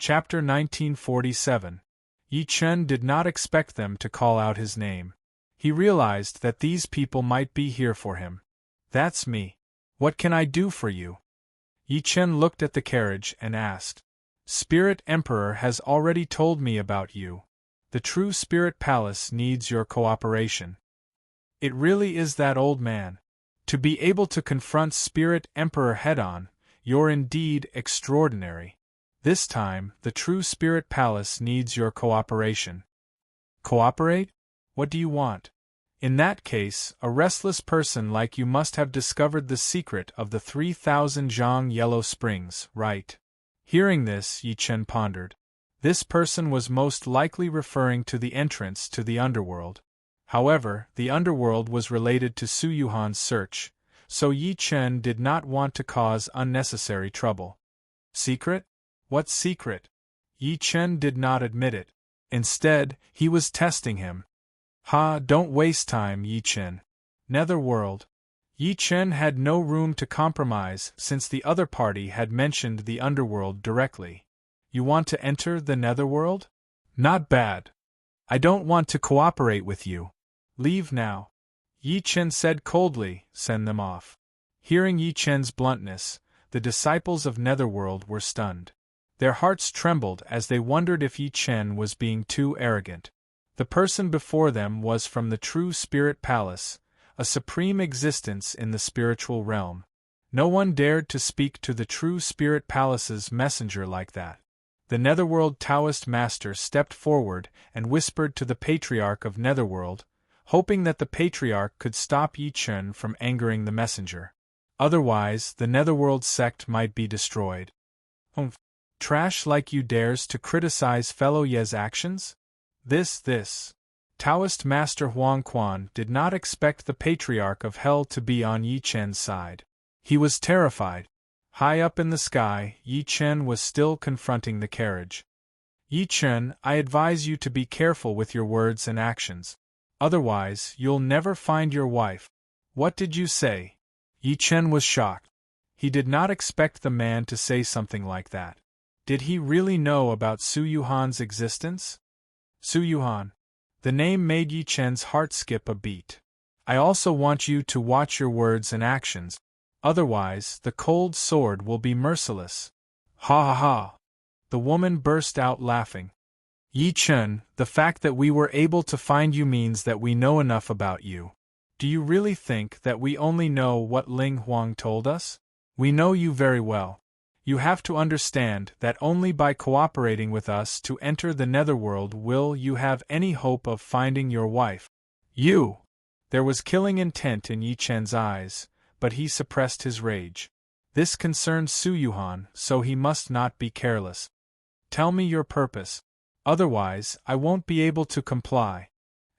Chapter 1947. Yi Chen did not expect them to call out his name. He realized that these people might be here for him. That's me. What can I do for you? Yi Chen looked at the carriage and asked. Spirit Emperor has already told me about you. The true Spirit Palace needs your cooperation. It really is that old man. To be able to confront Spirit Emperor head-on, you're indeed extraordinary. This time, the true Spirit Palace needs your cooperation. Cooperate? What do you want? In that case, a restless person like you must have discovered the secret of the 3,000 Zhang Yellow Springs, right? Hearing this, Yi Chen pondered. This person was most likely referring to the entrance to the underworld. However, the underworld was related to Su Yuhan's search, so Yi Chen did not want to cause unnecessary trouble. Secret? What secret? Yi Chen did not admit it. Instead, he was testing him. Don't waste time, Yi Chen. Netherworld. Yi Chen had no room to compromise since the other party had mentioned the underworld directly. You want to enter the Netherworld? Not bad. I don't want to cooperate with you. Leave now. Yi Chen said coldly, send them off. Hearing Yi Chen's bluntness, the disciples of Netherworld were stunned. Their hearts trembled as they wondered if Yi Chen was being too arrogant. The person before them was from the true Spirit Palace, a supreme existence in the spiritual realm. No one dared to speak to the true Spirit Palace's messenger like that. The Netherworld Taoist master stepped forward and whispered to the Patriarch of Netherworld, hoping that the Patriarch could stop Yi Chen from angering the messenger. Otherwise, the Netherworld sect might be destroyed. Trash like you dares to criticize fellow Ye's actions? This. Taoist Master Huang Quan did not expect the Patriarch of Hell to be on Yi Chen's side. He was terrified. High up in the sky, Yi Chen was still confronting the carriage. Yi Chen, I advise you to be careful with your words and actions. Otherwise, you'll never find your wife. What did you say? Yi Chen was shocked. He did not expect the man to say something like that. Did he really know about Su Yuhan's existence? Su Yuhan. The name made Yi Chen's heart skip a beat. I also want you to watch your words and actions. Otherwise, the cold sword will be merciless. Ha. The woman burst out laughing. Yi Chen, the fact that we were able to find you means that we know enough about you. Do you really think that we only know what Ling Huang told us? We know you very well. You have to understand that only by cooperating with us to enter the Netherworld will you have any hope of finding your wife. You! There was killing intent in Yi Chen's eyes, but he suppressed his rage. This concerns Su Yuhan, so he must not be careless. Tell me your purpose. Otherwise, I won't be able to comply.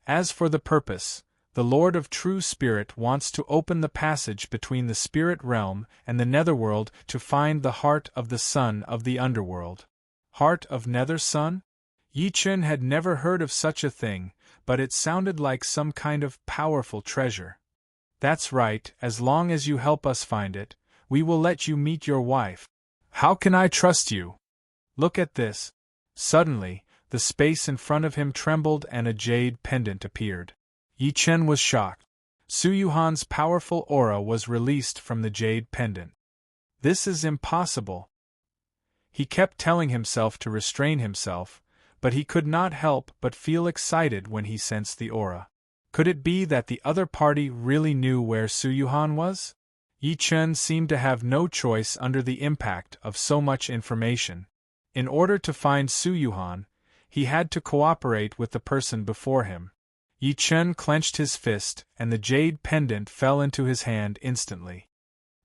As for the purpose, the Lord of True Spirit wants to open the passage between the spirit realm and the Netherworld to find the heart of the son of the underworld. Heart of Nether Sun? Yi Chen had never heard of such a thing, but it sounded like some kind of powerful treasure. That's right, as long as you help us find it, we will let you meet your wife. How can I trust you? Look at this. Suddenly, the space in front of him trembled and a jade pendant appeared. Yi Chen was shocked. Su Yuhan's powerful aura was released from the jade pendant. This is impossible. He kept telling himself to restrain himself, but he could not help but feel excited when he sensed the aura. Could it be that the other party really knew where Su Yuhan was? Yi Chen seemed to have no choice under the impact of so much information. In order to find Su Yuhan, he had to cooperate with the person before him. Yi Chen clenched his fist, and the jade pendant fell into his hand instantly.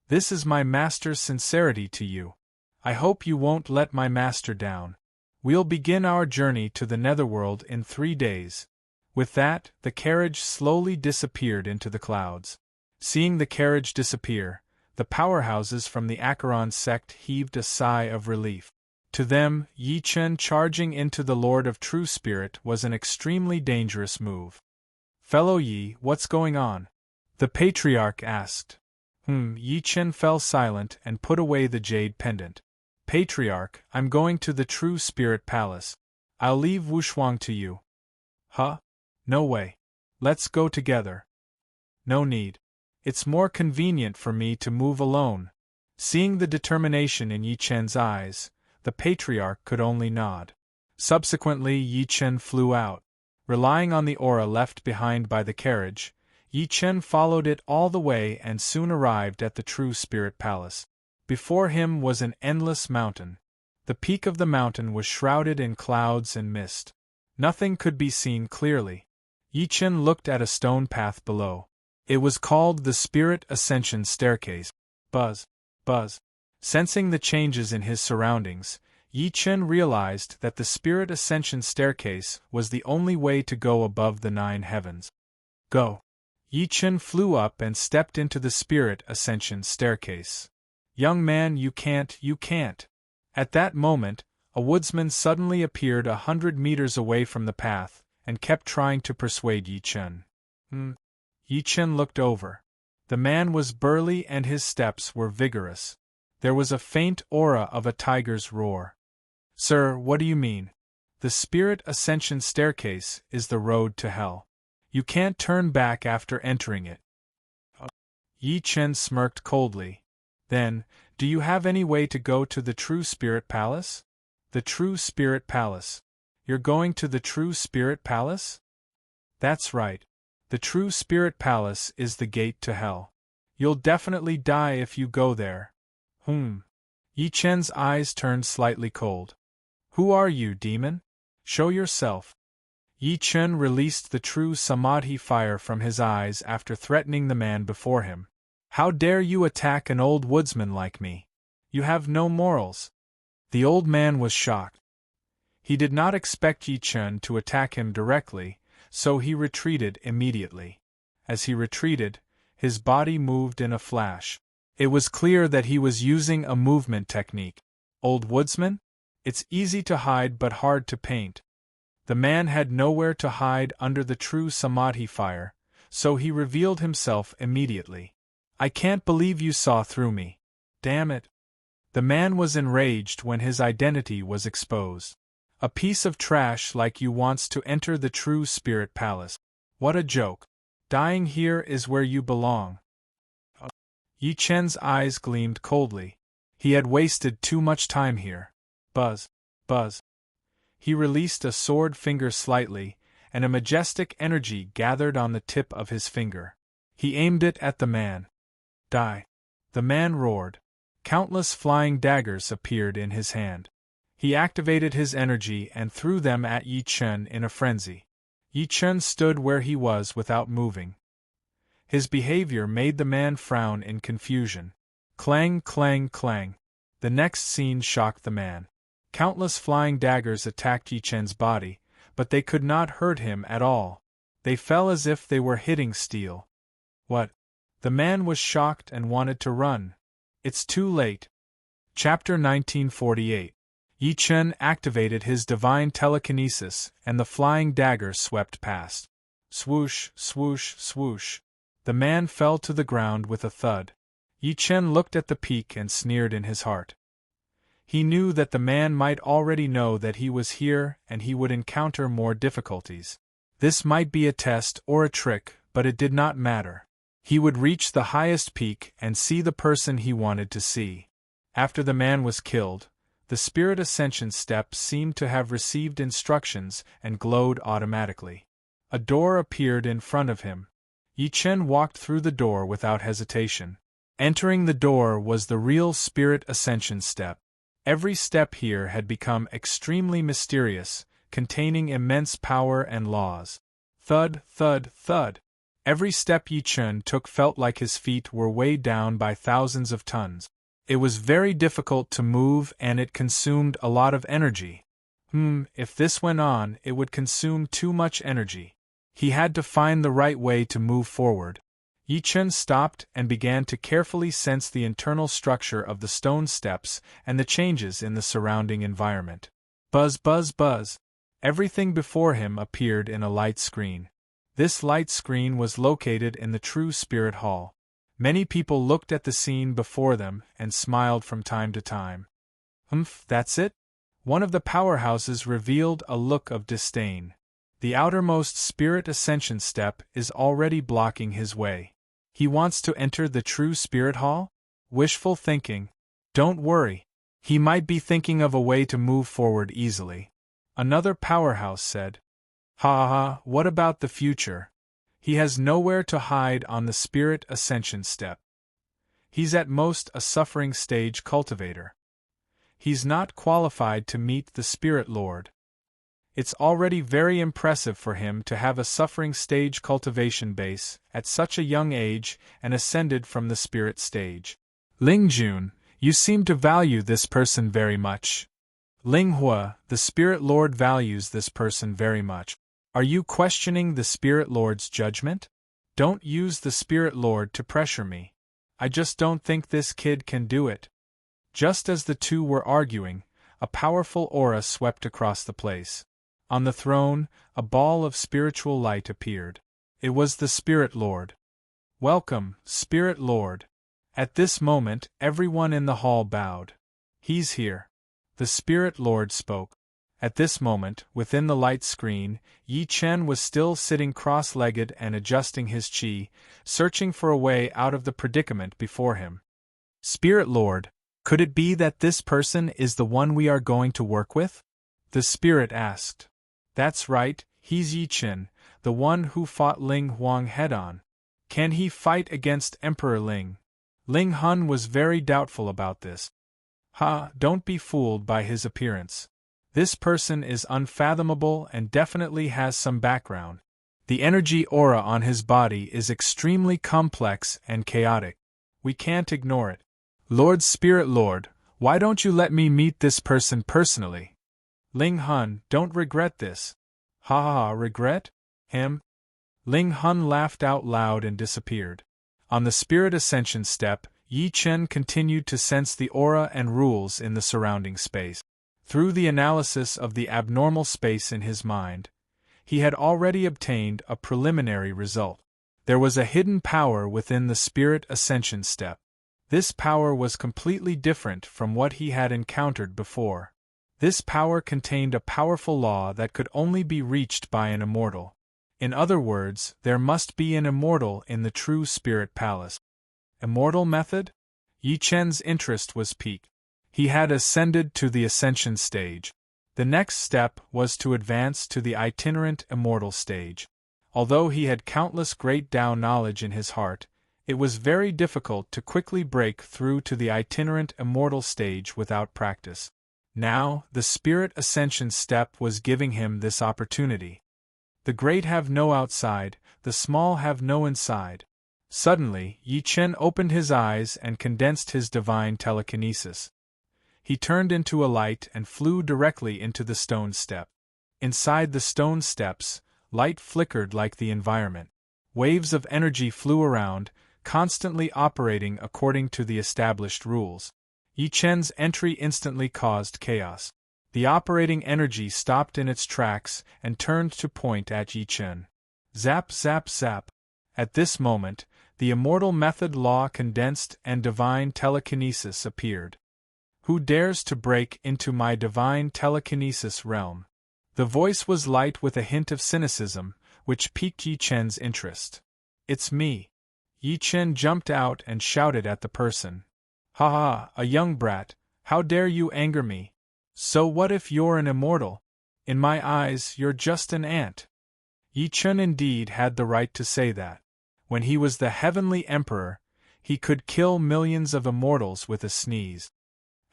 This is my master's sincerity to you. I hope you won't let my master down. We'll begin our journey to the Netherworld in 3 days. With that, the carriage slowly disappeared into the clouds. Seeing the carriage disappear, the powerhouses from the Acheron sect heaved a sigh of relief. To them, Yi Chen charging into the Lord of True Spirit was an extremely dangerous move. Fellow Yi, what's going on? The Patriarch asked. Yi Chen fell silent and put away the jade pendant. Patriarch, I'm going to the True Spirit Palace. I'll leave Wushuang to you. Huh? No way. Let's go together. No need. It's more convenient for me to move alone. Seeing the determination in Yi Chen's eyes, the Patriarch could only nod. Subsequently, Yi Chen flew out. Relying on the aura left behind by the carriage, Yi Chen followed it all the way and soon arrived at the True Spirit Palace. Before him was an endless mountain. The peak of the mountain was shrouded in clouds and mist. Nothing could be seen clearly. Yi Chen looked at a stone path below. It was called the Spirit Ascension Staircase. Buzz, buzz. Sensing the changes in his surroundings, Yi Chen realized that the Spirit Ascension Staircase was the only way to go above the 9 heavens. Go. Yi Chen flew up and stepped into the Spirit Ascension Staircase. Young man, you can't. At that moment, a woodsman suddenly appeared 100 meters away from the path, and kept trying to persuade Yi Chen. Yi Chen looked over. The man was burly and his steps were vigorous. There was a faint aura of a tiger's roar. Sir, what do you mean? The Spirit Ascension Staircase is the road to hell. You can't turn back after entering it. Yi Chen smirked coldly. Then, do you have any way to go to the True Spirit Palace? The True Spirit Palace. You're going to the True Spirit Palace? That's right. The True Spirit Palace is the gate to hell. You'll definitely die if you go there. Yi Chen's eyes turned slightly cold. Who are you, demon? Show yourself. Yi Chen released the true Samadhi fire from his eyes after threatening the man before him. How dare you attack an old woodsman like me? You have no morals. The old man was shocked. He did not expect Yi Chen to attack him directly, so he retreated immediately. As he retreated, his body moved in a flash. It was clear that he was using a movement technique. Old woodsman? It's easy to hide but hard to paint. The man had nowhere to hide under the true Samadhi fire, so he revealed himself immediately. I can't believe you saw through me. Damn it. The man was enraged when his identity was exposed. A piece of trash like you wants to enter the True Spirit Palace. What a joke. Dying here is where you belong. Yi Chen's eyes gleamed coldly. He had wasted too much time here. Buzz, buzz. He released a sword finger slightly, and a majestic energy gathered on the tip of his finger. He aimed it at the man. Die. The man roared. Countless flying daggers appeared in his hand. He activated his energy and threw them at Yi Chen in a frenzy. Yi Chen stood where he was without moving. His behavior made the man frown in confusion. Clang, clang, clang. The next scene shocked the man. Countless flying daggers attacked Yi Chen's body, but they could not hurt him at all. They fell as if they were hitting steel. What? The man was shocked and wanted to run. It's too late. Chapter 1948. Yi Chen activated his divine telekinesis, and the flying daggers swept past. Swoosh, swoosh, swoosh. The man fell to the ground with a thud. Yi Chen looked at the peak and sneered in his heart. He knew that the man might already know that he was here and he would encounter more difficulties. This might be a test or a trick, but it did not matter. He would reach the highest peak and see the person he wanted to see. After the man was killed, the Spirit Ascension step seemed to have received instructions and glowed automatically. A door appeared in front of him. Yi Chen walked through the door without hesitation. Entering the door was the real Spirit Ascension step. Every step here had become extremely mysterious, containing immense power and laws. Thud, thud, thud. Every step Yi Chen took felt like his feet were weighed down by thousands of tons. It was very difficult to move and it consumed a lot of energy. If this went on, it would consume too much energy. He had to find the right way to move forward. Yi Chen stopped and began to carefully sense the internal structure of the stone steps and the changes in the surrounding environment. Buzz, buzz, buzz. Everything before him appeared in a light screen. This light screen was located in the True Spirit Hall. Many people looked at the scene before them and smiled from time to time. That's it? One of the powerhouses revealed a look of disdain. The outermost spirit ascension step is already blocking his way. He wants to enter the true spirit hall? Wishful thinking. Don't worry. He might be thinking of a way to move forward easily. Another powerhouse said. Ha ha, what about the future? He has nowhere to hide on the spirit ascension step. He's at most a suffering stage cultivator. He's not qualified to meet the Spirit Lord. It's already very impressive for him to have a suffering stage cultivation base at such a young age and ascended from the spirit stage. Ling Jun, you seem to value this person very much. Ling Hua, the Spirit Lord values this person very much. Are you questioning the Spirit Lord's judgment? Don't use the Spirit Lord to pressure me. I just don't think this kid can do it. Just as the two were arguing, a powerful aura swept across the place. On the throne, a ball of spiritual light appeared. It was the Spirit Lord. Welcome, Spirit Lord. At this moment, everyone in the hall bowed. He's here. The Spirit Lord spoke. At this moment, within the light screen, Yi Chen was still sitting cross-legged and adjusting his qi, searching for a way out of the predicament before him. Spirit Lord, could it be that this person is the one we are going to work with? The Spirit asked. That's right, he's Yi Chen, the one who fought Ling Huang head-on. Can he fight against Emperor Ling? Ling Hun was very doubtful about this. Don't be fooled by his appearance. This person is unfathomable and definitely has some background. The energy aura on his body is extremely complex and chaotic. We can't ignore it. Lord Spirit Lord, why don't you let me meet this person personally? Ling Hun, don't regret this. Regret? Him? Ling Hun laughed out loud and disappeared. On the spirit ascension step, Yi Chen continued to sense the aura and rules in the surrounding space. Through the analysis of the abnormal space in his mind, he had already obtained a preliminary result. There was a hidden power within the spirit ascension step. This power was completely different from what he had encountered before. This power contained a powerful law that could only be reached by an immortal. In other words, there must be an immortal in the true spirit palace. Immortal method? Yi Chen's interest was piqued. He had ascended to the ascension stage. The next step was to advance to the itinerant immortal stage. Although he had countless great Tao knowledge in his heart, it was very difficult to quickly break through to the itinerant immortal stage without practice. Now, the spirit ascension step was giving him this opportunity. The great have no outside, the small have no inside. Suddenly, Yi Chen opened his eyes and condensed his divine telekinesis. He turned into a light and flew directly into the stone step. Inside the stone steps, light flickered like the environment. Waves of energy flew around, constantly operating according to the established rules. Yi Chen's entry instantly caused chaos. The operating energy stopped in its tracks and turned to point at Yi Chen. Zap, zap, zap. At this moment, the immortal method law condensed and divine telekinesis appeared. Who dares to break into my divine telekinesis realm? The voice was light with a hint of cynicism, which piqued Yi Chen's interest. It's me. Yi Chen jumped out and shouted at the person. A young brat, how dare you anger me? So what if you're an immortal? In my eyes, you're just an ant. Yi Chen indeed had the right to say that. When he was the heavenly emperor, he could kill millions of immortals with a sneeze.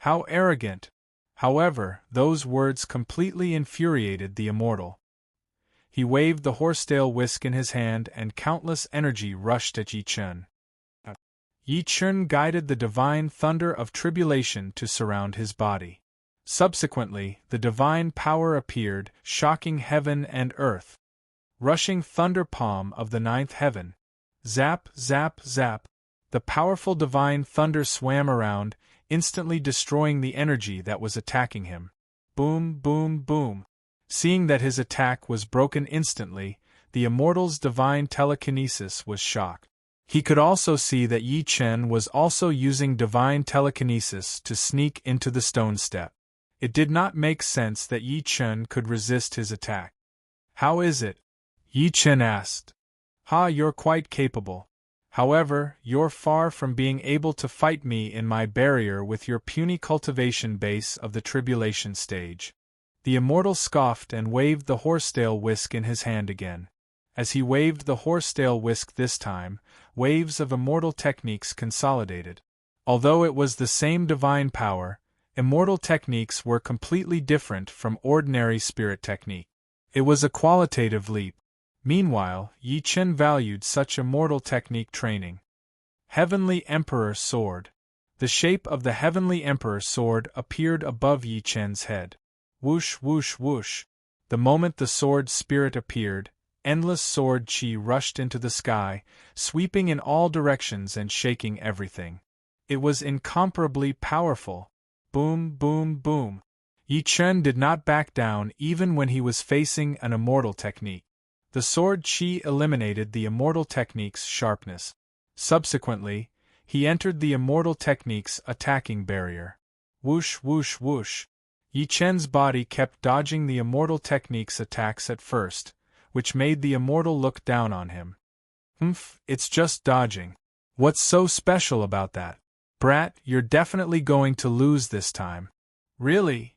How arrogant! However, those words completely infuriated the immortal. He waved the horsetail whisk in his hand and countless energy rushed at Yi Chen. Yi Chen guided the divine thunder of tribulation to surround his body. Subsequently, the divine power appeared, shocking heaven and earth. Rushing thunder palm of the ninth heaven. Zap, zap, zap. The powerful divine thunder swam around, instantly destroying the energy that was attacking him. Boom, boom, boom. Seeing that his attack was broken instantly, the immortal's divine telekinesis was shocked. He could also see that Yi Chen was also using divine telekinesis to sneak into the stone step. It did not make sense that Yi Chen could resist his attack. "How is it?" Yi Chen asked. "Ha, you're quite capable. However, you're far from being able to fight me in my barrier with your puny cultivation base of the tribulation stage." The immortal scoffed and waved the horsetail whisk in his hand again. As he waved the horsetail whisk this time, waves of immortal techniques consolidated. Although it was the same divine power, immortal techniques were completely different from ordinary spirit technique. It was a qualitative leap. Meanwhile, Yi Chen valued such immortal technique training. Heavenly Emperor Sword. The shape of the Heavenly Emperor Sword appeared above Yi Chen's head. Whoosh, whoosh, whoosh. The moment the sword spirit appeared, endless sword chi rushed into the sky, sweeping in all directions and shaking everything. It was incomparably powerful. Boom, boom, boom. Yi Chen did not back down even when he was facing an immortal technique. The sword chi eliminated the immortal technique's sharpness. Subsequently, he entered the immortal technique's attacking barrier. Whoosh, whoosh, whoosh. Yi Chen's body kept dodging the immortal technique's attacks at first, which made the immortal look down on him. It's just dodging. What's so special about that? Brat, you're definitely going to lose this time. Really?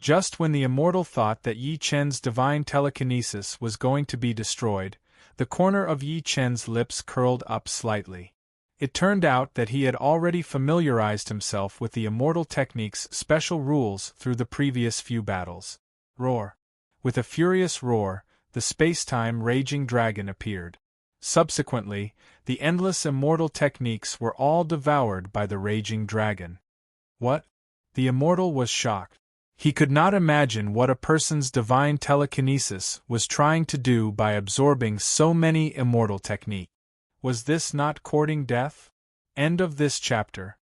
Just when the immortal thought that Yi Chen's divine telekinesis was going to be destroyed, the corner of Yi Chen's lips curled up slightly. It turned out that he had already familiarized himself with the immortal technique's special rules through the previous few battles. Roar. With a furious roar, the space-time raging dragon appeared. Subsequently, the endless immortal techniques were all devoured by the raging dragon. What? The immortal was shocked. He could not imagine what a person's divine telekinesis was trying to do by absorbing so many immortal techniques. Was this not courting death? End of this chapter.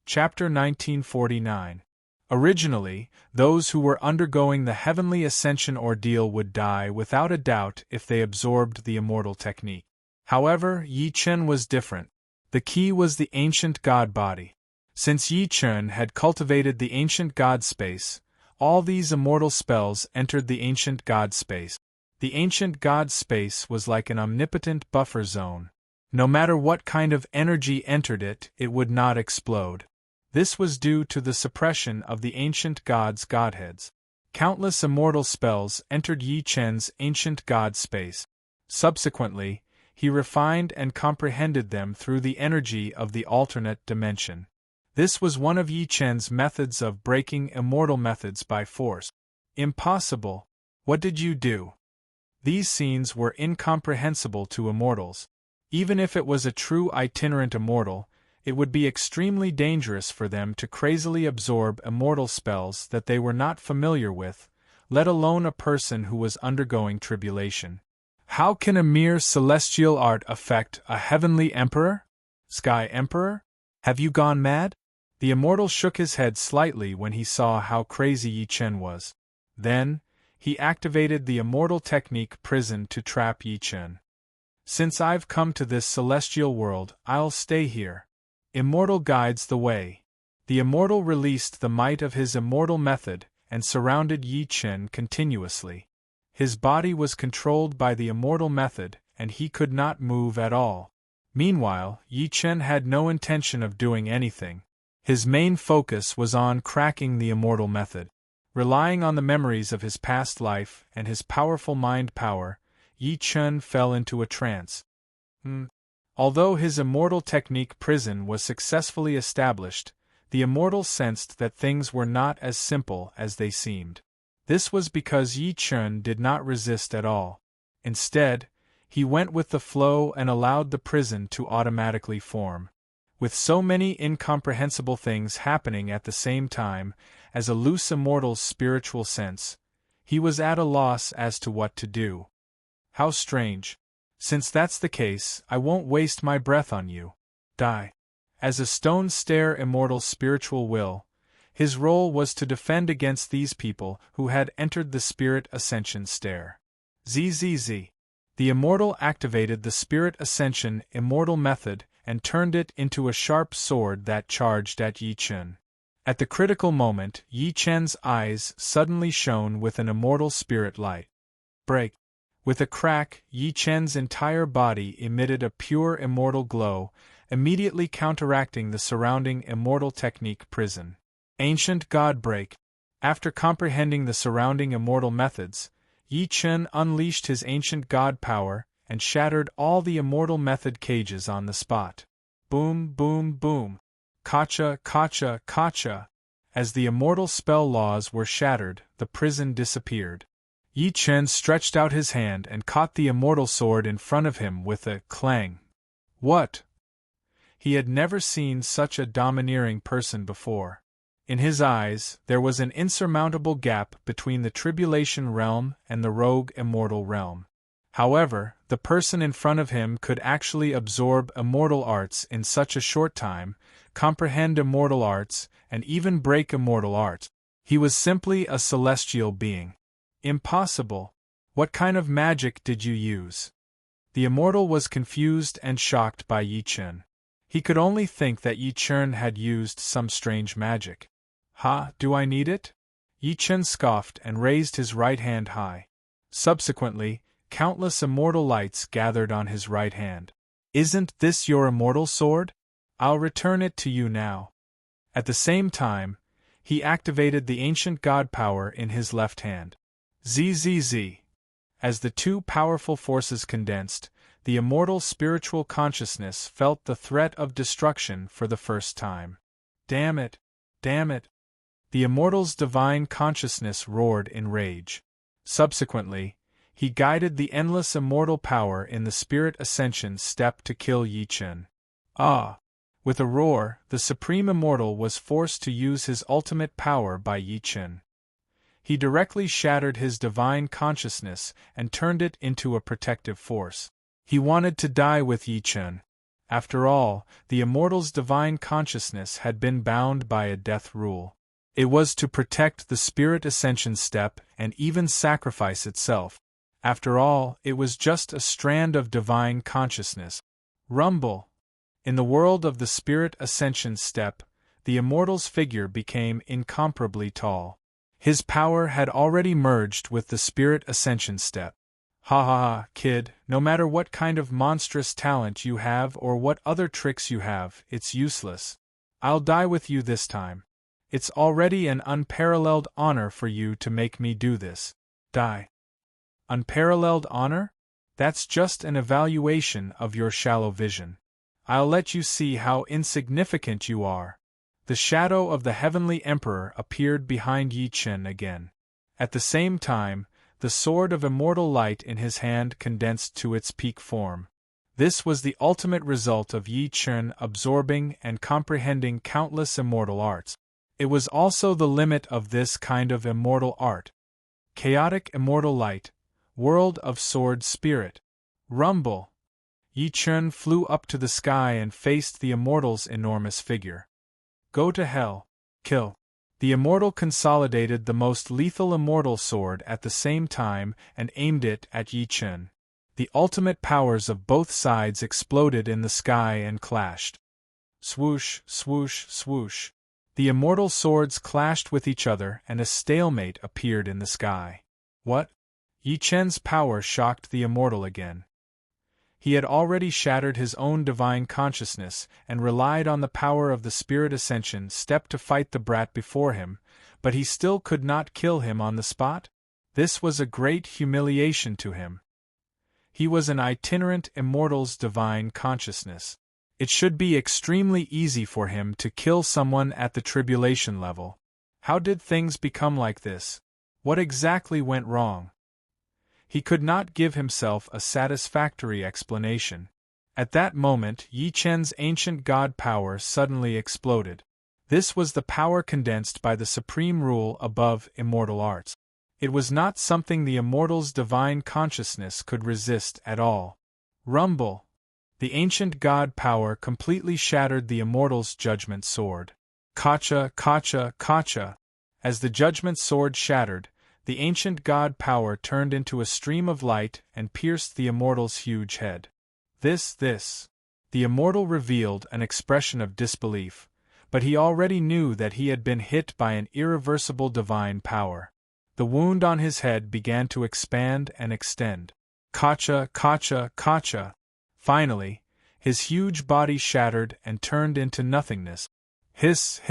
Chapter 1949. Originally, those who were undergoing the heavenly ascension ordeal would die without a doubt if they absorbed the immortal technique. However, Yi Chen was different. The key was the ancient god body. Since Yi Chen had cultivated the ancient god space, all these immortal spells entered the ancient god space. The ancient god space was like an omnipotent buffer zone. No matter what kind of energy entered it, it would not explode. This was due to the suppression of the ancient gods' godheads. Countless immortal spells entered Yi Chen's ancient god space. Subsequently, he refined and comprehended them through the energy of the alternate dimension. This was one of Yi Chen's methods of breaking immortal methods by force. Impossible. What did you do? These scenes were incomprehensible to immortals. Even if it was a true itinerant immortal, it would be extremely dangerous for them to crazily absorb immortal spells that they were not familiar with, let alone a person who was undergoing tribulation. How can a mere celestial art affect a heavenly emperor? Sky Emperor? Have you gone mad? The immortal shook his head slightly when he saw how crazy Yi Chen was. Then, he activated the immortal technique prison to trap Yi Chen. Since I've come to this celestial world, I'll stay here. Immortal guides the way. The immortal released the might of his immortal method and surrounded Yi Chen continuously. His body was controlled by the immortal method, and he could not move at all. Meanwhile, Yi Chen had no intention of doing anything. His main focus was on cracking the immortal method. Relying on the memories of his past life and his powerful mind power, Yi Chen fell into a trance. Although his immortal technique prison was successfully established, the immortal sensed that things were not as simple as they seemed. This was because Yi Chen did not resist at all. Instead, he went with the flow and allowed the prison to automatically form. With so many incomprehensible things happening at the same time, as a loose immortal's spiritual sense, he was at a loss as to what to do. How strange. Since that's the case, I won't waste my breath on you. Die. As a stone stair immortal spiritual will, his role was to defend against these people who had entered the spirit ascension stair. Zzz. The The immortal activated the Spirit Ascension Immortal Method and turned it into a sharp sword that charged at Yi Chen. At the critical moment, Yi Chen's eyes suddenly shone with an immortal spirit light. Break! With a crack, Yi Chen's entire body emitted a pure immortal glow, immediately counteracting the surrounding immortal technique prison. Ancient God Break! After comprehending the surrounding immortal methods, Yi Chen unleashed his ancient god power and shattered all the immortal method cages on the spot. Boom, boom, boom. Kacha, kacha, kacha. As the immortal spell laws were shattered, the prison disappeared. Yi Chen stretched out his hand and caught the immortal sword in front of him with a clang. What? He had never seen such a domineering person before. In his eyes, there was an insurmountable gap between the tribulation realm and the rogue immortal realm. However, the person in front of him could actually absorb immortal arts in such a short time, comprehend immortal arts, and even break immortal arts. He was simply a celestial being. Impossible. What kind of magic did you use? The immortal was confused and shocked by Yi Chen. He could only think that Yi Chen had used some strange magic. Ha, do I need it? Yi Chen scoffed and raised his right hand high. Subsequently, countless immortal lights gathered on his right hand. Isn't this your immortal sword? I'll return it to you now. At the same time, he activated the ancient god power in his left hand. ZZZ. As the two powerful forces condensed, the immortal spiritual consciousness felt the threat of destruction for the first time. Damn it! Damn it! The immortal's divine consciousness roared in rage. Subsequently, he guided the endless immortal power in the Spirit Ascension step to kill Yi Chen. Ah! With a roar, the Supreme Immortal was forced to use his ultimate power by Yi Chen. He directly shattered his divine consciousness and turned it into a protective force. He wanted to die with Yi Chen. After all, the Immortal's divine consciousness had been bound by a death rule. It was to protect the Spirit Ascension step and even sacrifice itself. After all, it was just a strand of divine consciousness. Rumble! In the world of the Spirit Ascension step, the Immortal's figure became incomparably tall. His power had already merged with the Spirit Ascension step. Ha ha ha, kid, no matter what kind of monstrous talent you have or what other tricks you have, it's useless. I'll die with you this time. It's already an unparalleled honor for you to make me do this. Die. Unparalleled honor? That's just an evaluation of your shallow vision. I'll let you see how insignificant you are. The shadow of the Heavenly Emperor appeared behind Yi Chen again. At the same time, the sword of immortal light in his hand condensed to its peak form. This was the ultimate result of Yi Chen absorbing and comprehending countless immortal arts. It was also the limit of this kind of immortal art. Chaotic immortal light, world of sword spirit. Rumble! Yi Chen flew up to the sky and faced the immortal's enormous figure. Go to hell. Kill. The immortal consolidated the most lethal immortal sword at the same time and aimed it at Yi Chen. The ultimate powers of both sides exploded in the sky and clashed. Swoosh, swoosh, swoosh. The immortal swords clashed with each other and a stalemate appeared in the sky. What? Yi Chen's power shocked the immortal again. He had already shattered his own divine consciousness and relied on the power of the Spirit Ascension step to fight the brat before him, but he still could not kill him on the spot? This was a great humiliation to him. He was an itinerant immortal's divine consciousness. It should be extremely easy for him to kill someone at the tribulation level. How did things become like this? What exactly went wrong? He could not give himself a satisfactory explanation. At that moment, Yi Chen's ancient god power suddenly exploded. This was the power condensed by the supreme rule above immortal arts. It was not something the immortal's divine consciousness could resist at all. Rumble! The ancient god power completely shattered the immortal's judgment sword. Kacha, kacha, kacha! As the judgment sword shattered, the ancient god power turned into a stream of light and pierced the immortal's huge head. This. The immortal revealed an expression of disbelief, but he already knew that he had been hit by an irreversible divine power. The wound on his head began to expand and extend. Kacha. Finally, his huge body shattered and turned into nothingness. Hiss.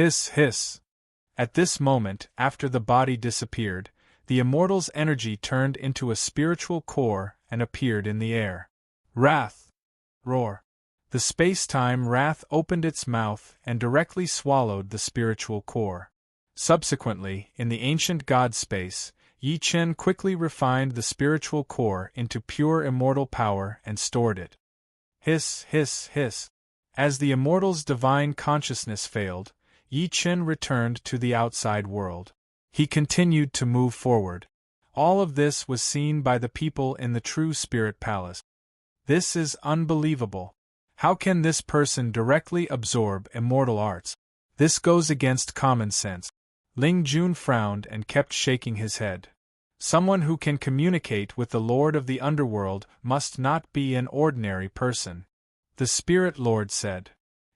At this moment, after the body disappeared, the immortal's energy turned into a spiritual core and appeared in the air. Wrath! Roar! The space-time wrath opened its mouth and directly swallowed the spiritual core. Subsequently, in the ancient god space, Yi Chen quickly refined the spiritual core into pure immortal power and stored it. Hiss. As the immortal's divine consciousness failed, Yi Chen returned to the outside world. He continued to move forward. All of this was seen by the people in the true spirit palace. This is unbelievable. How can this person directly absorb immortal arts? This goes against common sense. Ling Jun frowned and kept shaking his head. Someone who can communicate with the Lord of the Underworld must not be an ordinary person. The Spirit Lord said.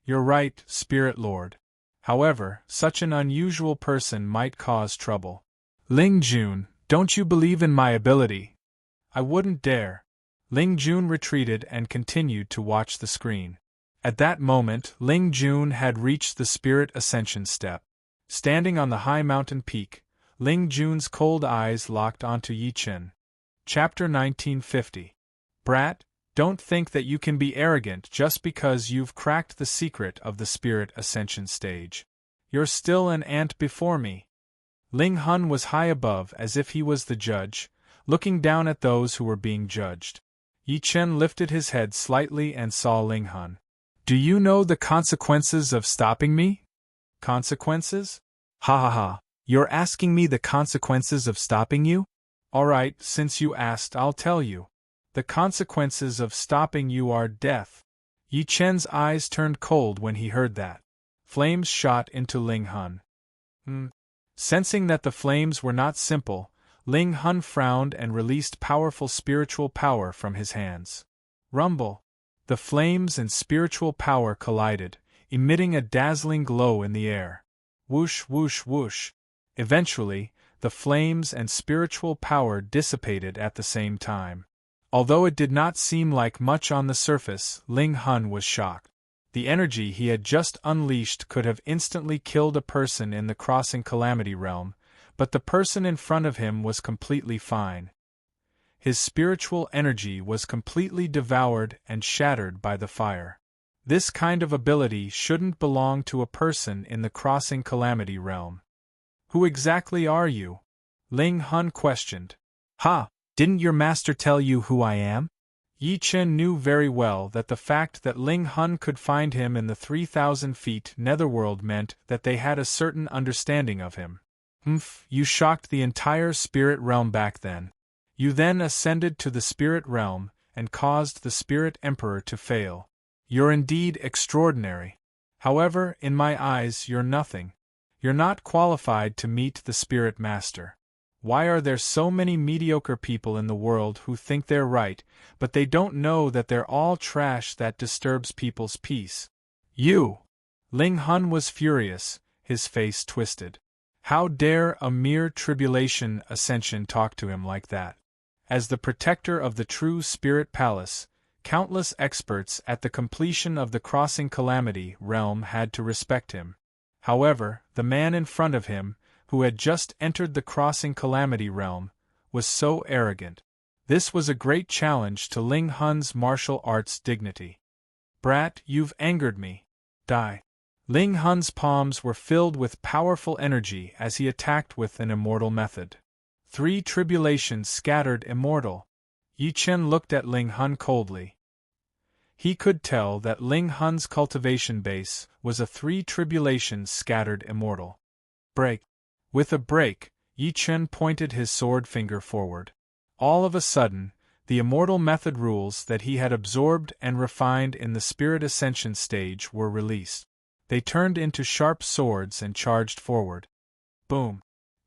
You're right, Spirit Lord. However, such an unusual person might cause trouble. Ling Jun, don't you believe in my ability? I wouldn't dare. Ling Jun retreated and continued to watch the screen. At that moment, Ling Jun had reached the spirit ascension step. Standing on the high mountain peak, Ling Jun's cold eyes locked onto Yi Chen. Chapter 1950. Brat, don't think that you can be arrogant just because you've cracked the secret of the spirit ascension stage. You're still an ant before me. Ling Hun was high above as if he was the judge, looking down at those who were being judged. Yi Chen lifted his head slightly and saw Ling Hun. Do you know the consequences of stopping me? Consequences? Ha. You're asking me the consequences of stopping you? Alright, since you asked, I'll tell you. The consequences of stopping you are death. Yi Chen's eyes turned cold when he heard that. Flames shot into Ling Hun. Sensing that the flames were not simple, Ling Hun frowned and released powerful spiritual power from his hands. Rumble! The flames and spiritual power collided, emitting a dazzling glow in the air. Whoosh. Eventually, the flames and spiritual power dissipated at the same time. Although it did not seem like much on the surface, Ling Hun was shocked. The energy he had just unleashed could have instantly killed a person in the crossing calamity realm, but the person in front of him was completely fine. His spiritual energy was completely devoured and shattered by the fire. This kind of ability shouldn't belong to a person in the crossing calamity realm. Who exactly are you? Ling Hun questioned. Didn't your master tell you who I am? Yi Chen knew very well that the fact that Ling Hun could find him in the 3,000 feet netherworld meant that they had a certain understanding of him. You shocked the entire spirit realm back then. You then ascended to the spirit realm and caused the spirit emperor to fail. You're indeed extraordinary. However, in my eyes, you're nothing. You're not qualified to meet the spirit master. Why are there so many mediocre people in the world who think they're right, but they don't know that they're all trash that disturbs people's peace? You! Ling Hun was furious, his face twisted. How dare a mere tribulation ascension talk to him like that? As the protector of the true spirit palace, countless experts at the completion of the crossing calamity realm had to respect him. However, the man in front of him, who had just entered the crossing calamity realm, was so arrogant. This was a great challenge to Ling Hun's martial arts dignity. Brat, you've angered me. Die. Ling Hun's palms were filled with powerful energy as he attacked with an immortal method. 3 tribulations scattered immortal. Yi Chen looked at Ling Hun coldly. He could tell that Ling Hun's cultivation base was a 3 tribulations scattered immortal. Break. With a break, Yi Chen pointed his sword finger forward. All of a sudden, the immortal method rules that he had absorbed and refined in the spirit ascension stage were released. They turned into sharp swords and charged forward. Boom!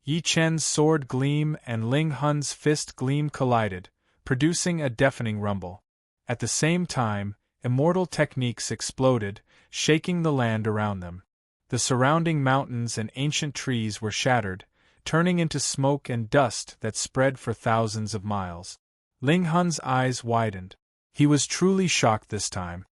Yi Chen's sword gleam and Ling Hun's fist gleam collided, producing a deafening rumble. At the same time, immortal techniques exploded, shaking the land around them. The surrounding mountains and ancient trees were shattered, turning into smoke and dust that spread for thousands of miles. Ling Hun's eyes widened. He was truly shocked this time.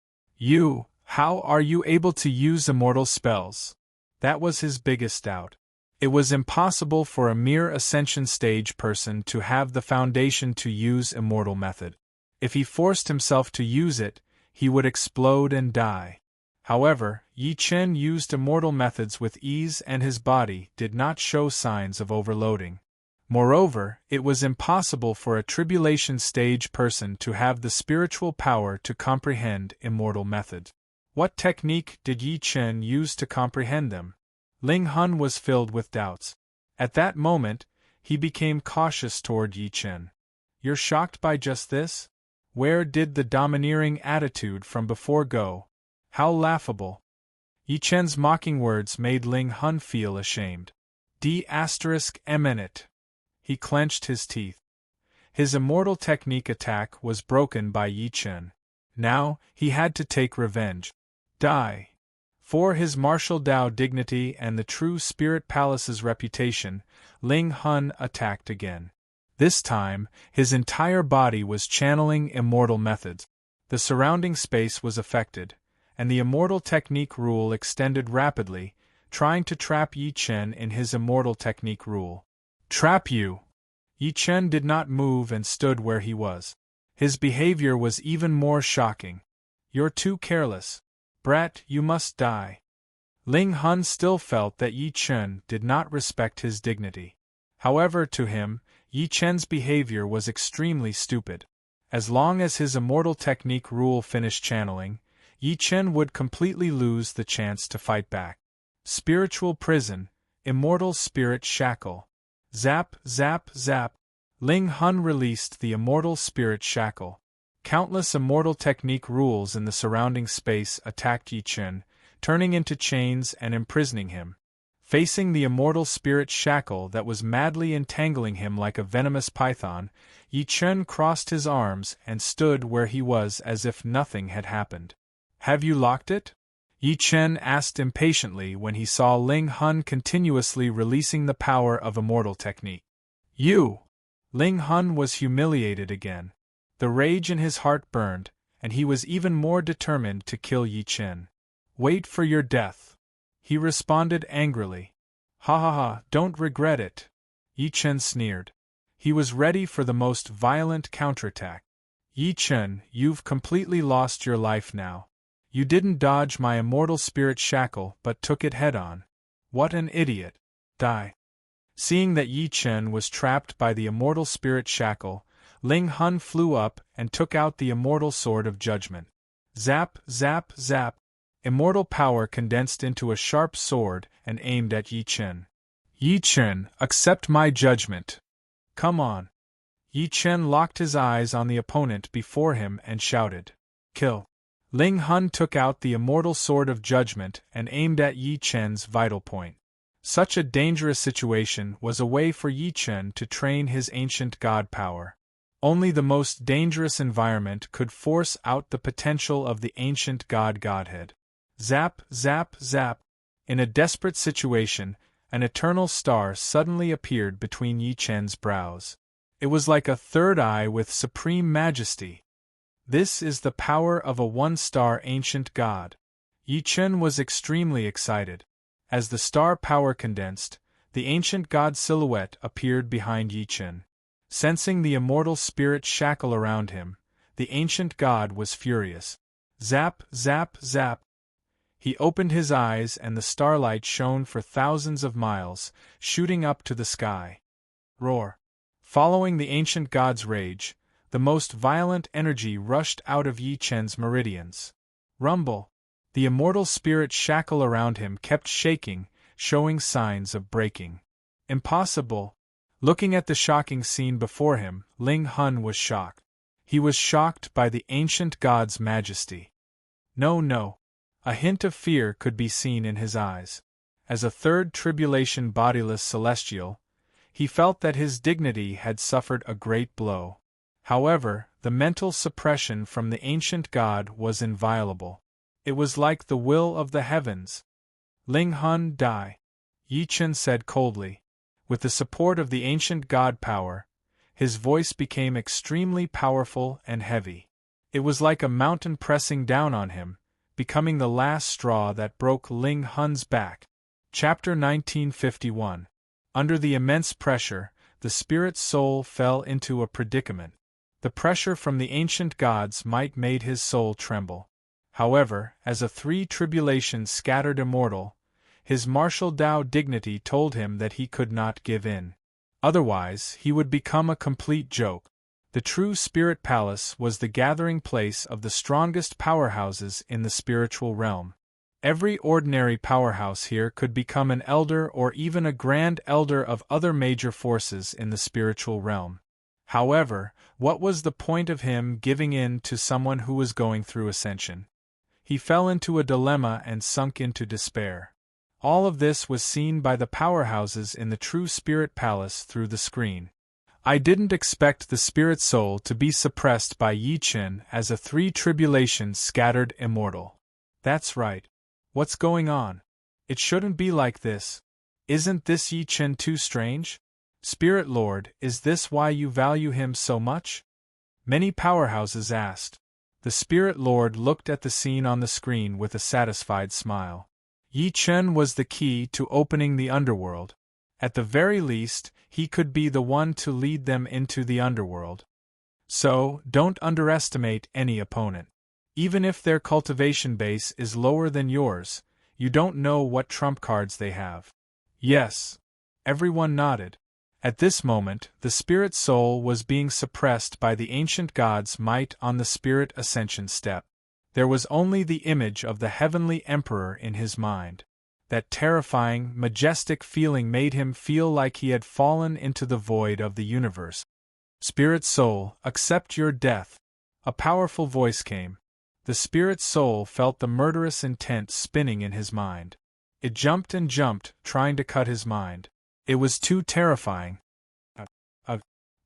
How are you able to use immortal spells? That was his biggest doubt. It was impossible for a mere ascension stage person to have the foundation to use immortal method. If he forced himself to use it, he would explode and die. However, Yi Chen used immortal methods with ease and his body did not show signs of overloading. Moreover, it was impossible for a tribulation stage person to have the spiritual power to comprehend immortal methods. What technique did Yi Chen use to comprehend them? Ling Hun was filled with doubts. At that moment, he became cautious toward Yi Chen. You're shocked by just this? Where did the domineering attitude from before go? How laughable. Yi Chen's mocking words made Ling Hun feel ashamed. D*eminent. He clenched his teeth. His immortal technique attack was broken by Yi Chen. Now, he had to take revenge. Die. For his martial Dao dignity and the true Spirit Palace's reputation, Ling Hun attacked again. This time, his entire body was channeling immortal methods. The surrounding space was affected, and the immortal technique rule extended rapidly, trying to trap Yi Chen in his immortal technique rule. Trap you! Yi Chen did not move and stood where he was. His behavior was even more shocking. You're too careless. Brat, you must die. Ling Hun still felt that Yi Chen did not respect his dignity. However, to him, Yi Chen's behavior was extremely stupid. As long as his immortal technique rule finished channeling, Yi Chen would completely lose the chance to fight back. Spiritual prison, immortal spirit shackle. Zap, zap, zap. Ling Hun released the immortal spirit shackle. Countless immortal technique rules in the surrounding space attacked Yi Chen, turning into chains and imprisoning him. Facing the immortal spirit shackle that was madly entangling him like a venomous python, Yi Chen crossed his arms and stood where he was as if nothing had happened. Have you locked it? Yi Chen asked impatiently when he saw Ling Hun continuously releasing the power of immortal technique. You! Ling Hun was humiliated again. The rage in his heart burned, and he was even more determined to kill Yi Chen. Wait for your death. He responded angrily. Ha ha ha, don't regret it. Yi Chen sneered. He was ready for the most violent counterattack. Yi Chen, you've completely lost your life now. You didn't dodge my immortal spirit shackle but took it head-on. What an idiot. Die. Seeing that Yi Chen was trapped by the immortal spirit shackle, Ling Hun flew up and took out the immortal sword of judgment. Zap, zap, zap. Immortal power condensed into a sharp sword and aimed at Yi Chen. Yi Chen, accept my judgment. Come on. Yi Chen locked his eyes on the opponent before him and shouted. Kill. Ling Hun took out the immortal sword of judgment and aimed at Yi Chen's vital point. Such a dangerous situation was a way for Yi Chen to train his ancient god power. Only the most dangerous environment could force out the potential of the ancient godhead. Zap, zap, zap. In a desperate situation, an eternal star suddenly appeared between Yi Chen's brows. It was like a third eye with supreme majesty. This is the power of a one-star ancient god. Yi Chen was extremely excited. As the star power condensed, the ancient god silhouette appeared behind Yi Chen. Sensing the immortal spirit shackle around him, the ancient god was furious. Zap, zap, zap. He opened his eyes and the starlight shone for thousands of miles, shooting up to the sky. Roar. Following the ancient god's rage, the most violent energy rushed out of Yi Chen's meridians. Rumble. The immortal spirit shackle around him kept shaking, showing signs of breaking. Impossible. Looking at the shocking scene before him, Ling Hun was shocked. He was shocked by the ancient god's majesty. No. A hint of fear could be seen in his eyes. As a third tribulation bodiless celestial, He felt that his dignity had suffered a great blow. However, the mental suppression from the ancient god was inviolable. It was like the will of the heavens. Ling Hun die, Yi Chen said coldly. With the support of the ancient god power, his voice became extremely powerful and heavy. It was like a mountain pressing down on him, becoming the last straw that broke Ling Hun's back. Chapter 1951. Under the immense pressure, the spirit's soul fell into a predicament. The pressure from the ancient god's might made his soul tremble. However, as a three tribulations scattered immortal, his martial Tao dignity told him that he could not give in. Otherwise, he would become a complete joke. The true spirit palace was the gathering place of the strongest powerhouses in the spiritual realm. Every ordinary powerhouse here could become an elder or even a grand elder of other major forces in the spiritual realm. However, what was the point of him giving in to someone who was going through ascension? He fell into a dilemma and sunk into despair. All of this was seen by the powerhouses in the true spirit palace through the screen. I didn't expect the spirit soul to be suppressed by Yi Chen as a three tribulations scattered immortal. That's right. What's going on? It shouldn't be like this. Isn't this Yi Chen too strange? Spirit Lord, is this why you value him so much? Many powerhouses asked. The Spirit Lord looked at the scene on the screen with a satisfied smile. Yi Chen was the key to opening the underworld. At the very least, he could be the one to lead them into the underworld. So, don't underestimate any opponent. Even if their cultivation base is lower than yours, you don't know what trump cards they have. Yes. Everyone nodded. At this moment, the spirit soul was being suppressed by the ancient god's might on the spirit ascension step. There was only the image of the heavenly emperor in his mind. That terrifying, majestic feeling made him feel like he had fallen into the void of the universe. Spirit soul, accept your death. A powerful voice came. The spirit soul felt the murderous intent spinning in his mind. It jumped and jumped, trying to cut his mind. It was too terrifying.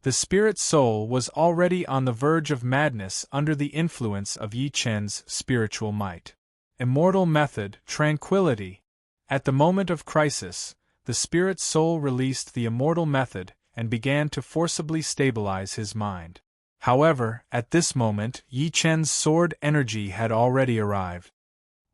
The spirit soul was already on the verge of madness under the influence of Yi Chen's spiritual might. Immortal method, tranquility. At the moment of crisis, the spirit soul released the immortal method and began to forcibly stabilize his mind. However, at this moment, Yi Chen's sword energy had already arrived.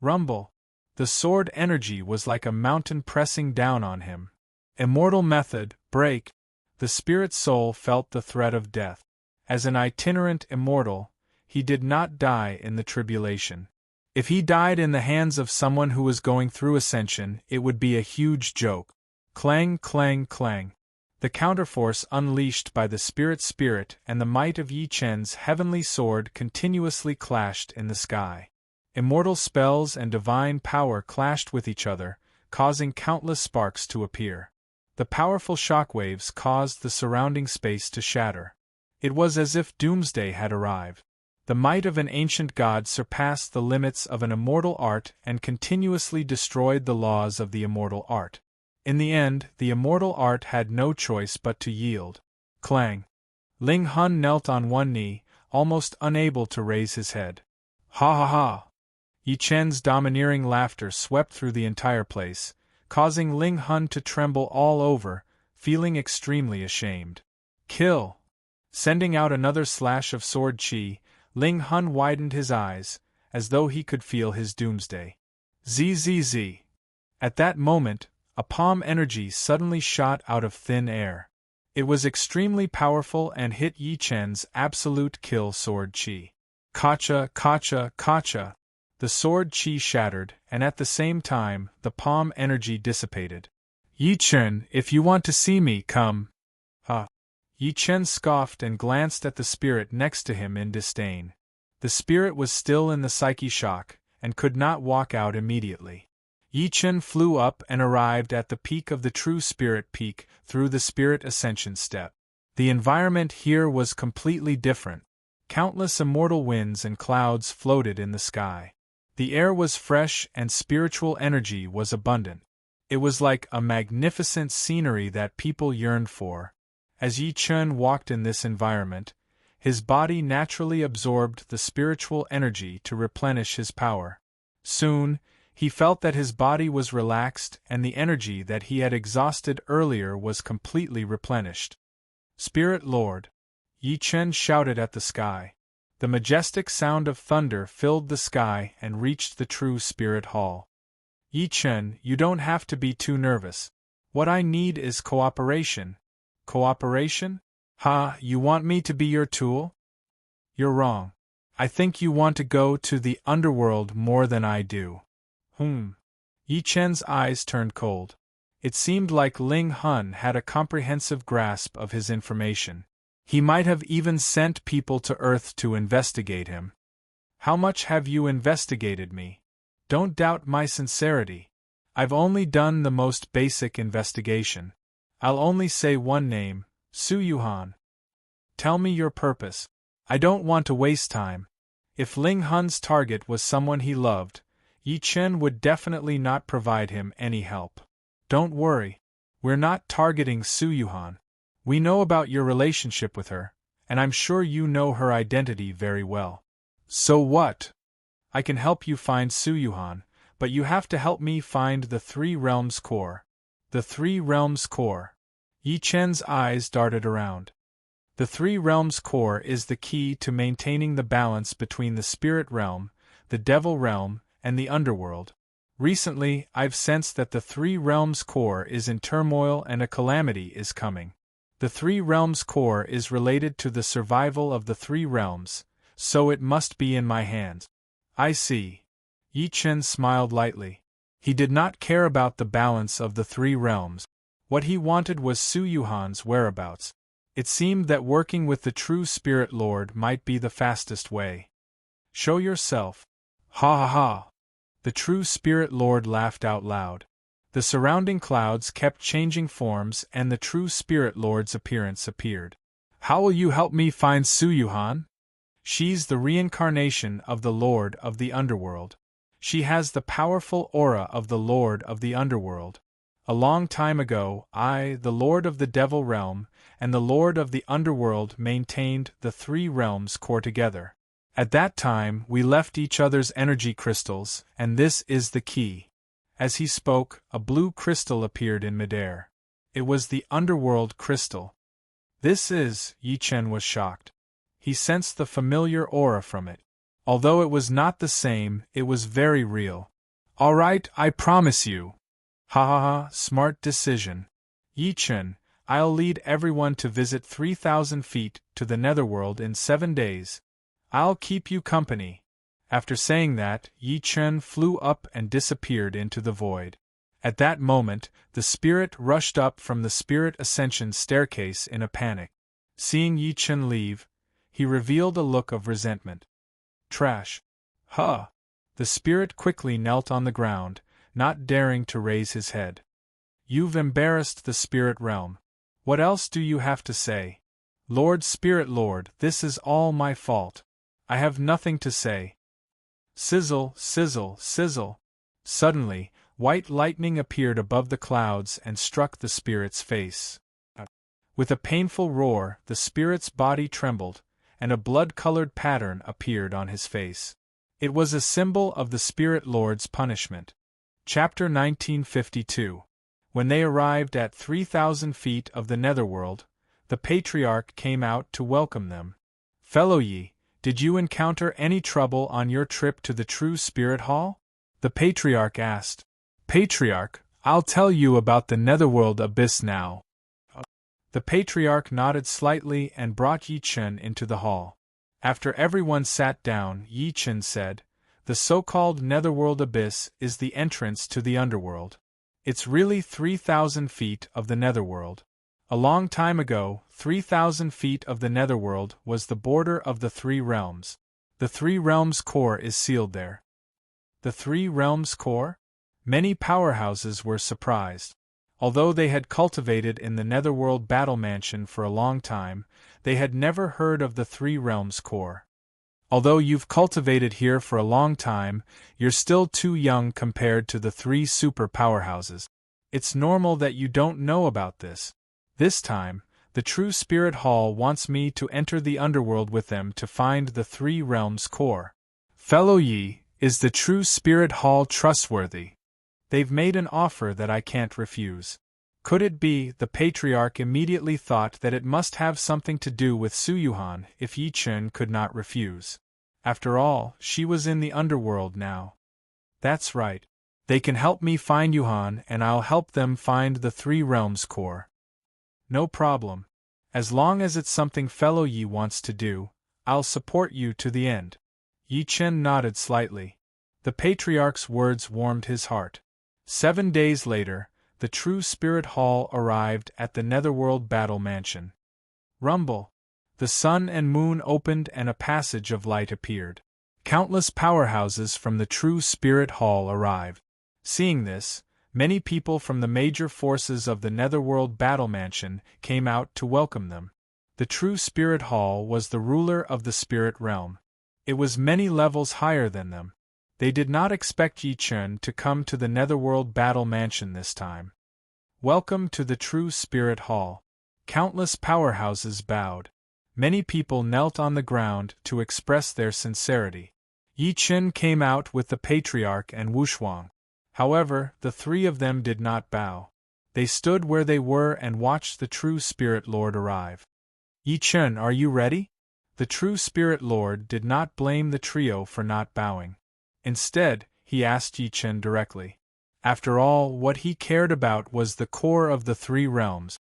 Rumble. The sword energy was like a mountain pressing down on him. Immortal method, break. The spirit soul felt the threat of death. As an itinerant immortal, he did not die in the tribulation. If he died in the hands of someone who was going through ascension, it would be a huge joke. Clang, clang, clang. The counterforce unleashed by the spirit and the might of Yi Chen's heavenly sword continuously clashed in the sky. Immortal spells and divine power clashed with each other, causing countless sparks to appear. The powerful shockwaves caused the surrounding space to shatter. It was as if doomsday had arrived. The might of an ancient god surpassed the limits of an immortal art and continuously destroyed the laws of the immortal art. In the end, the immortal art had no choice but to yield. Clang. Ling Hun knelt on one knee, almost unable to raise his head. Ha ha ha! Yi Chen's domineering laughter swept through the entire place, causing Ling Hun to tremble all over, feeling extremely ashamed. Kill! Sending out another slash of sword chi, Ling Hun widened his eyes, as though he could feel his doomsday. Zzz. At that moment, a palm energy suddenly shot out of thin air. It was extremely powerful and hit Yi Chen's absolute kill sword chi. Kacha, kacha, kacha. The sword chi shattered, and at the same time, the palm energy dissipated. Yi Chen, if you want to see me, come. Yi Chen scoffed and glanced at the spirit next to him in disdain. The spirit was still in the psyche shock, and could not walk out immediately. Yi Chen flew up and arrived at the peak of the true spirit peak through the spirit ascension step. The environment here was completely different. Countless immortal winds and clouds floated in the sky. The air was fresh and spiritual energy was abundant. It was like a magnificent scenery that people yearned for. As Yi Chen walked in this environment, his body naturally absorbed the spiritual energy to replenish his power. Soon, he felt that his body was relaxed and the energy that he had exhausted earlier was completely replenished. Spirit Lord! Yi Chen shouted at the sky. The majestic sound of thunder filled the sky and reached the true spirit hall. Yi Chen, you don't have to be too nervous. What I need is cooperation. Cooperation? Ha, you want me to be your tool? You're wrong. I think you want to go to the underworld more than I do. Yi Chen's eyes turned cold. It seemed like Ling Hun had a comprehensive grasp of his information. He might have even sent people to Earth to investigate him. How much have you investigated me? Don't doubt my sincerity. I've only done the most basic investigation. I'll only say one name, Su Yuhan. Tell me your purpose. I don't want to waste time. If Ling Hun's target was someone he loved, Yi Chen would definitely not provide him any help. Don't worry. We're not targeting Su Yuhan. We know about your relationship with her, and I'm sure you know her identity very well. So what? I can help you find Su Yuhan, but you have to help me find the Three Realms Core. The Three Realms Core. Yi Chen's eyes darted around. The Three Realms Core is the key to maintaining the balance between the spirit realm, the devil realm, and the underworld. Recently, I've sensed that the Three Realms Core is in turmoil and a calamity is coming. The Three Realms Core is related to the survival of the Three Realms, so it must be in my hands. I see. Yi Chen smiled lightly. He did not care about the balance of the Three Realms. What he wanted was Su Yuhan's whereabouts. It seemed that working with the true Spirit Lord might be the fastest way. Show yourself. Ha ha ha. The true Spirit Lord laughed out loud. The surrounding clouds kept changing forms and the true Spirit Lord's appearance appeared. How will you help me find Su Yuhan? She's the reincarnation of the Lord of the Underworld. She has the powerful aura of the Lord of the Underworld. A long time ago, I, the Lord of the Devil Realm, and the Lord of the Underworld maintained the Three Realms Core together. At that time, we left each other's energy crystals, and this is the key. As he spoke, a blue crystal appeared in midair. It was the Underworld Crystal. This is, Yi Chen was shocked. He sensed the familiar aura from it. Although it was not the same, it was very real. All right, I promise you. Ha ha ha, smart decision. Yi Chen, I'll lead everyone to visit 3,000 feet to the netherworld in 7 days. I'll keep you company. After saying that, Yi Chen flew up and disappeared into the void. At that moment, the spirit rushed up from the spirit ascension staircase in a panic. Seeing Yi Chen leave, he revealed a look of resentment. Trash. Huh. The spirit quickly knelt on the ground, not daring to raise his head. You've embarrassed the spirit realm. What else do you have to say? Lord Spirit Lord, this is all my fault. I have nothing to say. Sizzle, sizzle, sizzle. Suddenly, white lightning appeared above the clouds and struck the spirit's face. With a painful roar, the spirit's body trembled, and a blood-colored pattern appeared on his face. It was a symbol of the Spirit Lord's punishment. Chapter 1952. When they arrived at 3,000 feet of the netherworld, the Patriarch came out to welcome them. Fellow Yi, did you encounter any trouble on your trip to the True Spirit Hall? The Patriarch asked. Patriarch, I'll tell you about the netherworld abyss now. The Patriarch nodded slightly and brought Yi Chen into the hall. After everyone sat down, Yi Chen said, the so-called netherworld abyss is the entrance to the underworld. It's really 3,000 feet of the netherworld. A long time ago, 3,000 feet of the netherworld was the border of the Three Realms. The Three Realms Core is sealed there. The Three Realms Core? Many powerhouses were surprised. Although they had cultivated in the netherworld battle mansion for a long time, they had never heard of the Three Realms Core. Although you've cultivated here for a long time, you're still too young compared to the three super powerhouses. It's normal that you don't know about this. This time, the True Spirit Hall wants me to enter the underworld with them to find the three realms' core. Fellow Yi, is the True Spirit Hall trustworthy? They've made an offer that I can't refuse. Could it be? The patriarch immediately thought that it must have something to do with Su Yuhan if Yi Chen could not refuse. After all, she was in the underworld now. That's right. They can help me find Yuhan and I'll help them find the three realms core. No problem. As long as it's something Fellow Yi wants to do, I'll support you to the end. Yi Chen nodded slightly. The patriarch's words warmed his heart. 7 days later, the True Spirit Hall arrived at the Netherworld Battle Mansion. Rumble. The sun and moon opened and a passage of light appeared. Countless powerhouses from the True Spirit Hall arrived. Seeing this, many people from the major forces of the Netherworld Battle Mansion came out to welcome them. The True Spirit Hall was the ruler of the Spirit Realm. It was many levels higher than them. They did not expect Yi Chen to come to the Netherworld Battle Mansion this time. Welcome to the True Spirit Hall. Countless powerhouses bowed. Many people knelt on the ground to express their sincerity. Yi Chen came out with the Patriarch and Wushuang. However, the three of them did not bow. They stood where they were and watched the True Spirit Lord arrive. Yi Chen, are you ready? The True Spirit Lord did not blame the trio for not bowing. Instead, he asked Yi Chen directly. After all, what he cared about was the core of the three realms.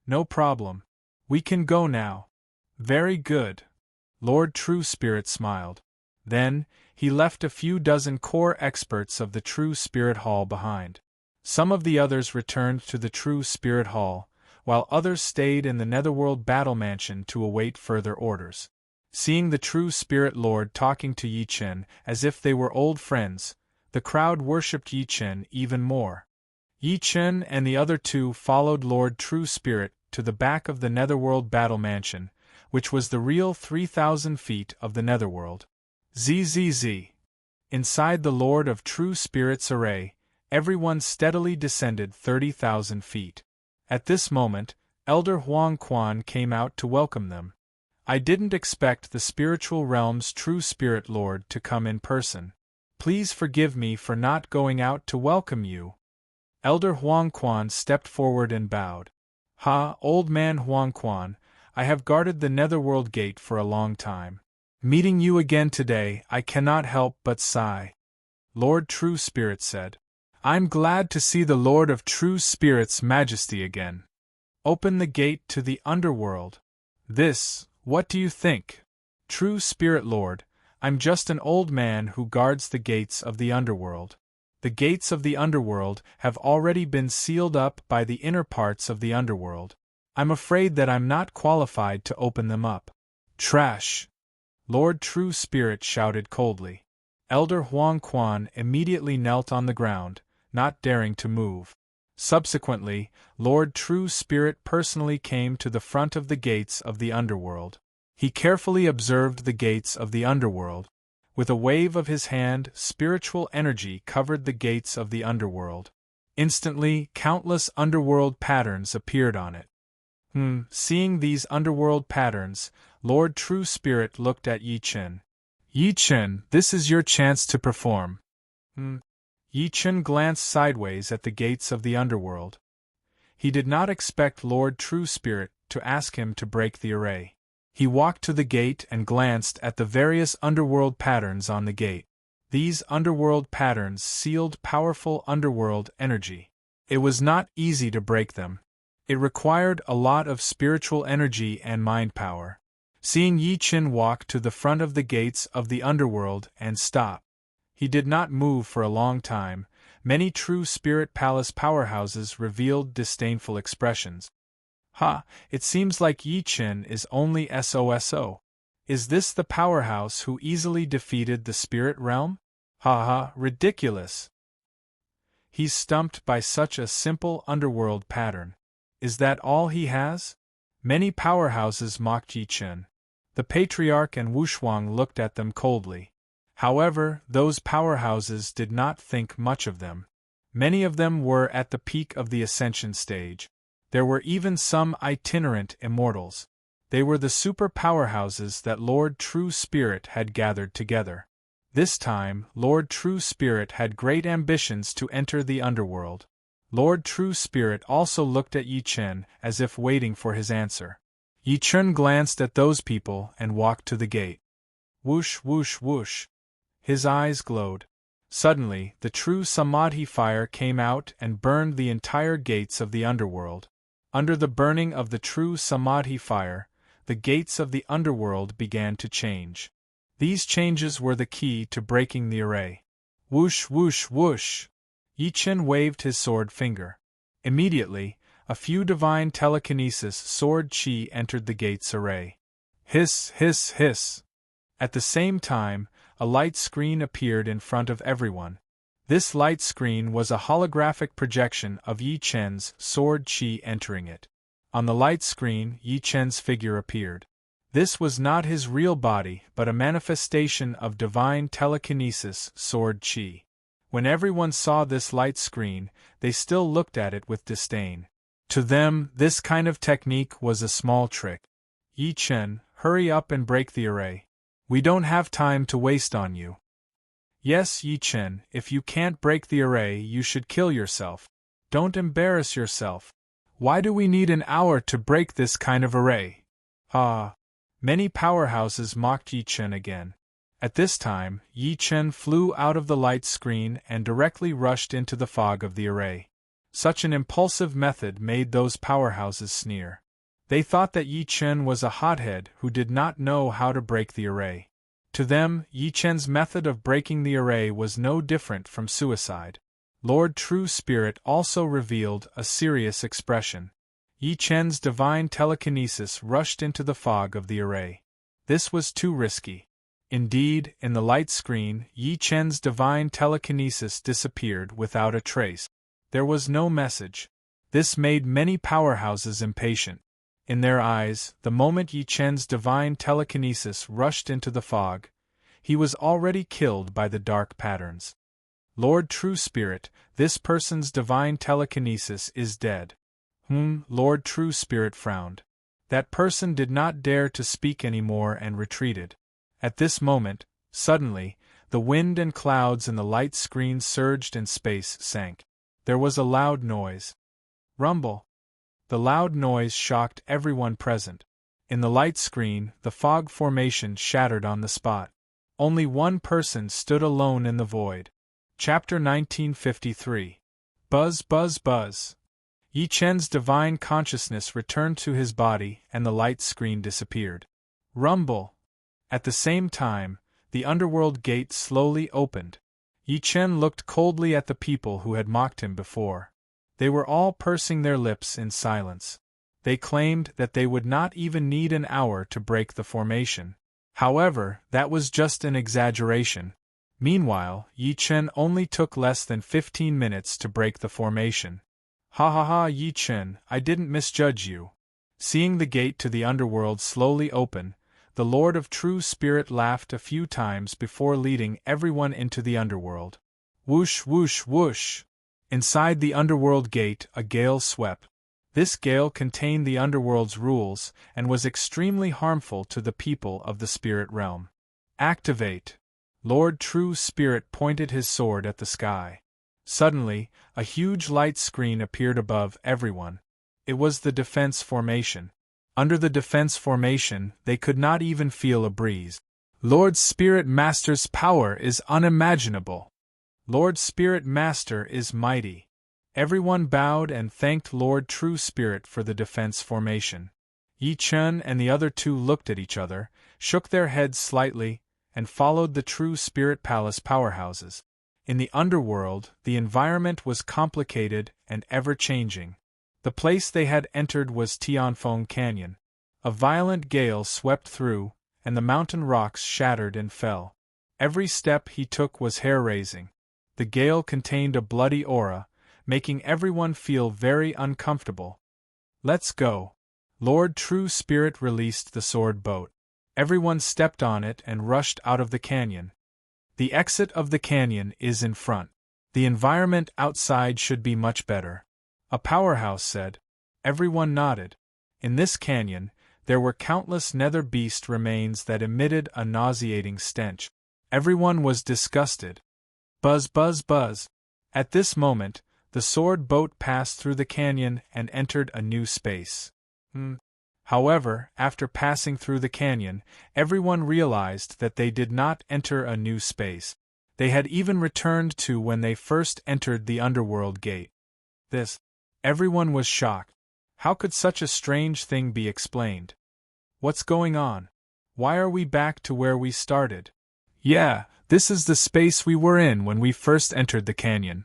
No problem. We can go now. Very good. Lord True Spirit smiled. Then, he left a few dozen core experts of the True Spirit Hall behind. Some of the others returned to the True Spirit Hall, while others stayed in the Netherworld Battle Mansion to await further orders. Seeing the True Spirit Lord talking to Yi Chen as if they were old friends, the crowd worshipped Yi Chen even more. Yi Chen and the other two followed Lord True Spirit to the back of the Netherworld Battle Mansion, which was the real 3,000 feet of the Netherworld. ZZZ. Inside the Lord of True Spirit's array, everyone steadily descended 30,000 feet. At this moment, Elder Huang Quan came out to welcome them. I didn't expect the spiritual realm's True Spirit Lord to come in person. Please forgive me for not going out to welcome you. Elder Huang Quan stepped forward and bowed. Ha, old man Huang Quan, I have guarded the Netherworld Gate for a long time. Meeting you again today, I cannot help but sigh. Lord True Spirit said. I'm glad to see the Lord of True Spirit's Majesty again. Open the gate to the underworld. What do you think? True Spirit Lord, I'm just an old man who guards the gates of the underworld. The gates of the underworld have already been sealed up by the inner parts of the underworld. I'm afraid that I'm not qualified to open them up. Trash! Lord True Spirit shouted coldly. Elder Huang Quan immediately knelt on the ground, not daring to move. Subsequently, Lord True Spirit personally came to the front of the gates of the underworld. He carefully observed the gates of the underworld. With a wave of his hand, spiritual energy covered the gates of the underworld. Instantly, countless underworld patterns appeared on it. Seeing these underworld patterns, Lord True Spirit looked at Yi Chen. Yi Chen, this is your chance to perform. Yi Chen glanced sideways at the gates of the underworld. He did not expect Lord True Spirit to ask him to break the array. He walked to the gate and glanced at the various underworld patterns on the gate. These underworld patterns sealed powerful underworld energy. It was not easy to break them. It required a lot of spiritual energy and mind power. Seeing Yi Chen walk to the front of the gates of the underworld and stop, he did not move for a long time. Many True Spirit Palace powerhouses revealed disdainful expressions. Ha, it seems like Yi Chen is only SOSO. Is this the powerhouse who easily defeated the spirit realm? Ha ha, ridiculous. He's stumped by such a simple underworld pattern. Is that all he has? Many powerhouses mocked Yi Chen. The Patriarch and Wushuang looked at them coldly. However, those powerhouses did not think much of them. Many of them were at the peak of the ascension stage. There were even some itinerant immortals. They were the super powerhouses that Lord True Spirit had gathered together. This time, Lord True Spirit had great ambitions to enter the underworld. Lord True Spirit also looked at Yi Chen as if waiting for his answer. Yi Chen glanced at those people and walked to the gate. Whoosh, whoosh, whoosh. His eyes glowed. Suddenly, the true Samadhi fire came out and burned the entire gates of the underworld. Under the burning of the true Samadhi fire, the gates of the underworld began to change. These changes were the key to breaking the array. Whoosh, whoosh, whoosh. Yi Chen waved his sword finger. Immediately, a few divine telekinesis sword chi entered the gate's array. Hiss, hiss, hiss. At the same time, a light screen appeared in front of everyone. This light screen was a holographic projection of Yi Chen's sword chi entering it. On the light screen, Yi Chen's figure appeared. This was not his real body but a manifestation of divine telekinesis sword chi. When everyone saw this light screen, they still looked at it with disdain. To them, this kind of technique was a small trick. Yi Chen, hurry up and break the array. We don't have time to waste on you. Yes, Yi Chen, if you can't break the array, you should kill yourself. Don't embarrass yourself. Why do we need an hour to break this kind of array? Ah. Many powerhouses mocked Yi Chen again. At this time, Yi Chen flew out of the light screen and directly rushed into the fog of the array. Such an impulsive method made those powerhouses sneer. They thought that Yi Chen was a hothead who did not know how to break the array. To them, Yi Chen's method of breaking the array was no different from suicide. Lord True Spirit also revealed a serious expression. Yi Chen's divine telekinesis rushed into the fog of the array. This was too risky. Indeed, in the light screen, Yi Chen's divine telekinesis disappeared without a trace. There was no message. This made many powerhouses impatient. In their eyes, the moment Yi Chen's divine telekinesis rushed into the fog, he was already killed by the dark patterns. Lord True Spirit, this person's divine telekinesis is dead. Lord True Spirit frowned. That person did not dare to speak anymore and retreated. At this moment, suddenly, the wind and clouds in the light screen surged and space sank. There was a loud noise. Rumble. The loud noise shocked everyone present. In the light screen, the fog formation shattered on the spot. Only one person stood alone in the void. Chapter 1953. Buzz, buzz, buzz. Yi Chen's divine consciousness returned to his body and the light screen disappeared. Rumble. At the same time, the underworld gate slowly opened. Yi Chen looked coldly at the people who had mocked him before. They were all pursing their lips in silence. They claimed that they would not even need an hour to break the formation. However, that was just an exaggeration. Meanwhile, Yi Chen only took less than 15 minutes to break the formation. Ha ha ha, Yi Chen, I didn't misjudge you. Seeing the gate to the underworld slowly open, the Lord of True Spirit laughed a few times before leading everyone into the underworld. Whoosh, whoosh, whoosh. Inside the underworld gate, a gale swept. This gale contained the underworld's rules and was extremely harmful to the people of the spirit realm. Activate. Lord True Spirit pointed his sword at the sky. Suddenly, a huge light screen appeared above everyone. It was the defense formation. Under the defense formation, they could not even feel a breeze. Lord Spirit Master's power is unimaginable. Lord Spirit Master is mighty. Everyone bowed and thanked Lord True Spirit for the defense formation. Yi Chen and the other two looked at each other, shook their heads slightly, and followed the True Spirit Palace powerhouses. In the underworld, the environment was complicated and ever-changing. The place they had entered was Tianfeng Canyon. A violent gale swept through, and the mountain rocks shattered and fell. Every step he took was hair-raising. The gale contained a bloody aura, making everyone feel very uncomfortable. Let's go. Lord True Spirit released the sword boat. Everyone stepped on it and rushed out of the canyon. The exit of the canyon is in front. The environment outside should be much better. A powerhouse said. Everyone nodded. In this canyon, there were countless nether beast remains that emitted a nauseating stench. Everyone was disgusted. Buzz, buzz, buzz. At this moment, the sword boat passed through the canyon and entered a new space. However, after passing through the canyon, everyone realized that they did not enter a new space. They had even returned to when they first entered the underworld gate. Everyone was shocked. How could such a strange thing be explained? What's going on? Why are we back to where we started? Yeah, this is the space we were in when we first entered the canyon.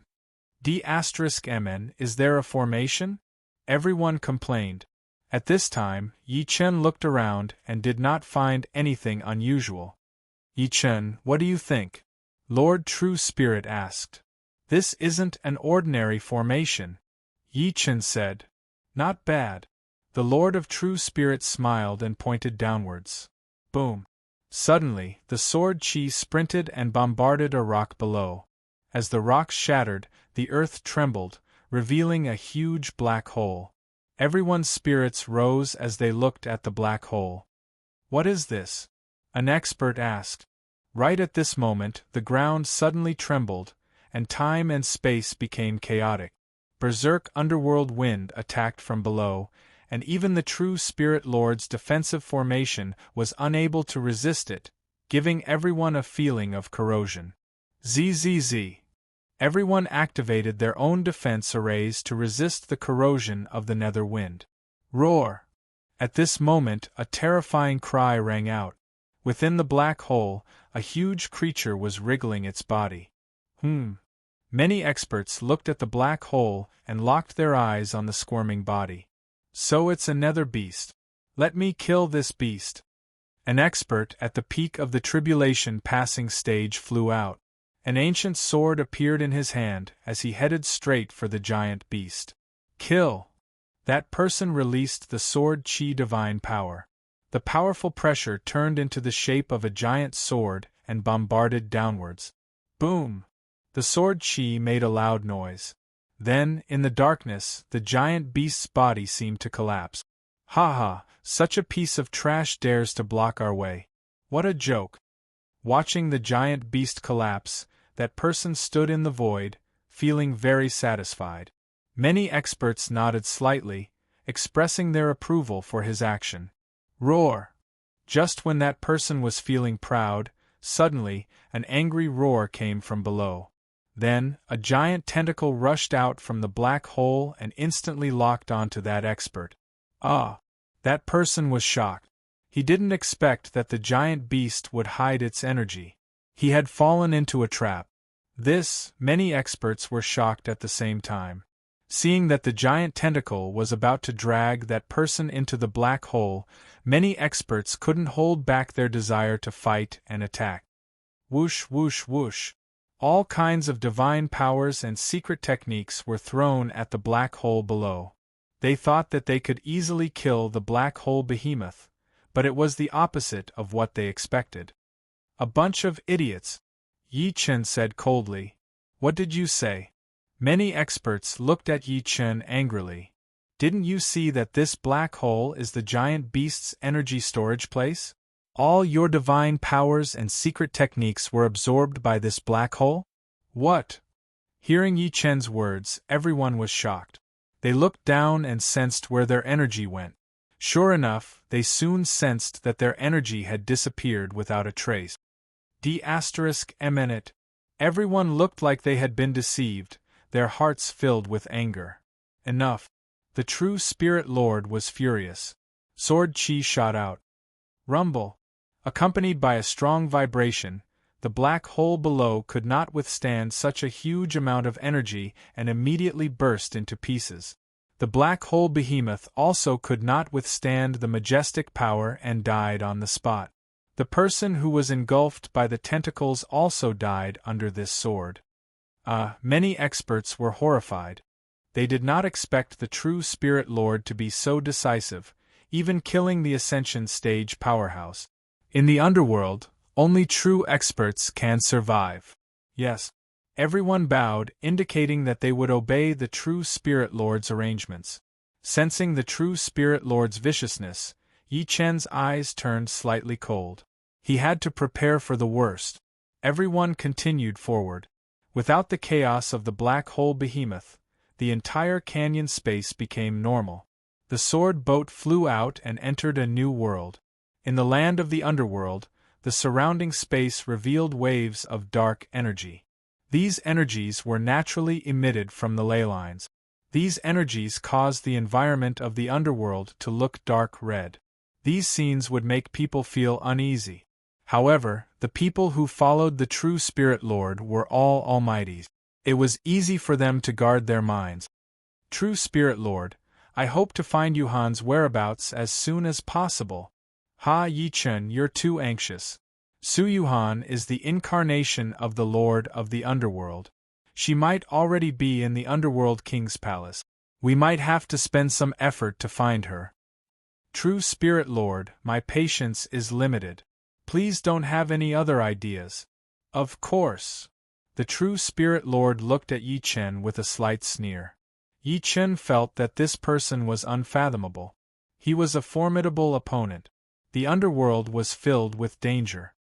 D*MN, is there a formation? Everyone complained. At this time, Yi Chen looked around and did not find anything unusual. Yi Chen, what do you think? Lord True Spirit asked. This isn't an ordinary formation. Yi Chen said. Not bad. The Lord of True Spirit smiled and pointed downwards. Boom. Suddenly, the sword chi sprinted and bombarded a rock below. As the rocks shattered, the earth trembled, revealing a huge black hole. Everyone's spirits rose as they looked at the black hole. What is this? An expert asked. Right at this moment, the ground suddenly trembled, and time and space became chaotic. Berserk underworld wind attacked from below, and even the True Spirit Lord's defensive formation was unable to resist it, giving everyone a feeling of corrosion. ZZZ. Everyone activated their own defense arrays to resist the corrosion of the nether wind. Roar! At this moment, a terrifying cry rang out. Within the black hole, a huge creature was wriggling its body. Many experts looked at the black hole and locked their eyes on the squirming body. So it's a nether beast. Let me kill this beast. An expert at the peak of the tribulation passing stage flew out. An ancient sword appeared in his hand as he headed straight for the giant beast. Kill! That person released the sword chi divine power. The powerful pressure turned into the shape of a giant sword and bombarded downwards. Boom! The sword chi made a loud noise. Then, in the darkness, the giant beast's body seemed to collapse. Ha ha, such a piece of trash dares to block our way. What a joke! Watching the giant beast collapse, that person stood in the void, feeling very satisfied. Many experts nodded slightly, expressing their approval for his action. Roar! Just when that person was feeling proud, suddenly, an angry roar came from below. Then, a giant tentacle rushed out from the black hole and instantly locked onto that expert. Ah! That person was shocked. He didn't expect that the giant beast would hide its energy. He had fallen into a trap. Many experts were shocked at the same time. Seeing that the giant tentacle was about to drag that person into the black hole, many experts couldn't hold back their desire to fight and attack. Whoosh, whoosh, whoosh. All kinds of divine powers and secret techniques were thrown at the black hole below. They thought that they could easily kill the black hole behemoth, but it was the opposite of what they expected. A bunch of idiots, Yi Chen said coldly. What did you say? Many experts looked at Yi Chen angrily. Didn't you see that this black hole is the giant beast's energy storage place? All your divine powers and secret techniques were absorbed by this black hole? What? Hearing Yi Chen's words, everyone was shocked. They looked down and sensed where their energy went. Sure enough, they soon sensed that their energy had disappeared without a trace. D*MN. Everyone looked like they had been deceived, their hearts filled with anger. Enough. The True Spirit Lord was furious. Sword chi shot out. Rumble. Accompanied by a strong vibration, the black hole below could not withstand such a huge amount of energy and immediately burst into pieces. The black hole behemoth also could not withstand the majestic power and died on the spot. The person who was engulfed by the tentacles also died under this sword. Many experts were horrified. They did not expect the True Spirit Lord to be so decisive, even killing the Ascension stage powerhouse. In the underworld, only true experts can survive. Yes, Everyone bowed, indicating that they would obey the true Spirit Lord's arrangements. Sensing the true Spirit Lord's viciousness, Yi Chen's eyes turned slightly cold. He had to prepare for the worst. Everyone continued forward. Without the chaos of the black hole behemoth, the entire canyon space became normal. The sword boat flew out and entered a new world. In the land of the underworld, the surrounding space revealed waves of dark energy. These energies were naturally emitted from the ley lines. These energies caused the environment of the underworld to look dark red. These scenes would make people feel uneasy. However, the people who followed the true Spirit Lord were all almighties. It was easy for them to guard their minds. True Spirit Lord, I hope to find Yuhan's whereabouts as soon as possible. Yi Chen, you're too anxious. Su Yuhan is the incarnation of the Lord of the Underworld. She might already be in the Underworld King's palace. We might have to spend some effort to find her. True Spirit Lord, my patience is limited. Please don't have any other ideas. Of course. The true Spirit Lord looked at Yi Chen with a slight sneer. Yi Chen felt that this person was unfathomable. He was a formidable opponent. The underworld was filled with danger.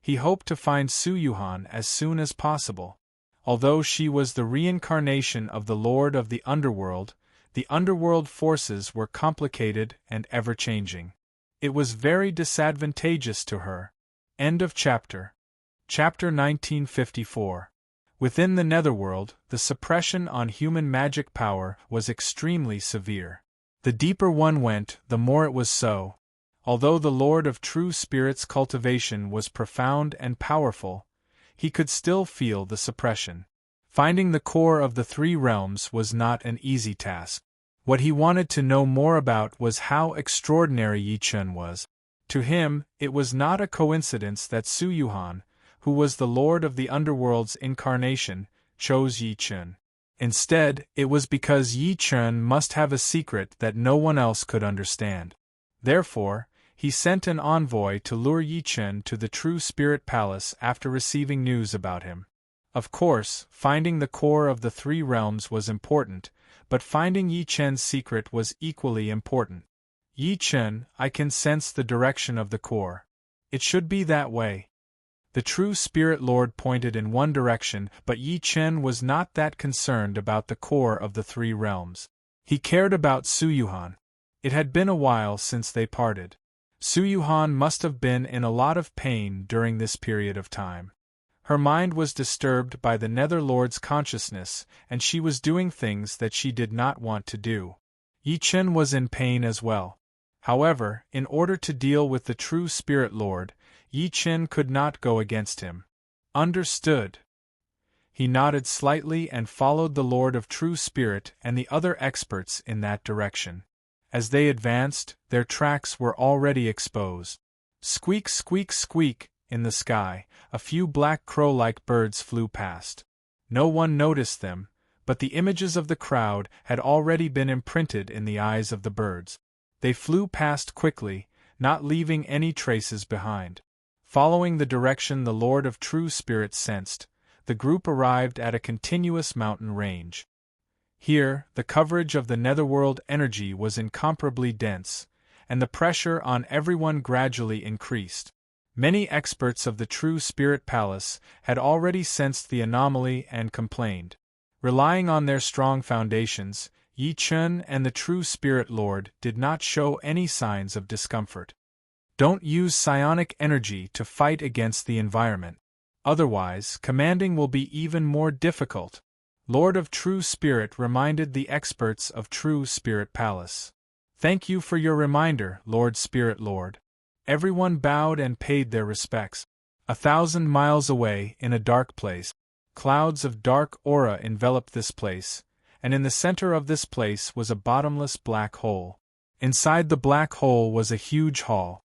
He hoped to find Su Yuhan as soon as possible. Although she was the reincarnation of the Lord of the Underworld forces were complicated and ever-changing. It was very disadvantageous to her. End of chapter. Chapter 1954. Within the Netherworld, the suppression on human magic power was extremely severe. The deeper one went, the more it was so. Although the Lord of True Spirit's cultivation was profound and powerful, he could still feel the suppression. Finding the core of the three realms was not an easy task. What he wanted to know more about was how extraordinary Yi Chen was. To him, it was not a coincidence that Su Yuhan, who was the Lord of the Underworld's incarnation, chose Yi Chen. Instead, it was because Yi Chen must have a secret that no one else could understand. Therefore, he sent an envoy to lure Yi Chen to the True Spirit Palace after receiving news about him. Of course, finding the core of the three realms was important, but finding Yi Chen's secret was equally important. Yi Chen, I can sense the direction of the core. It should be that way. The True Spirit Lord pointed in one direction, but Yi Chen was not that concerned about the core of the three realms. He cared about Su Yuhan. It had been a while since they parted. Su Yuhan must have been in a lot of pain during this period of time. Her mind was disturbed by the Nether Lord's consciousness, and she was doing things that she did not want to do. Yi Chen was in pain as well. However, in order to deal with the True Spirit Lord, Yi Chen could not go against him. Understood. He nodded slightly and followed the Lord of True Spirit and the other experts in that direction. As they advanced, their tracks were already exposed. Squeak, squeak, squeak, in the sky, a few black crow-like birds flew past. No one noticed them, but the images of the crowd had already been imprinted in the eyes of the birds. They flew past quickly, not leaving any traces behind. Following the direction the Lord of True Spirit sensed, the group arrived at a continuous mountain range. Here, the coverage of the netherworld energy was incomparably dense, and the pressure on everyone gradually increased. Many experts of the True Spirit Palace had already sensed the anomaly and complained. Relying on their strong foundations, Yi Chen and the True Spirit Lord did not show any signs of discomfort. Don't use psionic energy to fight against the environment. Otherwise, commanding will be even more difficult. Lord of True Spirit reminded the experts of True Spirit Palace. Thank you for your reminder, Lord Spirit Lord. Everyone bowed and paid their respects. 1,000 miles away, in a dark place, clouds of dark aura enveloped this place, and in the center of this place was a bottomless black hole. Inside the black hole was a huge hall.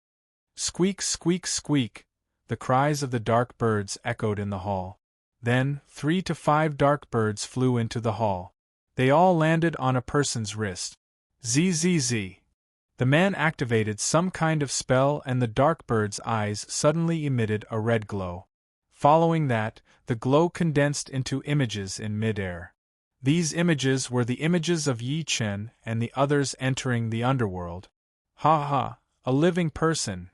Squeak, squeak, squeak, the cries of the dark birds echoed in the hall. Then, 3 to 5 dark birds flew into the hall. They all landed on a person's wrist. Zzz. The man activated some kind of spell and the dark bird's eyes suddenly emitted a red glow. following that, the glow condensed into images in mid-air. These images were the images of Yi Chen and the others entering the underworld. Ha ha, a living person!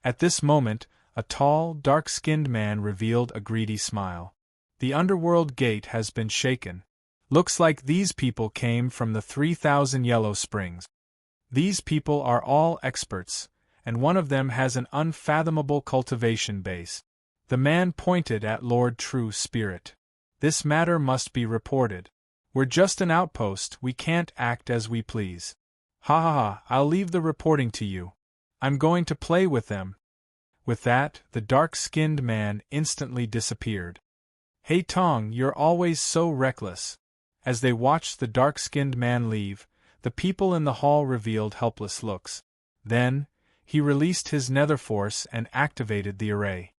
At this moment, a tall, dark-skinned man revealed a greedy smile. The underworld gate has been shaken. Looks like these people came from the 3,000 Yellow Springs. These people are all experts, and one of them has an unfathomable cultivation base. The man pointed at Lord True Spirit. This matter must be reported. We're just an outpost, we can't act as we please. Ha ha ha, I'll leave the reporting to you. I'm going to play with them. With that, the dark-skinned man instantly disappeared. Hey Tong, you're always so reckless. As they watched the dark-skinned man leave, the people in the hall revealed helpless looks. Then, he released his nether force and activated the array.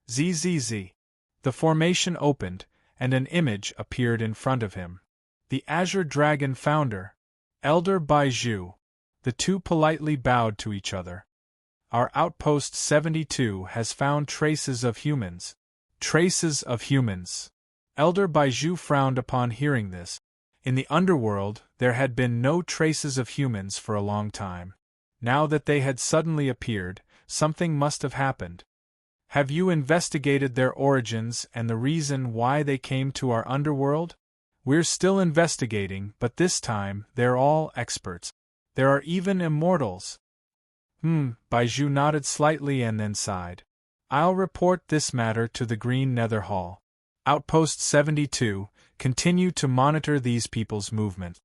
ZZZ. The formation opened, and an image appeared in front of him. The Azure Dragon founder, Elder Baizhu. The two politely bowed to each other. Our outpost 72 has found traces of humans. Traces of humans. Elder Baizhu frowned upon hearing this. In the underworld, there had been no traces of humans for a long time. Now that they had suddenly appeared, something must have happened. Have you investigated their origins and the reason why they came to our underworld? We're still investigating, but this time, they're all experts. There are even immortals. Baizhu nodded slightly and then sighed. I'll report this matter to the Green Nether Hall. Outpost 72, continue to monitor these people's movement.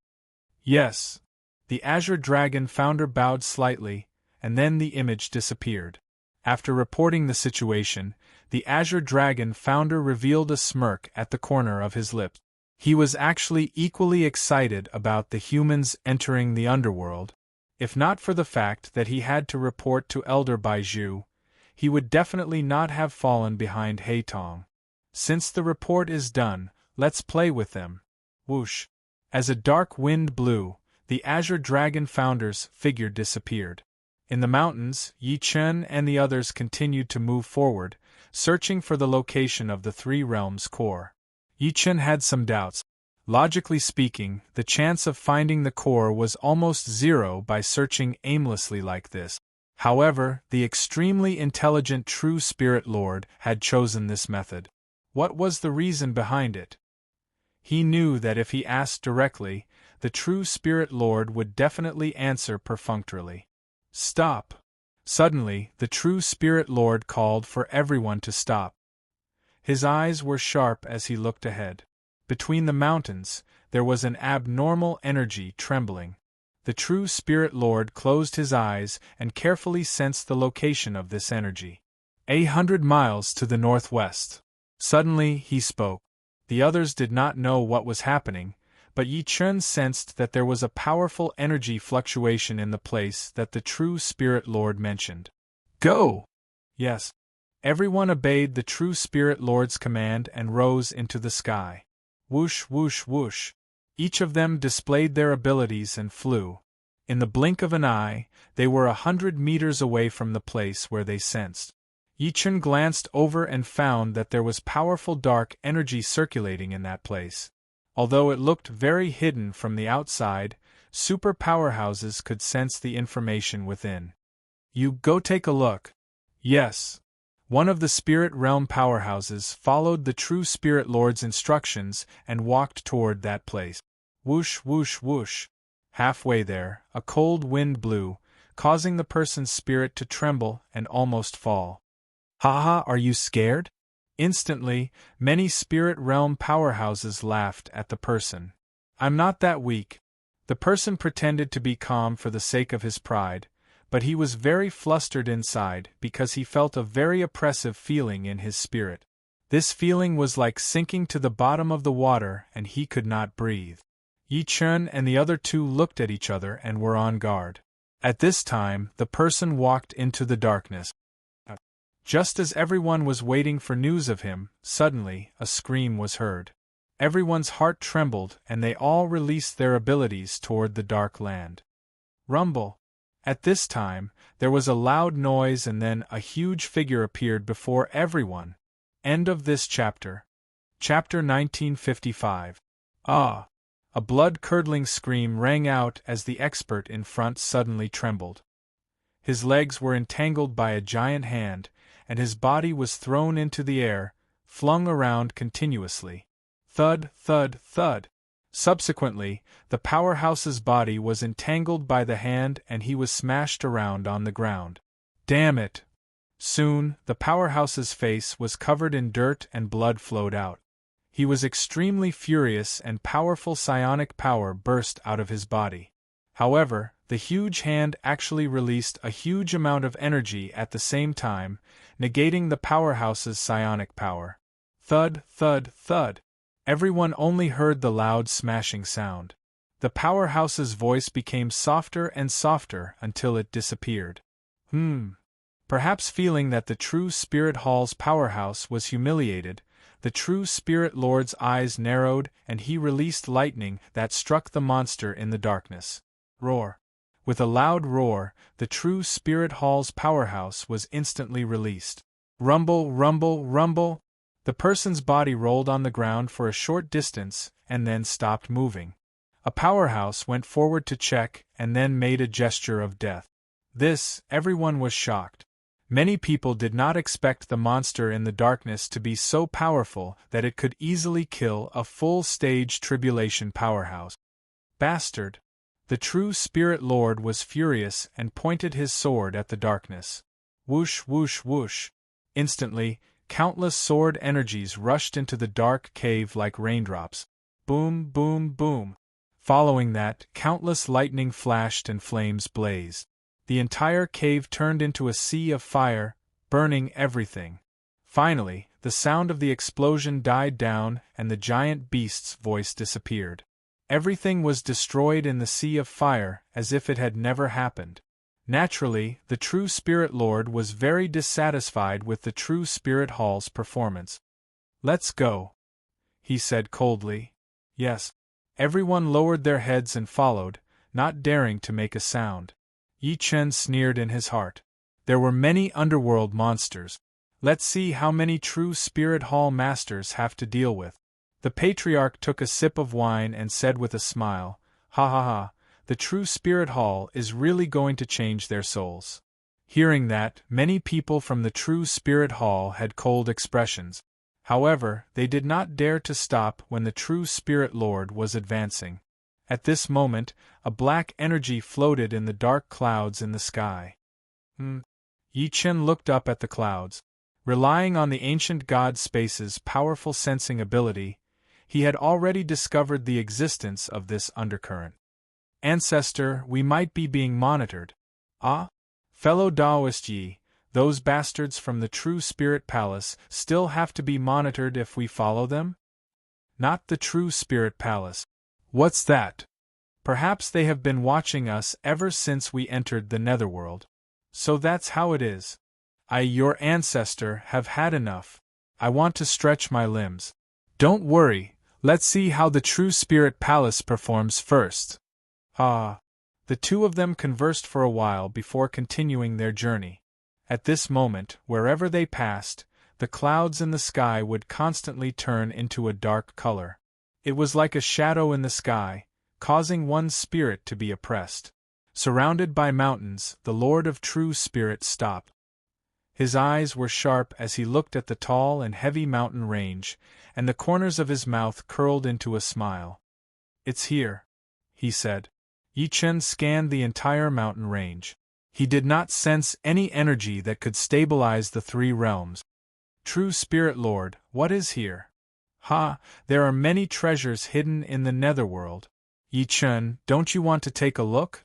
Yes. The Azure Dragon founder bowed slightly, and then the image disappeared. After reporting the situation, the Azure Dragon founder revealed a smirk at the corner of his lips. He was actually equally excited about the humans entering the underworld. If not for the fact that he had to report to Elder Baizhu, he would definitely not have fallen behind Haitong. Since the report is done, let's play with them. Whoosh! As a dark wind blew, the Azure Dragon founder's figure disappeared. In the mountains, Yi Chen and the others continued to move forward, searching for the location of the Three Realms core. Yi Chen had some doubts. Logically speaking, the chance of finding the core was almost zero by searching aimlessly like this. However, the extremely intelligent True Spirit Lord had chosen this method. What was the reason behind it? He knew that if he asked directly, the True Spirit Lord would definitely answer perfunctorily. Stop! Suddenly, the True Spirit Lord called for everyone to stop. His eyes were sharp as he looked ahead. Between the mountains, there was an abnormal energy trembling. The True Spirit Lord closed his eyes and carefully sensed the location of this energy. 100 miles to the northwest. Suddenly, he spoke. The others did not know what was happening, but Yi Chen sensed that there was a powerful energy fluctuation in the place that the True Spirit Lord mentioned. Go! Yes. Everyone obeyed the True Spirit Lord's command and rose into the sky. Whoosh, whoosh, whoosh. Each of them displayed their abilities and flew. In the blink of an eye, they were 100 meters away from the place where they sensed. Yi Chen glanced over and found that there was powerful dark energy circulating in that place. Although it looked very hidden from the outside, super powerhouses could sense the information within. You go take a look. Yes. One of the Spirit Realm powerhouses followed the True Spirit Lord's instructions and walked toward that place. Whoosh, whoosh, whoosh. Halfway there, a cold wind blew, causing the person's spirit to tremble and almost fall. Haha, are you scared? Instantly, many Spirit Realm powerhouses laughed at the person. I'm not that weak. The person pretended to be calm for the sake of his pride, but he was very flustered inside because he felt a very oppressive feeling in his spirit. This feeling was like sinking to the bottom of the water and he could not breathe. Yi Chen and the other two looked at each other and were on guard. At this time, the person walked into the darkness. Just as everyone was waiting for news of him, suddenly, a scream was heard. Everyone's heart trembled and they all released their abilities toward the dark land. Rumble! At this time, there was a loud noise and then a huge figure appeared before everyone. End of this chapter. Chapter 1955. Ah! A blood-curdling scream rang out as the expert in front suddenly trembled. His legs were entangled by a giant hand, and his body was thrown into the air, flung around continuously. Thud, thud, thud. Subsequently, the powerhouse's body was entangled by the hand and he was smashed around on the ground. Damn it! Soon, the powerhouse's face was covered in dirt and blood flowed out. He was extremely furious and powerful psionic power burst out of his body. However, the huge hand actually released a huge amount of energy at the same time, negating the powerhouse's psionic power. Thud, thud, thud. Everyone only heard the loud smashing sound. The powerhouse's voice became softer and softer until it disappeared. Perhaps feeling that the true Spirit Hall's powerhouse was humiliated, the true Spirit Lord's eyes narrowed and he released lightning that struck the monster in the darkness. Roar. With a loud roar, the true Spirit Hall's powerhouse was instantly released. Rumble, rumble, rumble. The person's body rolled on the ground for a short distance and then stopped moving. A powerhouse went forward to check and then made a gesture of death. Everyone was shocked. Many people did not expect the monster in the darkness to be so powerful that it could easily kill a full-stage tribulation powerhouse. Bastard! The true Spirit Lord was furious and pointed his sword at the darkness. Whoosh, whoosh, whoosh. Instantly, countless sword energies rushed into the dark cave like raindrops. Boom, boom, boom. Following that, countless lightning flashed and flames blazed. The entire cave turned into a sea of fire, burning everything. Finally, the sound of the explosion died down and the giant beast's voice disappeared. Everything was destroyed in the sea of fire as if it had never happened. Naturally, the true Spirit Lord was very dissatisfied with the true Spirit Hall's performance. "Let's go," he said coldly. Yes. Everyone lowered their heads and followed, not daring to make a sound. Yi Chen sneered in his heart. There were many underworld monsters. Let's see how many true Spirit Hall masters have to deal with. The patriarch took a sip of wine and said with a smile, "Ha ha ha, the true Spirit Hall is really going to change their souls." Hearing that, many people from the true Spirit Hall had cold expressions. However, they did not dare to stop when the true Spirit Lord was advancing. At this moment, a black energy floated in the dark clouds in the sky. Yi Chen looked up at the clouds. Relying on the ancient god Space's powerful sensing ability, he had already discovered the existence of this undercurrent. "Ancestor, we might be being monitored." "Ah? Fellow Taoist Yi, those bastards from the True Spirit Palace still have to be monitored if we follow them?" "Not the True Spirit Palace." "What's that?" "Perhaps they have been watching us ever since we entered the Netherworld." "So that's how it is." Your ancestor, have had enough. I want to stretch my limbs." "Don't worry, let's see how the True Spirit Palace performs first." The two of them conversed for a while before continuing their journey. At this moment, wherever they passed, the clouds in the sky would constantly turn into a dark color. It was like a shadow in the sky, causing one's spirit to be oppressed. Surrounded by mountains, the Lord of True Spirit stopped. His eyes were sharp as he looked at the tall and heavy mountain range, and the corners of his mouth curled into a smile. "It's here," he said. Yi Chen scanned the entire mountain range. He did not sense any energy that could stabilize the three realms. "True Spirit Lord, what is here?" There are many treasures hidden in the Netherworld. Yi Chen, don't you want to take a look?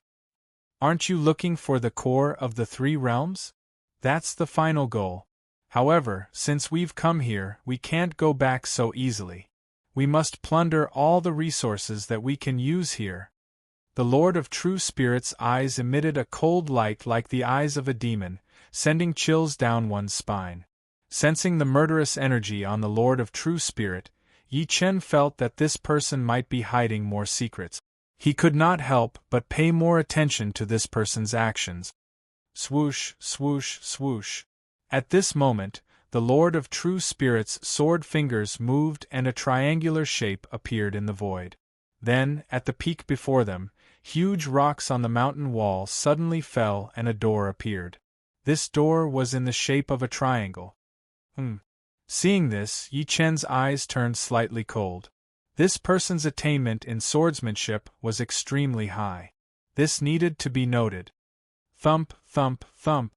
Aren't you looking for the core of the three realms? That's the final goal. However, since we've come here, we can't go back so easily. We must plunder all the resources that we can use here." The Lord of True Spirit's eyes emitted a cold light like the eyes of a demon, sending chills down one's spine. Sensing the murderous energy on the Lord of True Spirit, Yi Chen felt that this person might be hiding more secrets. He could not help but pay more attention to this person's actions. Swoosh, swoosh, swoosh. At this moment, the Lord of True Spirit's sword fingers moved and a triangular shape appeared in the void. Then, at the peak before them, huge rocks on the mountain wall suddenly fell and a door appeared. This door was in the shape of a triangle. Seeing this, Yi Chen's eyes turned slightly cold. This person's attainment in swordsmanship was extremely high. This needed to be noted. Thump, thump, thump.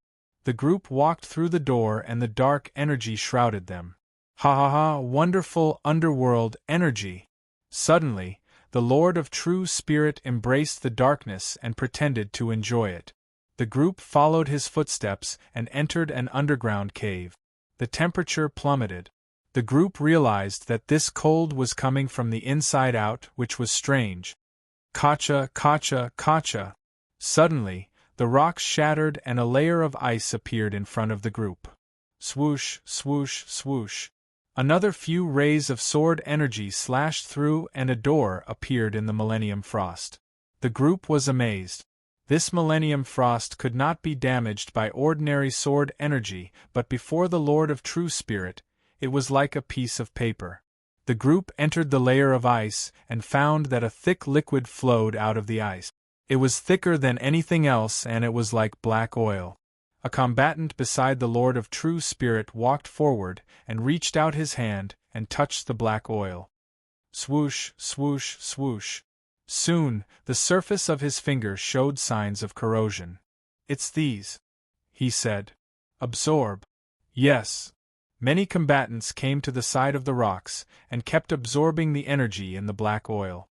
The group walked through the door and the dark energy shrouded them. Ha ha ha, wonderful underworld energy! Suddenly, the Lord of True Spirit embraced the darkness and pretended to enjoy it. The group followed his footsteps and entered an underground cave. The temperature plummeted. The group realized that this cold was coming from the inside out, which was strange. Kacha, kacha, kacha. Suddenly, the rocks shattered and a layer of ice appeared in front of the group. Swoosh, swoosh, swoosh. Another few rays of sword energy slashed through and a door appeared in the Millennium Frost. The group was amazed. This Millennium Frost could not be damaged by ordinary sword energy, but before the Lord of True Spirit, it was like a piece of paper. The group entered the layer of ice and found that a thick liquid flowed out of the ice. It was thicker than anything else and it was like black oil. A combatant beside the Lord of True Spirit walked forward and reached out his hand and touched the black oil. Swoosh, swoosh, swoosh. Soon, the surface of his finger showed signs of corrosion. "It's these," he said. "Absorb." Yes. Many combatants came to the side of the rocks and kept absorbing the energy in the black oil.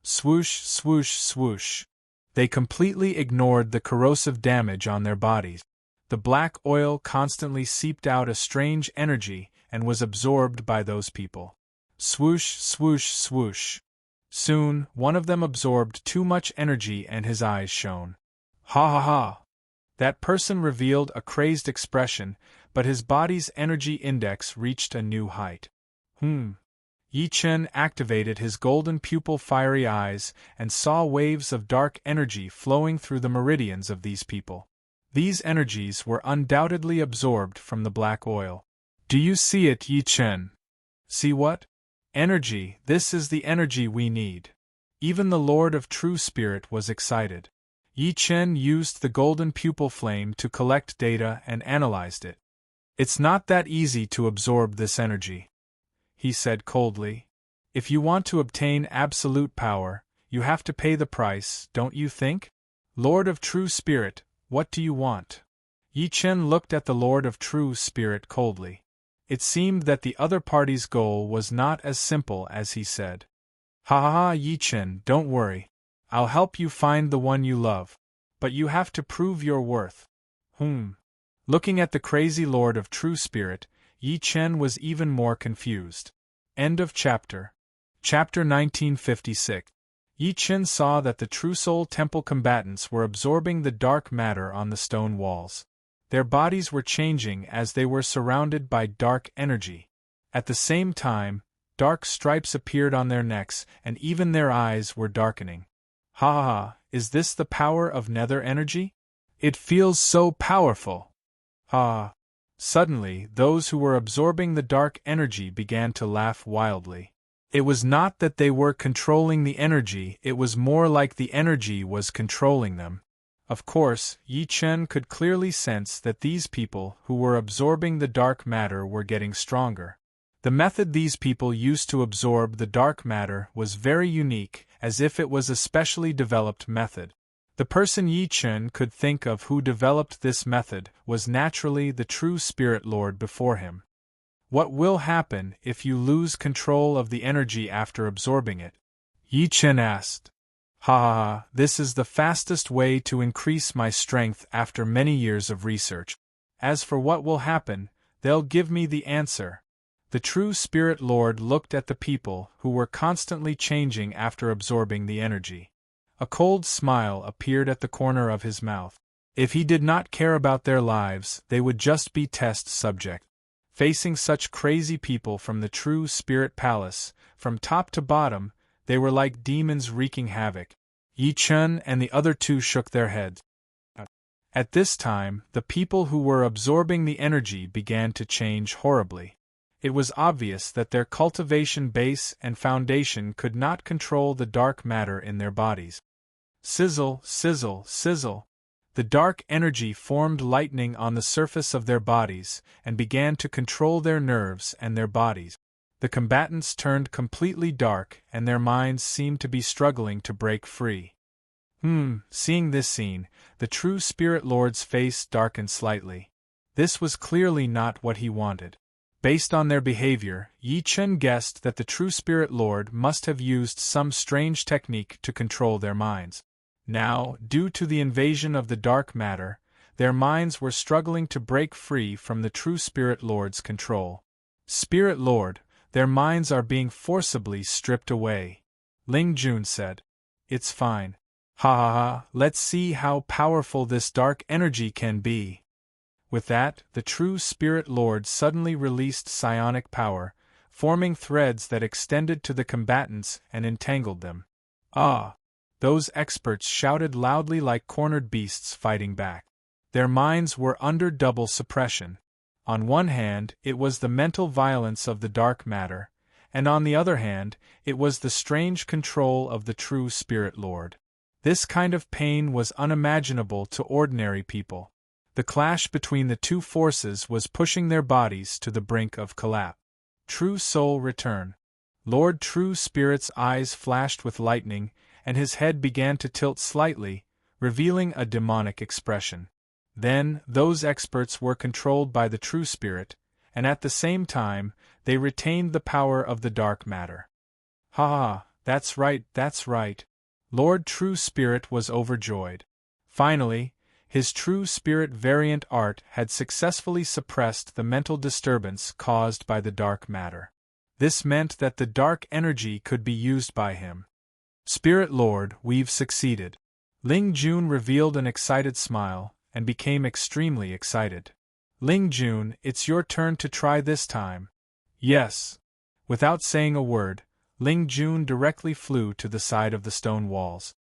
Swoosh, swoosh, swoosh. They completely ignored the corrosive damage on their bodies. The black oil constantly seeped out a strange energy and was absorbed by those people. Swoosh, swoosh, swoosh. Soon, one of them absorbed too much energy and his eyes shone. Ha ha ha! That person revealed a crazed expression, but his body's energy index reached a new height. Yi Chen activated his golden pupil fiery eyes and saw waves of dark energy flowing through the meridians of these people. These energies were undoubtedly absorbed from the black oil. Do you see it, Yi Chen? See what? Energy, this is the energy we need. Even the Lord of True Spirit was excited. Yi Chen used the golden pupil flame to collect data and analyzed it. It's not that easy to absorb this energy, he said coldly. If you want to obtain absolute power, you have to pay the price, don't you think? Lord of True Spirit, what do you want? Yi Chen looked at the Lord of True Spirit coldly. It seemed that the other party's goal was not as simple as he said. Ha ha ha, Yi Chen, don't worry. I'll help you find the one you love. But you have to prove your worth. Looking at the crazy Lord of True Spirit, Yi Chen was even more confused. End of chapter. Chapter 1956. Yi Chen saw that the True Soul Temple combatants were absorbing the dark matter on the stone walls. Their bodies were changing as they were surrounded by dark energy. At the same time, dark stripes appeared on their necks and even their eyes were darkening. Ha ha ha, is this the power of nether energy? It feels so powerful. Ha! Suddenly, those who were absorbing the dark energy began to laugh wildly. It was not that they were controlling the energy, it was more like the energy was controlling them. Of course, Yi Chen could clearly sense that these people who were absorbing the dark matter were getting stronger. The method these people used to absorb the dark matter was very unique, as if it was a specially developed method. The person Yi Chen could think of who developed this method was naturally the True Spirit Lord before him. What will happen if you lose control of the energy after absorbing it? Yi Chen asked. Ha ha ha, this is the fastest way to increase my strength after many years of research. As for what will happen, they'll give me the answer. The True Spirit Lord looked at the people who were constantly changing after absorbing the energy. A cold smile appeared at the corner of his mouth. If he did not care about their lives, they would just be test subject. Facing such crazy people from the True Spirit Palace, from top to bottom, they were like demons wreaking havoc. Yi Chen and the other two shook their heads. At this time, the people who were absorbing the energy began to change horribly. It was obvious that their cultivation base and foundation could not control the dark matter in their bodies. Sizzle, sizzle, sizzle. The dark energy formed lightning on the surface of their bodies and began to control their nerves and their bodies. The combatants turned completely dark and their minds seemed to be struggling to break free. Seeing this scene, the true Spirit Lord's face darkened slightly. This was clearly not what he wanted. Based on their behavior, Yi Chen guessed that the true Spirit Lord must have used some strange technique to control their minds. Now, due to the invasion of the dark matter, their minds were struggling to break free from the true Spirit Lord's control. Spirit Lord, their minds are being forcibly stripped away. Ling Jun said. It's fine. Ha ha ha, let's see how powerful this dark energy can be. With that, the true Spirit Lord suddenly released psionic power, forming threads that extended to the combatants and entangled them. Ah! Those experts shouted loudly like cornered beasts fighting back. Their minds were under double suppression. On one hand, it was the mental violence of the dark matter, and on the other hand, it was the strange control of the true Spirit Lord. This kind of pain was unimaginable to ordinary people. The clash between the two forces was pushing their bodies to the brink of collapse. True Soul Return. Lord True Spirit's eyes flashed with lightning, and his head began to tilt slightly, revealing a demonic expression. Then, those experts were controlled by the True Spirit, and at the same time, they retained the power of the dark matter. Ha ha, that's right, that's right. Lord True Spirit was overjoyed. Finally, his True Spirit variant art had successfully suppressed the mental disturbance caused by the dark matter. This meant that the dark energy could be used by him. Spirit Lord, we've succeeded. Ling Jun revealed an excited smile, and became extremely excited. Ling Jun, it's your turn to try this time. Yes. Without saying a word, Ling Jun directly flew to the side of the stone walls.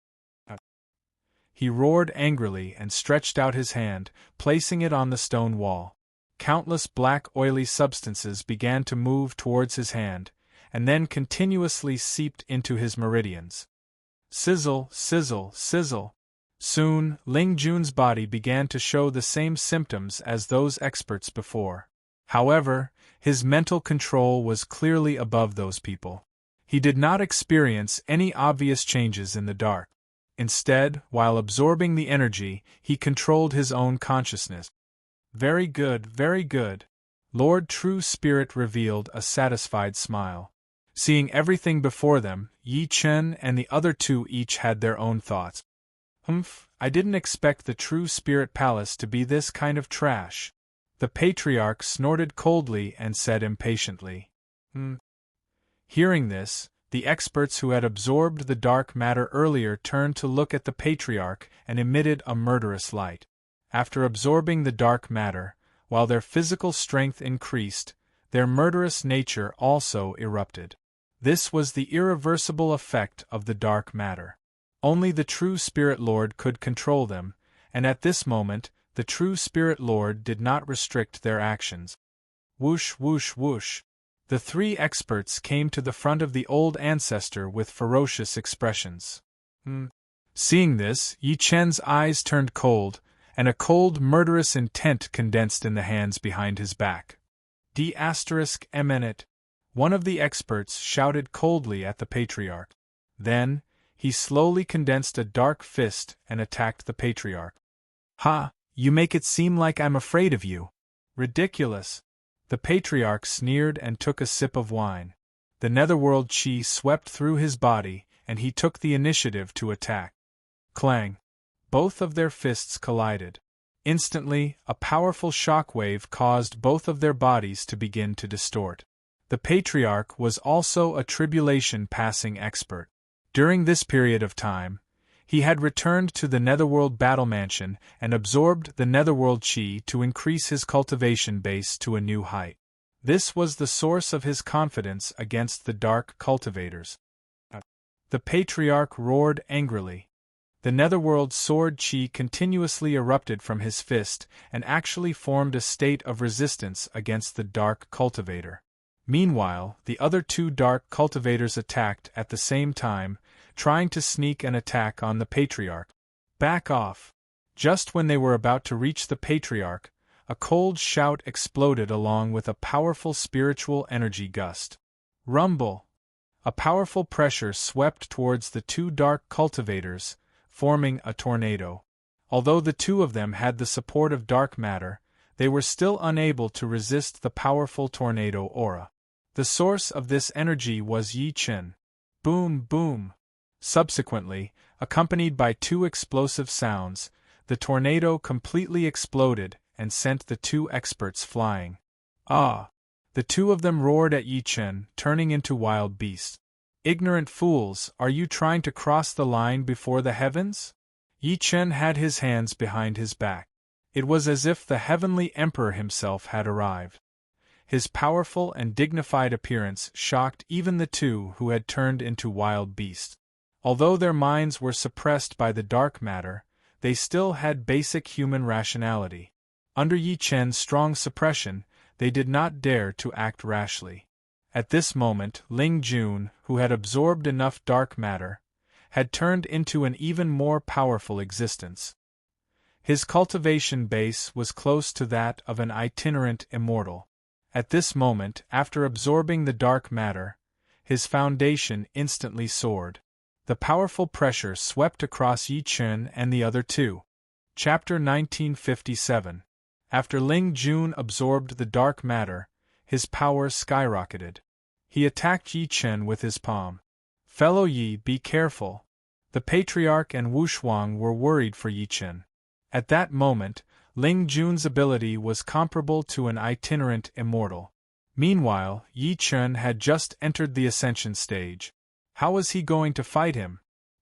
He roared angrily and stretched out his hand, placing it on the stone wall. Countless black oily substances began to move towards his hand, and then continuously seeped into his meridians. Sizzle, sizzle, sizzle. Soon, Ling Jun's body began to show the same symptoms as those experts before. However, his mental control was clearly above those people. He did not experience any obvious changes in the dark. Instead, while absorbing the energy, he controlled his own consciousness. Very good, very good. Lord True Spirit revealed a satisfied smile. Seeing everything before them, Yi Chen and the other two each had their own thoughts. I didn't expect the True Spirit Palace to be this kind of trash. The Patriarch snorted coldly and said impatiently. Hearing this, the experts who had absorbed the dark matter earlier turned to look at the Patriarch and emitted a murderous light. After absorbing the dark matter, while their physical strength increased, their murderous nature also erupted. This was the irreversible effect of the dark matter. Only the True Spirit Lord could control them, and at this moment, the True Spirit Lord did not restrict their actions. Whoosh, whoosh, whoosh. The three experts came to the front of the old ancestor with ferocious expressions. Seeing this, Yi Chen's eyes turned cold, and a cold, murderous intent condensed in the hands behind his back. D*eminent. One of the experts shouted coldly at the Patriarch. Then, he slowly condensed a dark fist and attacked the Patriarch. Ha! You make it seem like I'm afraid of you. Ridiculous. The Patriarch sneered and took a sip of wine. The netherworld chi swept through his body, and he took the initiative to attack. Clang! Both of their fists collided. Instantly, a powerful shockwave caused both of their bodies to begin to distort. The Patriarch was also a tribulation-passing expert. During this period of time, he had returned to the Netherworld Battle Mansion and absorbed the Netherworld Chi to increase his cultivation base to a new height. This was the source of his confidence against the Dark Cultivators. The Patriarch roared angrily. The netherworld sword chi continuously erupted from his fist and actually formed a state of resistance against the dark cultivator. Meanwhile, the other two dark cultivators attacked at the same time, trying to sneak an attack on the patriarch. Back off! Just when they were about to reach the patriarch, a cold shout exploded along with a powerful spiritual energy gust. Rumble! A powerful pressure swept towards the two dark cultivators, forming a tornado. Although the two of them had the support of dark matter, they were still unable to resist the powerful tornado aura. The source of this energy was Yi Chen. Boom, boom! Subsequently, accompanied by two explosive sounds, the tornado completely exploded and sent the two experts flying. Ah! The two of them roared at Yi Chen, turning into wild beasts. Ignorant fools, are you trying to cross the line before the heavens? Yi Chen had his hands behind his back. It was as if the heavenly emperor himself had arrived. His powerful and dignified appearance shocked even the two who had turned into wild beasts. Although their minds were suppressed by the dark matter, they still had basic human rationality. Under Yi Chen's strong suppression, they did not dare to act rashly. At this moment, Ling Jun, who had absorbed enough dark matter, had turned into an even more powerful existence. His cultivation base was close to that of an itinerant immortal. At this moment, after absorbing the dark matter, his foundation instantly soared. The powerful pressure swept across Yi Chen and the other two. Chapter 1957. After Ling Jun absorbed the dark matter, his power skyrocketed. He attacked Yi Chen with his palm. Fellow Yi, be careful. The Patriarch and Wu Shuang were worried for Yi Chen. At that moment, Ling Jun's ability was comparable to an itinerant immortal. Meanwhile, Yi Chen had just entered the ascension stage. How was he going to fight him?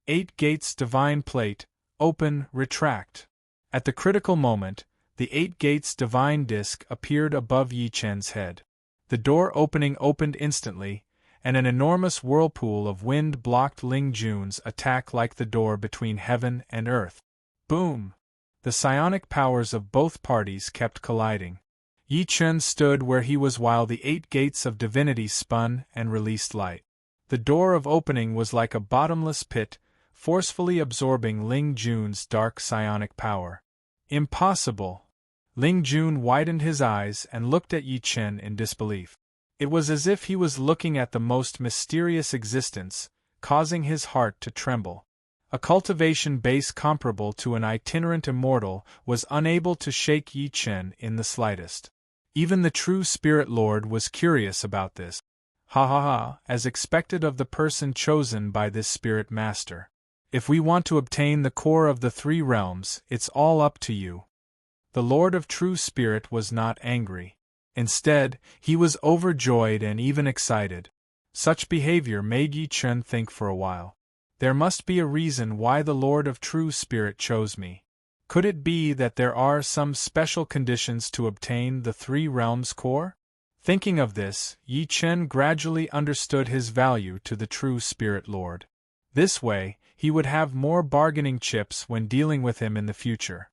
8 Gates Divine Plate, open, retract. At the critical moment, the 8 Gates Divine Disc appeared above Yi Chen's head. The door opening opened instantly, and an enormous whirlpool of wind blocked Ling Jun's attack like the door between heaven and earth. Boom! The psionic powers of both parties kept colliding. Yi Chen stood where he was while the 8 gates of divinity spun and released light. The door of opening was like a bottomless pit, forcefully absorbing Ling Jun's dark psionic power. Impossible! Ling Jun widened his eyes and looked at Yi Chen in disbelief. It was as if he was looking at the most mysterious existence, causing his heart to tremble. A cultivation base comparable to an itinerant immortal was unable to shake Yi Chen in the slightest. Even the true Spirit Lord was curious about this. Ha ha ha, as expected of the person chosen by this Spirit Master. If we want to obtain the core of the 3 realms, it's all up to you. The Lord of True Spirit was not angry. Instead, he was overjoyed and even excited. Such behavior made Yi Chen think for a while. There must be a reason why the Lord of True Spirit chose me. Could it be that there are some special conditions to obtain the 3 realms core? Thinking of this, Yi Chen gradually understood his value to the True Spirit Lord. This way, he would have more bargaining chips when dealing with him in the future.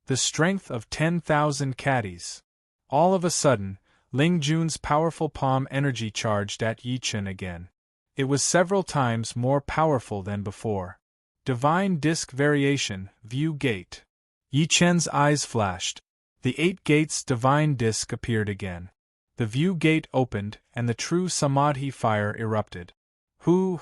The strength of 10,000 caddies. All of a sudden, Ling Jun's powerful palm energy charged at Yi Chen again. It was several times more powerful than before. Divine Disc Variation, View Gate. Yi Chen's eyes flashed. The 8 Gates Divine Disc appeared again. The View Gate opened, and the true Samadhi fire erupted. Hoo!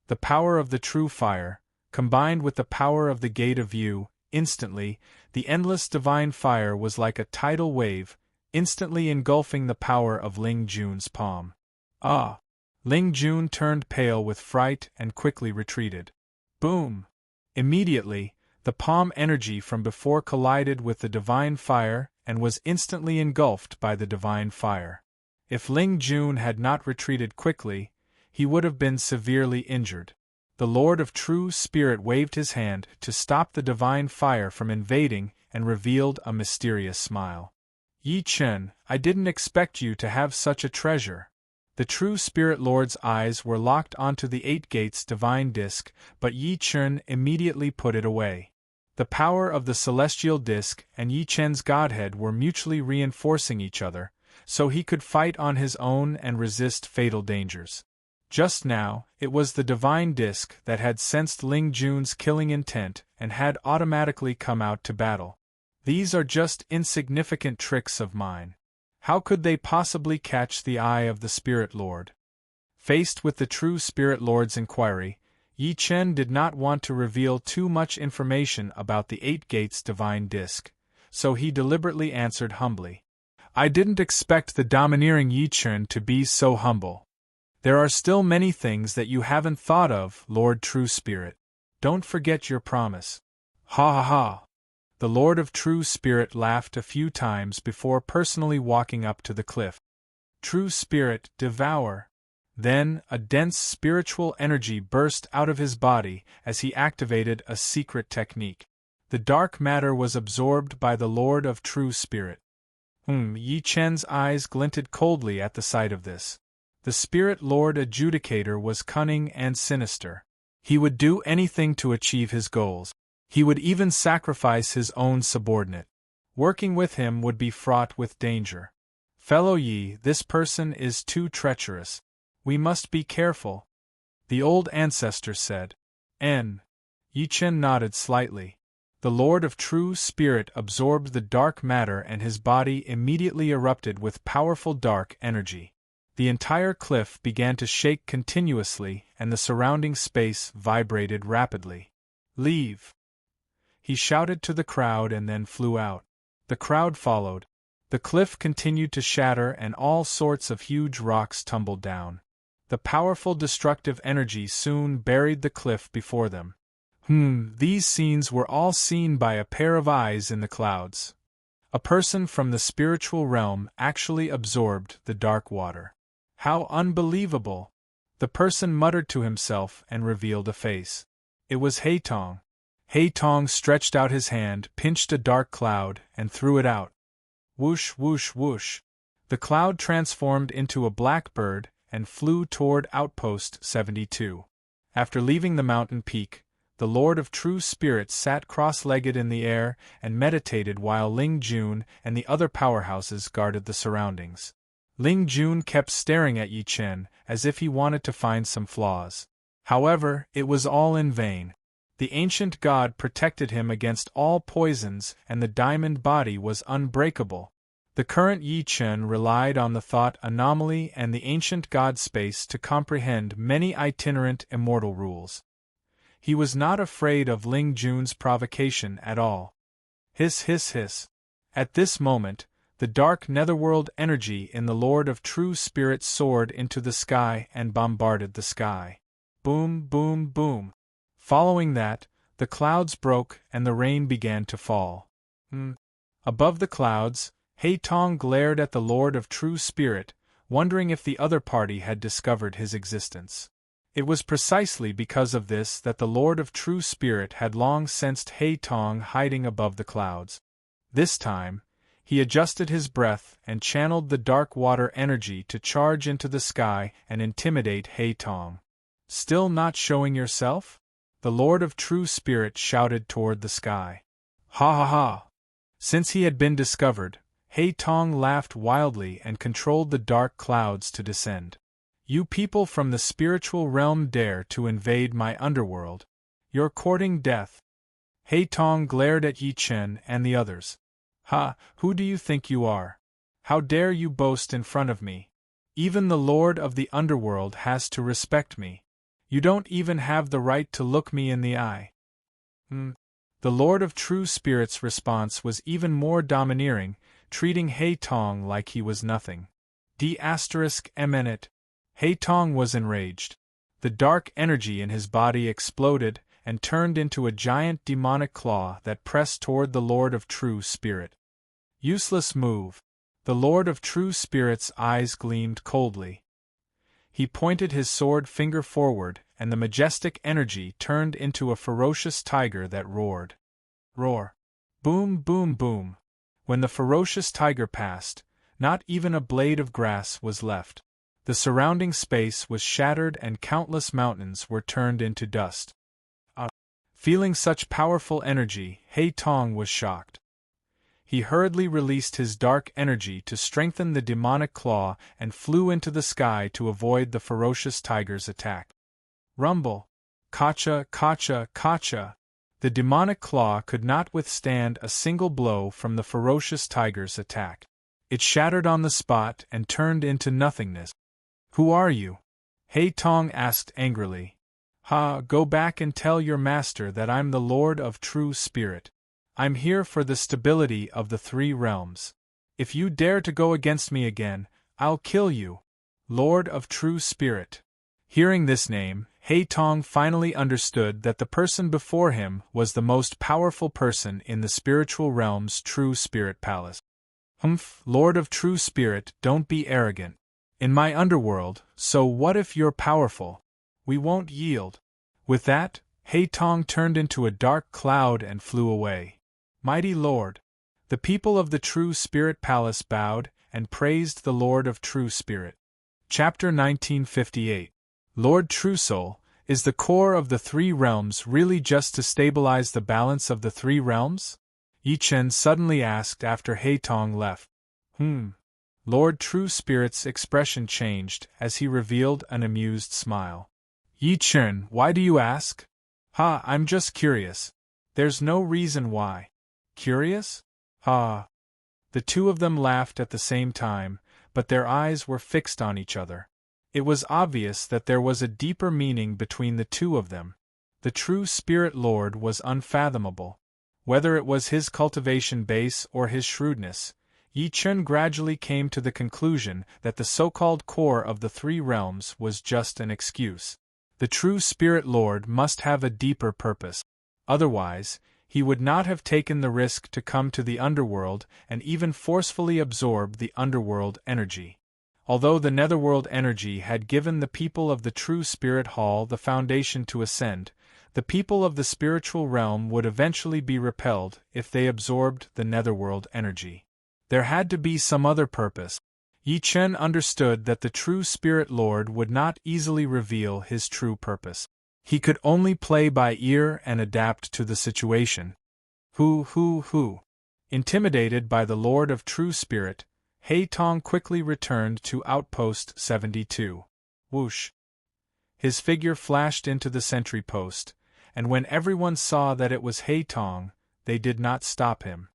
The power of the true fire, combined with the power of the Gate of View, instantly, the endless divine fire was like a tidal wave, instantly engulfing the power of Ling Jun's palm. Ah! Ling Jun turned pale with fright and quickly retreated. Boom! Immediately, the palm energy from before collided with the divine fire and was instantly engulfed by the divine fire. If Ling Jun had not retreated quickly, he would have been severely injured. The Lord of True Spirit waved his hand to stop the divine fire from invading and revealed a mysterious smile. Yi Chen, I didn't expect you to have such a treasure. The true Spirit Lord's eyes were locked onto the Eight Gates divine disk, but Yi Chen immediately put it away. The power of the celestial disk and Yi Chen's godhead were mutually reinforcing each other, so he could fight on his own and resist fatal dangers. Just now, it was the divine disk that had sensed Ling Jun's killing intent and had automatically come out to battle. These are just insignificant tricks of mine. How could they possibly catch the eye of the Spirit Lord? Faced with the true Spirit Lord's inquiry, Yi Chen did not want to reveal too much information about the Eight Gates divine disk, so he deliberately answered humbly. I didn't expect the domineering Yi Chen to be so humble. There are still many things that you haven't thought of, Lord True Spirit. Don't forget your promise. Ha ha ha. The Lord of True Spirit laughed a few times before personally walking up to the cliff. True Spirit, devour. Then, a dense spiritual energy burst out of his body as he activated a secret technique. The dark matter was absorbed by the Lord of True Spirit. Yi Chen's eyes glinted coldly at the sight of this. The Spirit Lord Adjudicator was cunning and sinister. He would do anything to achieve his goals. He would even sacrifice his own subordinate. Working with him would be fraught with danger. Fellow Yi, this person is too treacherous. We must be careful. The old ancestor said. Yi Chen nodded slightly. The Lord of True Spirit absorbed the dark matter and his body immediately erupted with powerful dark energy. The entire cliff began to shake continuously and the surrounding space vibrated rapidly. Leave! He shouted to the crowd and then flew out. The crowd followed. The cliff continued to shatter and all sorts of huge rocks tumbled down. The powerful destructive energy soon buried the cliff before them. These scenes were all seen by a pair of eyes in the clouds. A person from the spiritual realm actually absorbed the dark water. How unbelievable! The person muttered to himself and revealed a face. It was Heitong. Heitong stretched out his hand, pinched a dark cloud, and threw it out. Whoosh, whoosh, whoosh. The cloud transformed into a black bird and flew toward Outpost 72. After leaving the mountain peak, the Lord of True Spirit sat cross-legged in the air and meditated while Ling Jun and the other powerhouses guarded the surroundings. Ling Jun kept staring at Yi Chen as if he wanted to find some flaws. However, it was all in vain. The ancient god protected him against all poisons and the diamond body was unbreakable. The current Yi Chen relied on the thought anomaly and the ancient god space to comprehend many itinerant immortal rules. He was not afraid of Ling Jun's provocation at all. Hiss hiss hiss. At this moment, the dark netherworld energy in the Lord of True Spirit soared into the sky and bombarded the sky. Boom, boom, boom. Following that, the clouds broke and the rain began to fall. Above the clouds, Heitong glared at the Lord of True Spirit, wondering if the other party had discovered his existence. It was precisely because of this that the Lord of True Spirit had long sensed Heitong hiding above the clouds. This time, he adjusted his breath and channeled the dark water energy to charge into the sky and intimidate Heitong. Still not showing yourself? The Lord of True Spirit shouted toward the sky. Ha ha ha! Since he had been discovered, Heitong laughed wildly and controlled the dark clouds to descend. You people from the spiritual realm dare to invade my underworld. You're courting death. Heitong glared at Yi Chen and the others. Ha, who do you think you are? How dare you boast in front of me? Even the Lord of the underworld has to respect me. You don't even have the right to look me in the eye. The Lord of True Spirit's response was even more domineering, treating Heitong like he was nothing. D****. Heitong was enraged. The dark energy in his body exploded and turned into a giant demonic claw that pressed toward the Lord of True Spirit. Useless move. The Lord of True Spirit's eyes gleamed coldly. He pointed his sword finger forward, and the majestic energy turned into a ferocious tiger that roared. Roar. Boom, boom, boom. When the ferocious tiger passed, not even a blade of grass was left. The surrounding space was shattered and countless mountains were turned into dust. Feeling such powerful energy, He Tong was shocked. He hurriedly released his dark energy to strengthen the demonic claw and flew into the sky to avoid the ferocious tiger's attack. Rumble! Kacha, kacha, kacha! The demonic claw could not withstand a single blow from the ferocious tiger's attack. It shattered on the spot and turned into nothingness. Who are you? He Tong asked angrily. Go back and tell your master that I'm the Lord of True Spirit. I'm here for the stability of the three realms. If you dare to go against me again, I'll kill you. Lord of True Spirit. Hearing this name, He Tong finally understood that the person before him was the most powerful person in the spiritual realm's True Spirit Palace. Lord of True Spirit, don't be arrogant. In my underworld, so what if you're powerful? We won't yield. With that, He Tong turned into a dark cloud and flew away. Mighty Lord! The people of the True Spirit Palace bowed and praised the Lord of True Spirit. Chapter 1958. Lord Truesoul, is the core of the three realms really just to stabilize the balance of the three realms? Yi Chen suddenly asked after He Tong left. Lord True Spirit's expression changed as he revealed an amused smile. Yi Chen, why do you ask? I'm just curious. There's no reason why. Curious? The two of them laughed at the same time, but their eyes were fixed on each other. It was obvious that there was a deeper meaning between the two of them. The True Spirit Lord was unfathomable. Whether it was his cultivation base or his shrewdness, Yi Chen gradually came to the conclusion that the so-called core of the three realms was just an excuse. The True Spirit Lord must have a deeper purpose. Otherwise, he would not have taken the risk to come to the underworld and even forcefully absorb the underworld energy. Although the netherworld energy had given the people of the True Spirit Hall the foundation to ascend, the people of the spiritual realm would eventually be repelled if they absorbed the netherworld energy. There had to be some other purpose. Yi Chen understood that the True Spirit Lord would not easily reveal his true purpose. He could only play by ear and adapt to the situation. Intimidated by the Lord of True Spirit, He Tong quickly returned to Outpost 72. Whoosh! His figure flashed into the sentry post, and when everyone saw that it was He Tong, they did not stop him.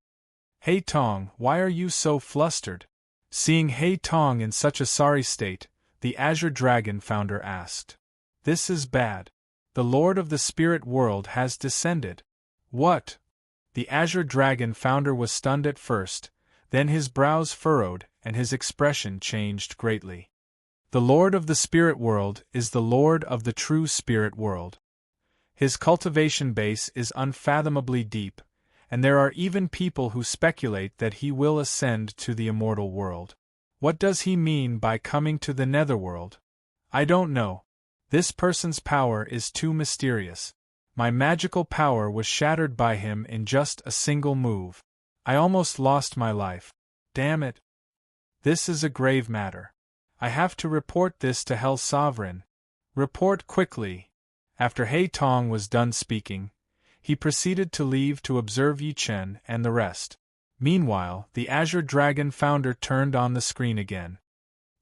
He Tong, why are you so flustered? Seeing He Tong in such a sorry state, the Azure Dragon founder asked. This is bad. The Lord of the Spirit World has descended. What? The Azure Dragon founder was stunned at first, then his brows furrowed and his expression changed greatly. The Lord of the Spirit World is the Lord of the True Spirit World. His cultivation base is unfathomably deep, and there are even people who speculate that he will ascend to the immortal world. What does he mean by coming to the netherworld? I don't know. This person's power is too mysterious. My magical power was shattered by him in just a single move. I almost lost my life. Damn it. This is a grave matter. I have to report this to Hell's Sovereign. Report quickly. After He Tong was done speaking, he proceeded to leave to observe Yi Chen and the rest. Meanwhile, the Azure Dragon founder turned on the screen again.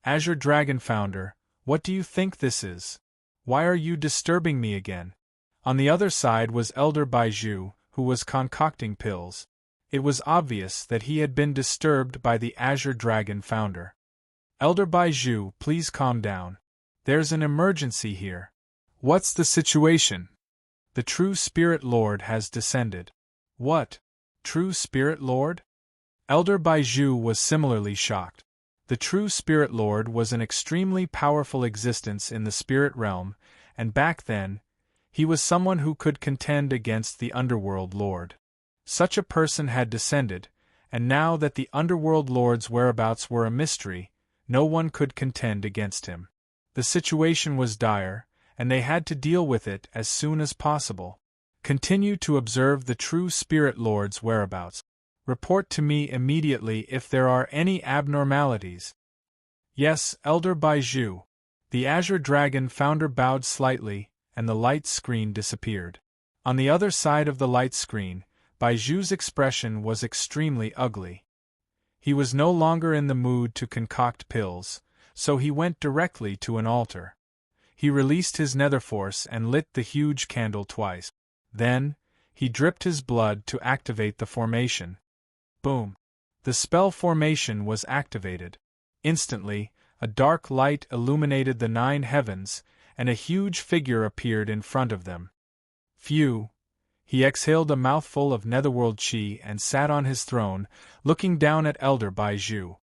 Azure Dragon founder, what do you think this is? Why are you disturbing me again? On the other side was Elder Baizhu, who was concocting pills. It was obvious that he had been disturbed by the Azure Dragon founder. Elder Baizhu, please calm down. There's an emergency here. What's the situation? The True Spirit Lord has descended. What? True Spirit Lord? Elder Baizhu was similarly shocked. The True Spirit Lord was an extremely powerful existence in the spirit realm, and back then, he was someone who could contend against the Underworld Lord. Such a person had descended, and now that the Underworld Lord's whereabouts were a mystery, no one could contend against him. The situation was dire, and they had to deal with it as soon as possible. Continue to observe the True Spirit Lord's whereabouts. Report to me immediately if there are any abnormalities. Yes, Elder Baiju. The Azure Dragon founder bowed slightly, and the light screen disappeared. On the other side of the light screen, Baiju's expression was extremely ugly. He was no longer in the mood to concoct pills, so he went directly to an altar. He released his nether force and lit the huge candle twice. Then, he dripped his blood to activate the formation. Boom! The spell formation was activated. Instantly, a dark light illuminated the 9 heavens, and a huge figure appeared in front of them. Phew! He exhaled a mouthful of netherworld chi and sat on his throne, looking down at Elder Baiju.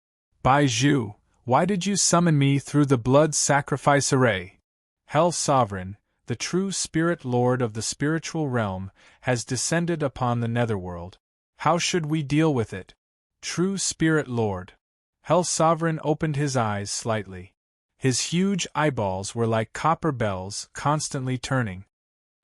Baiju, why did you summon me through the blood sacrifice array? Hell Sovereign, the true Spirit Lord of the spiritual realm, has descended upon the netherworld. How should we deal with it? True Spirit Lord. Hell Sovereign opened his eyes slightly. His huge eyeballs were like copper bells, constantly turning.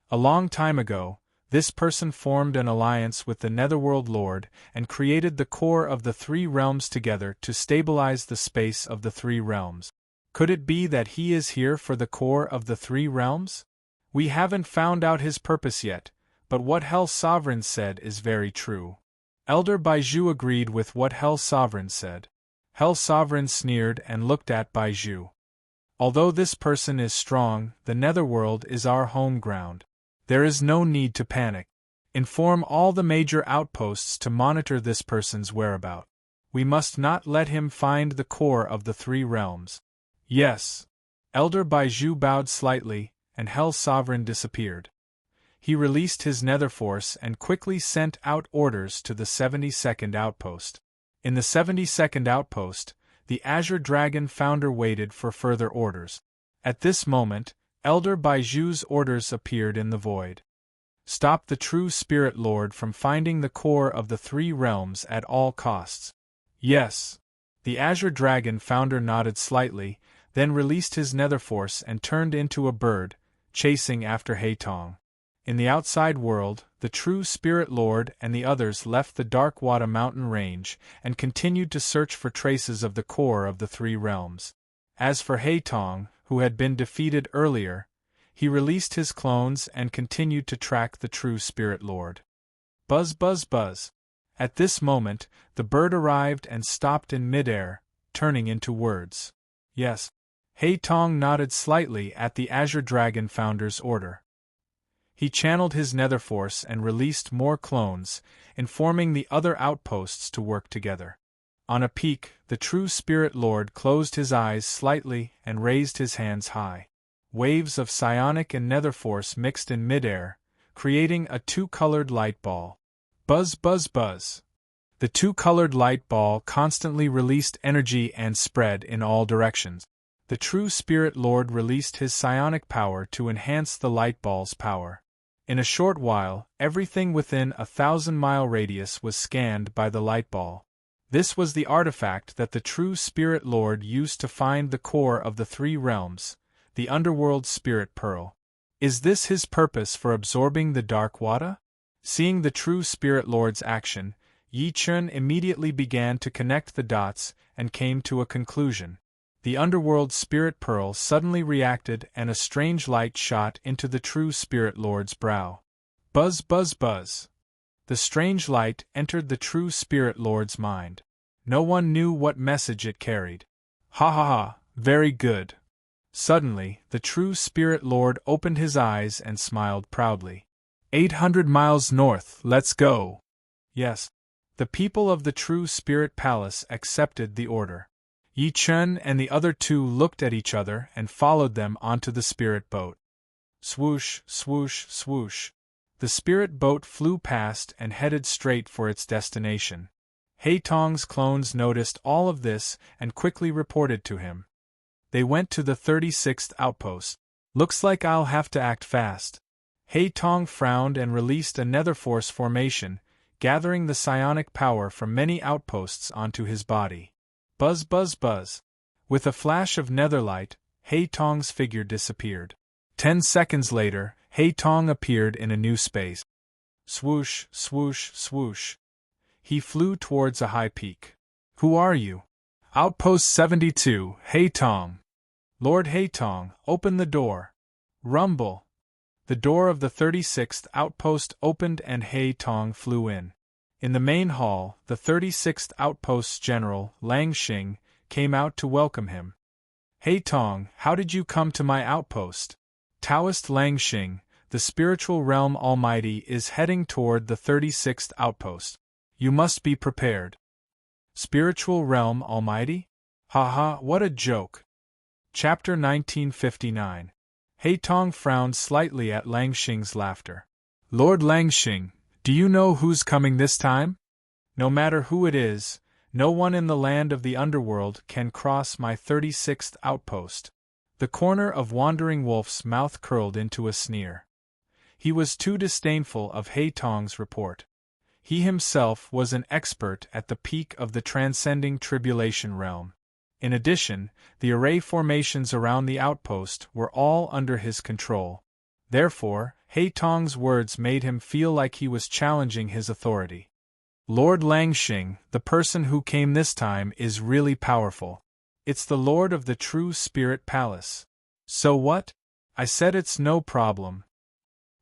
A long time ago, this person formed an alliance with the Netherworld Lord and created the core of the 3 realms together to stabilize the space of the 3 realms. Could it be that he is here for the core of the 3 realms? We haven't found out his purpose yet, but what Hell Sovereign said is very true. Elder Baiju agreed with what Hell Sovereign said. Hell Sovereign sneered and looked at Baiju. Although this person is strong, the Netherworld is our home ground. There is no need to panic. Inform all the major outposts to monitor this person's whereabouts. We must not let him find the core of the 3 realms. Yes. Elder Baiju bowed slightly, and Hell Sovereign disappeared. He released his nether force and quickly sent out orders to the 72nd outpost. In the 72nd outpost, the Azure Dragon founder waited for further orders. At this moment, Elder Baiju's orders appeared in the void. Stop the true Spirit Lord from finding the core of the 3 realms at all costs. Yes. The Azure Dragon founder nodded slightly, then released his nether force and turned into a bird, chasing after Haitong. In the outside world, the true Spirit Lord and the others left the Darkwada mountain range and continued to search for traces of the core of the 3 realms. As for Haitong, who had been defeated earlier, he released his clones and continued to track the true Spirit Lord. Buzz buzz buzz. At this moment, the bird arrived and stopped in midair, turning into words. Yes. Haitong nodded slightly at the Azure Dragon founder's order. He channeled his nether force and released more clones, informing the other outposts to work together. On a peak, the true Spirit Lord closed his eyes slightly and raised his hands high. Waves of psionic and nether force mixed in midair, creating a 2-colored light ball. Buzz buzz buzz. The 2-colored light ball constantly released energy and spread in all directions. The true Spirit Lord released his psionic power to enhance the light ball's power. In a short while, everything within a 1,000-mile radius was scanned by the light ball. This was the artifact that the true Spirit Lord used to find the core of the 3 realms, the Underworld Spirit Pearl. Is this his purpose for absorbing the Darkwada? Seeing the true Spirit Lord's action, Yi Chun immediately began to connect the dots and came to a conclusion. The Underworld Spirit Pearl suddenly reacted and a strange light shot into the true Spirit Lord's brow. Buzz buzz buzz. The strange light entered the true Spirit Lord's mind. No one knew what message it carried. Ha ha ha, very good. Suddenly, the true Spirit Lord opened his eyes and smiled proudly. 800 miles north, let's go. Yes. The people of the true Spirit Palace accepted the order. Yi Chun and the other 2 looked at each other and followed them onto the spirit boat. Swoosh, swoosh, swoosh. The spirit boat flew past and headed straight for its destination. Haitong's clones noticed all of this and quickly reported to him. They went to the 36th outpost. Looks like I'll have to act fast. Haitong frowned and released a nether force formation, gathering the psionic power from many outposts onto his body. Buzz buzz buzz. With a flash of netherlight, Haitong's figure disappeared. 10 seconds later, Haitong appeared in a new space. Swoosh, swoosh, swoosh. He flew towards a high peak. Who are you? Outpost 72, Haitong. Lord Haitong, open the door. Rumble. The door of the 36th outpost opened and Haitong flew in. In the main hall, the 36th outpost's general, Lang Xing, came out to welcome him. Haitong, how did you come to my outpost? Taoist Lang Xing, the spiritual realm almighty, is heading toward the 36th outpost. You must be prepared. Spiritual realm almighty? Haha, what a joke. Chapter 1959. Haitong frowned slightly at Lang Xing's laughter. Lord Lang Xing, do you know who's coming this time? No matter who it is, no one in the land of the underworld can cross my 36th outpost. The corner of Wandering Wolf's mouth curled into a sneer. He was too disdainful of Haitong's report. He himself was an expert at the peak of the transcending tribulation realm. In addition, the array formations around the outpost were all under his control. Therefore, Haitong's words made him feel like he was challenging his authority. Lord Lang Xing, the person who came this time, is really powerful. It's the Lord of the True Spirit Palace. So what? I said it's no problem.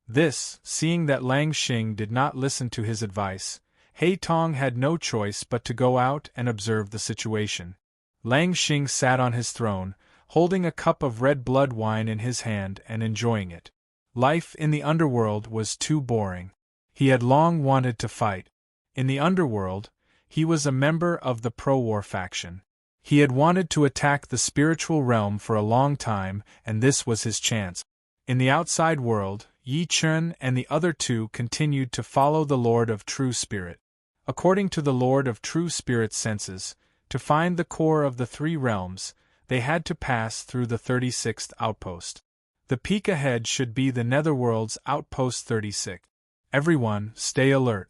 This, seeing that Lang Xing did not listen to his advice, Haitong had no choice but to go out and observe the situation. Lang Xing sat on his throne, holding a cup of red blood wine in his hand and enjoying it. Life in the underworld was too boring. He had long wanted to fight. In the underworld, he was a member of the pro-war faction. He had wanted to attack the spiritual realm for a long time, and this was his chance. In the outside world, Yi Chun and the other two continued to follow the Lord of True Spirit. According to the Lord of True Spirit's senses, to find the core of the three realms, they had to pass through the 36th outpost. The peak ahead should be the Netherworld's outpost 36. Everyone, stay alert.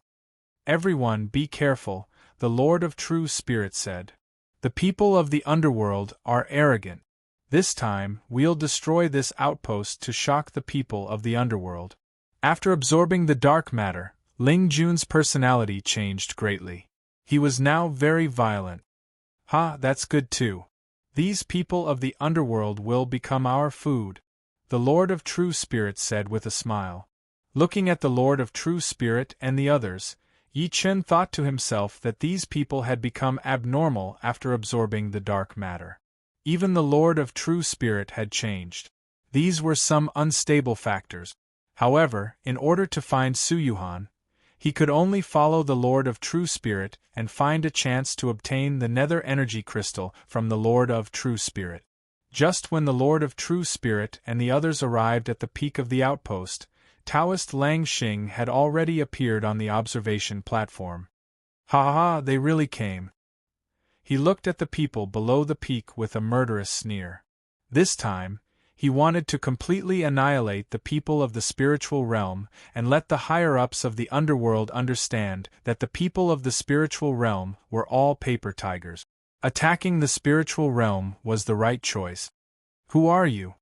Everyone, be careful, the Lord of True Spirit said. The people of the underworld are arrogant. This time, we'll destroy this outpost to shock the people of the underworld. After absorbing the dark matter, Ling Jun's personality changed greatly. He was now very violent. Ha, that's good too. These people of the underworld will become our food, the Lord of True Spirit said with a smile. Looking at the Lord of True Spirit and the others, Yi Chen thought to himself that these people had become abnormal after absorbing the dark matter. Even the Lord of True Spirit had changed. These were some unstable factors. However, in order to find Su Yuhan, he could only follow the Lord of True Spirit and find a chance to obtain the Nether Energy Crystal from the Lord of True Spirit. Just when the Lord of True Spirit and the others arrived at the peak of the outpost, Taoist Lang Xing had already appeared on the observation platform. Ha ha, they really came. He looked at the people below the peak with a murderous sneer. This time, he wanted to completely annihilate the people of the spiritual realm and let the higher-ups of the underworld understand that the people of the spiritual realm were all paper tigers. Attacking the spiritual realm was the right choice. Who are you?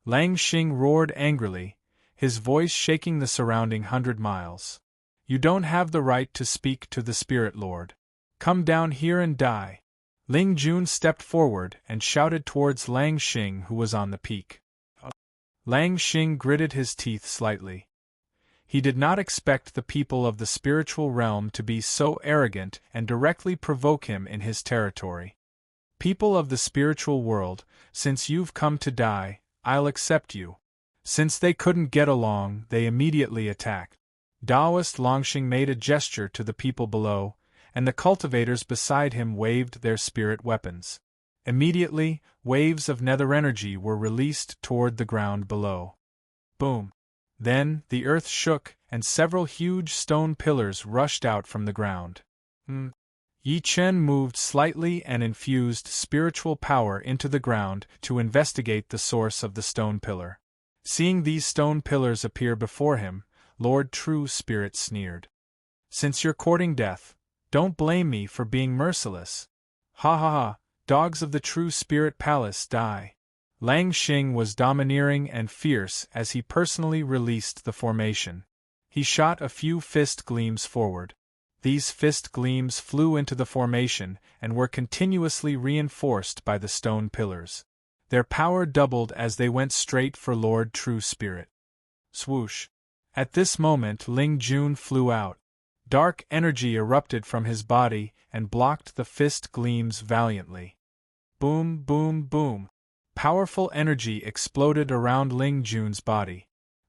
Lang Xing roared angrily, his voice shaking the surrounding 100 miles. You don't have the right to speak to the Spirit Lord. Come down here and die. Ling Jun stepped forward and shouted towards Lang Xing, who was on the peak. Lang Xing gritted his teeth slightly. He did not expect the people of the spiritual realm to be so arrogant and directly provoke him in his territory. People of the spiritual world, since you've come to die, I'll accept you. Since they couldn't get along, they immediately attacked. Taoist Longxing made a gesture to the people below, and the cultivators beside him waved their spirit weapons. Immediately, waves of nether energy were released toward the ground below. Boom! Then, the earth shook, and several huge stone pillars rushed out from the ground. Yi Chen moved slightly and infused spiritual power into the ground to investigate the source of the stone pillar. Seeing these stone pillars appear before him, Lord True Spirit sneered. Since you're courting death, don't blame me for being merciless. Ha ha ha, dogs of the True Spirit Palace die. Lang Xing was domineering and fierce as he personally released the formation. He shot a few fist gleams forward. These fist gleams flew into the formation and were continuously reinforced by the stone pillars. Their power doubled as they went straight for Lord True Spirit. Swoosh! At this moment Ling Jun flew out. Dark energy erupted from his body and blocked the fist gleams valiantly. Boom, boom, boom. Powerful energy exploded around Ling Jun's body.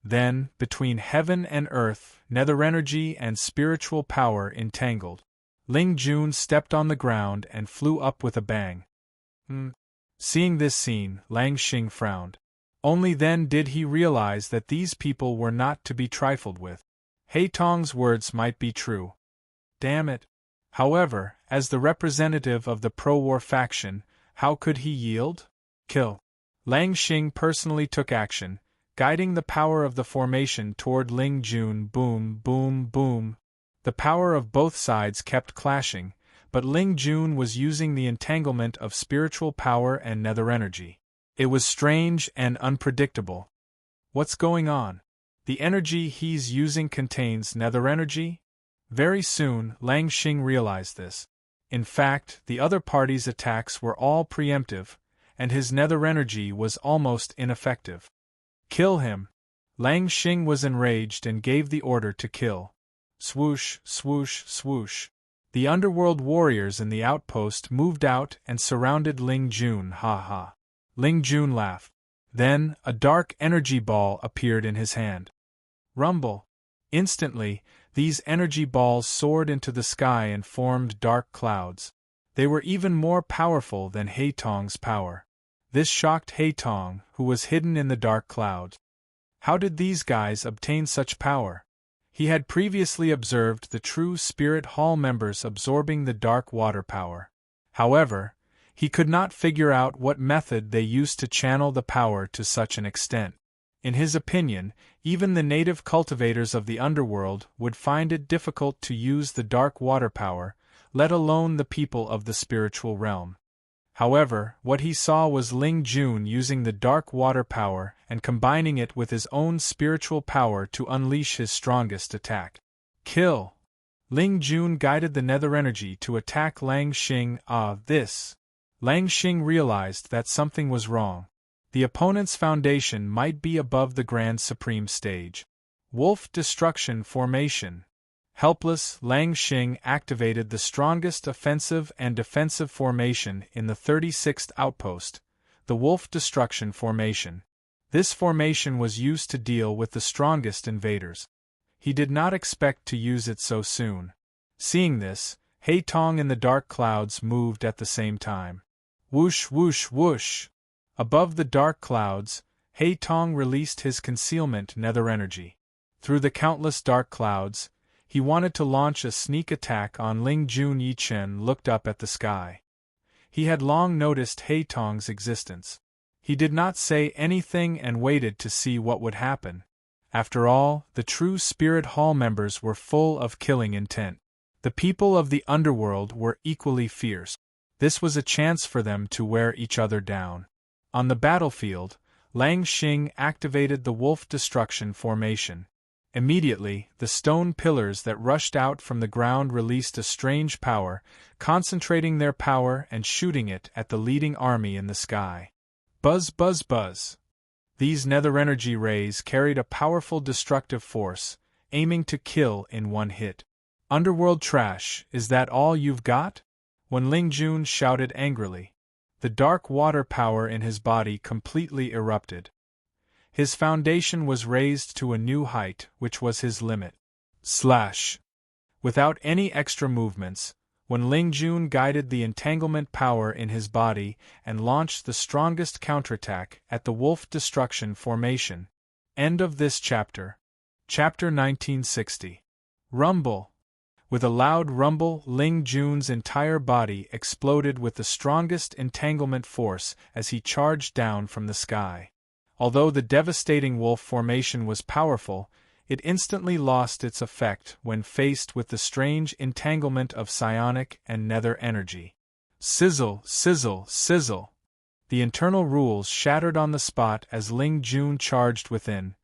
Then, between heaven and earth, nether energy and spiritual power entangled. Ling Jun stepped on the ground and flew up with a bang. Seeing this scene, Lang Xing frowned. Only then did he realize that these people were not to be trifled with. Heitong's words might be true. Damn it. However, as the representative of the pro-war faction, how could he yield? Kill. Lang Xing personally took action, guiding the power of the formation toward Ling Jun. Boom, boom, boom. The power of both sides kept clashing, but Ling Jun was using the entanglement of spiritual power and nether energy. It was strange and unpredictable. What's going on? The energy he's using contains nether energy? Very soon, Lang Xing realized this. In fact, the other party's attacks were all preemptive, and his nether energy was almost ineffective. Kill him! Lang Xing was enraged and gave the order to kill. Swoosh, swoosh, swoosh. The underworld warriors in the outpost moved out and surrounded Ling Jun. Ha ha. Ling Jun laughed. Then, a dark energy ball appeared in his hand. Rumble! Instantly, these energy balls soared into the sky and formed dark clouds. They were even more powerful than Heitong's power. This shocked Heitong, who was hidden in the dark clouds. How did these guys obtain such power? He had previously observed the True Spirit Hall members absorbing the dark water power. However, he could not figure out what method they used to channel the power to such an extent. In his opinion, even the native cultivators of the underworld would find it difficult to use the dark water power, let alone the people of the spiritual realm. However, what he saw was Ling Jun using the dark water power and combining it with his own spiritual power to unleash his strongest attack. Kill! Ling Jun guided the nether energy to attack Lang Xing. Lang Xing realized that something was wrong. The opponent's foundation might be above the Grand Supreme stage. Wolf Destruction Formation. Helpless, Lang Xing activated the strongest offensive and defensive formation in the 36th outpost, the Wolf Destruction Formation. This formation was used to deal with the strongest invaders. He did not expect to use it so soon. Seeing this, Heitong in the dark clouds moved at the same time. Whoosh, whoosh, whoosh! Above the dark clouds, Heitong released his concealment nether energy. Through the countless dark clouds, he wanted to launch a sneak attack on Ling Jun. Yi Chen looked up at the sky. He had long noticed Heitong's existence. He did not say anything and waited to see what would happen. After all, the True Spirit Hall members were full of killing intent. The people of the underworld were equally fierce. This was a chance for them to wear each other down. On the battlefield, Lang Xing activated the Wolf Destruction Formation. Immediately, the stone pillars that rushed out from the ground released a strange power, concentrating their power and shooting it at the leading army in the sky. Buzz, buzz, buzz. These nether energy rays carried a powerful destructive force, aiming to kill in one hit. Underworld trash, is that all you've got? When Ling Jun shouted angrily. The dark water power in his body completely erupted. His foundation was raised to a new height, which was his limit. Slash! Without any extra movements, when Ling Jun guided the entanglement power in his body and launched the strongest counterattack at the Wolf Destruction Formation. End of this chapter. Chapter 1960. Rumble! With a loud rumble, Ling Jun's entire body exploded with the strongest entanglement force as he charged down from the sky. Although the devastating wolf formation was powerful, it instantly lost its effect when faced with the strange entanglement of psionic and nether energy. Sizzle, sizzle, sizzle! The internal rules shattered on the spot as Ling Jun charged within,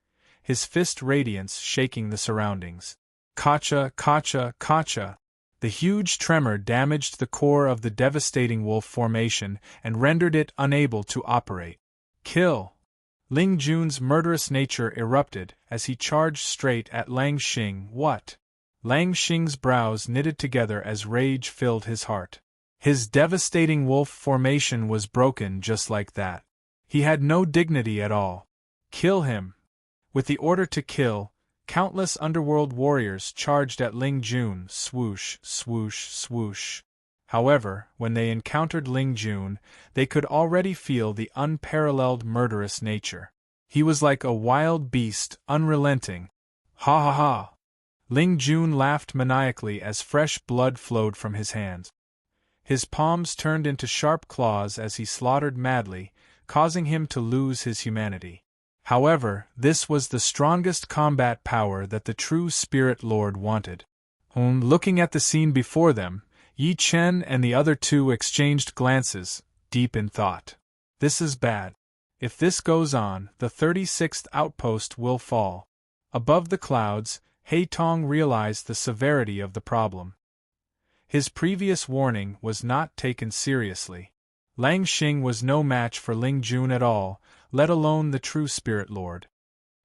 his fist radiance shaking the surroundings. Kacha, kacha, kacha! The huge tremor damaged the core of the devastating wolf formation and rendered it unable to operate. Kill! Ling Jun's murderous nature erupted as he charged straight at Lang Xing. What? Lang Xing's brows knitted together as rage filled his heart. His devastating wolf formation was broken just like that. He had no dignity at all. Kill him! With the order to kill, countless underworld warriors charged at Ling Jun, swoosh, swoosh, swoosh. However, when they encountered Ling Jun, they could already feel the unparalleled murderous nature. He was like a wild beast, unrelenting. Ha ha ha! Ling Jun laughed maniacally as fresh blood flowed from his hands. His palms turned into sharp claws as he slaughtered madly, causing him to lose his humanity. However, this was the strongest combat power that the true Spirit Lord wanted. Looking at the scene before them, Yi Chen and the other two exchanged glances, deep in thought. This is bad. If this goes on, the 36th outpost will fall. Above the clouds, He Tong realized the severity of the problem. His previous warning was not taken seriously. Lang Xing was no match for Ling Jun at all, let alone the true Spirit Lord.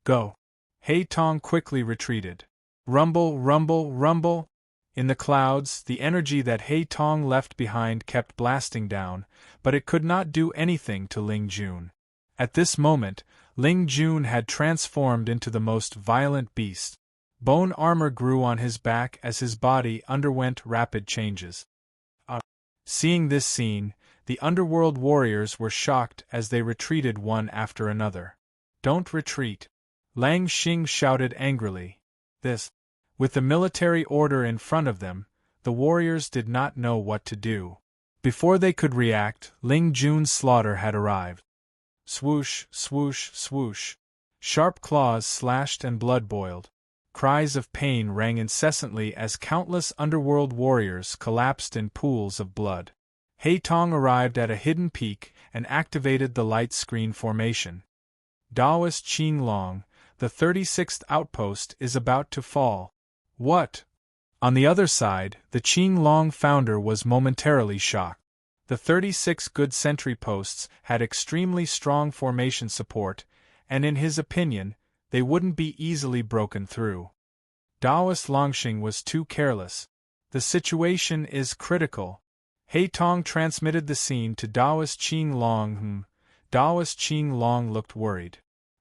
Go! He Tong quickly retreated. Rumble, rumble, rumble! In the clouds, the energy that He Tong left behind kept blasting down, but it could not do anything to Ling Jun. At this moment, Ling Jun had transformed into the most violent beast. Bone armor grew on his back as his body underwent rapid changes. Seeing this scene, the underworld warriors were shocked as they retreated one after another. Don't retreat! Lang Xing shouted angrily. With the military order in front of them, the warriors did not know what to do. Before they could react, Ling Jun's slaughter had arrived. Swoosh, swoosh, swoosh. Sharp claws slashed and blood boiled. Cries of pain rang incessantly as countless underworld warriors collapsed in pools of blood. He Tong arrived at a hidden peak and activated the light screen formation. Daoist Qing Long, the 36th outpost, is about to fall. What? On the other side, the Qing Long founder was momentarily shocked. The 36 good sentry posts had extremely strong formation support, and in his opinion, they wouldn't be easily broken through. Daoist Longxing was too careless. The situation is critical. He Tong transmitted the scene to Daoist Qing Long. Daoist Qing Long looked worried.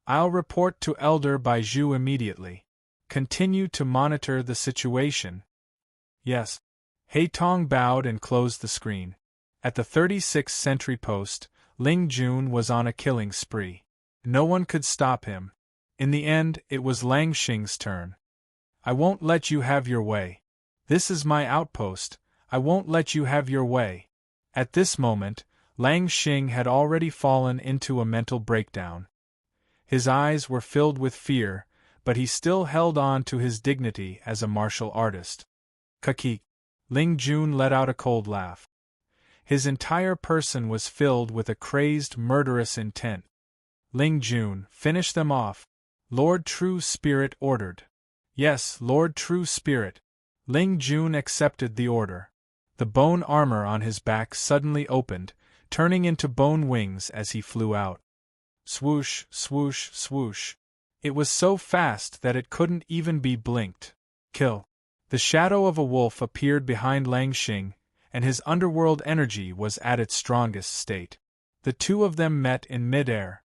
I'll report to Elder Baizhu immediately. Continue to monitor the situation. Yes. He Tong bowed and closed the screen. At the 36th sentry post, Ling Jun was on a killing spree. No one could stop him. In the end, it was Lang Xing's turn. I won't let you have your way. This is my outpost. I won't let you have your way. At this moment, Lang Xing had already fallen into a mental breakdown. His eyes were filled with fear, but he still held on to his dignity as a martial artist. Kaki! Ling Jun let out a cold laugh. His entire person was filled with a crazed, murderous intent. Ling Jun, finish them off. Lord True Spirit ordered. Yes, Lord True Spirit. Ling Jun accepted the order. The bone armor on his back suddenly opened, turning into bone wings as he flew out. Swoosh, swoosh, swoosh. It was so fast that it couldn't even be blinked. Kill. The shadow of a wolf appeared behind Lang Xing, and his underworld energy was at its strongest state. The two of them met in midair.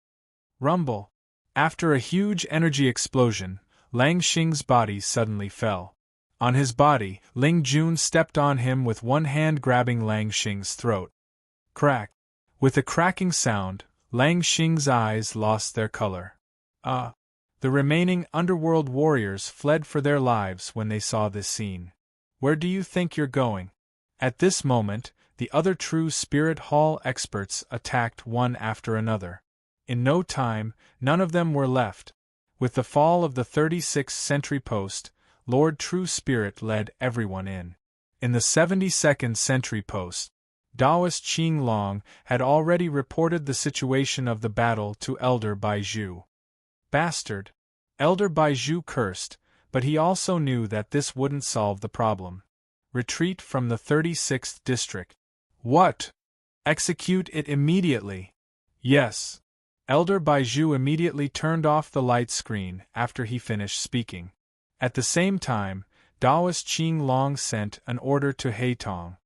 Rumble. After a huge energy explosion, Lang Xing's body suddenly fell. On his body, Ling Jun stepped on him with one hand grabbing Lang Xing's throat. Crack! With a cracking sound, Lang Xing's eyes lost their color. The remaining underworld warriors fled for their lives when they saw this scene. Where do you think you're going? At this moment, the other true Spirit Hall experts attacked one after another. In no time, none of them were left. With the fall of the 36th sentry post, Lord True Spirit led everyone in. In the 72nd sentry post, Daoist Qing Long had already reported the situation of the battle to Elder Baizhu. Bastard! Elder Baizhu cursed, but he also knew that this wouldn't solve the problem. Retreat from the 36th district. What? Execute it immediately. Yes. Elder Baiju immediately turned off the light screen after he finished speaking. At the same time, Daoist Qing Long sent an order to Heitong.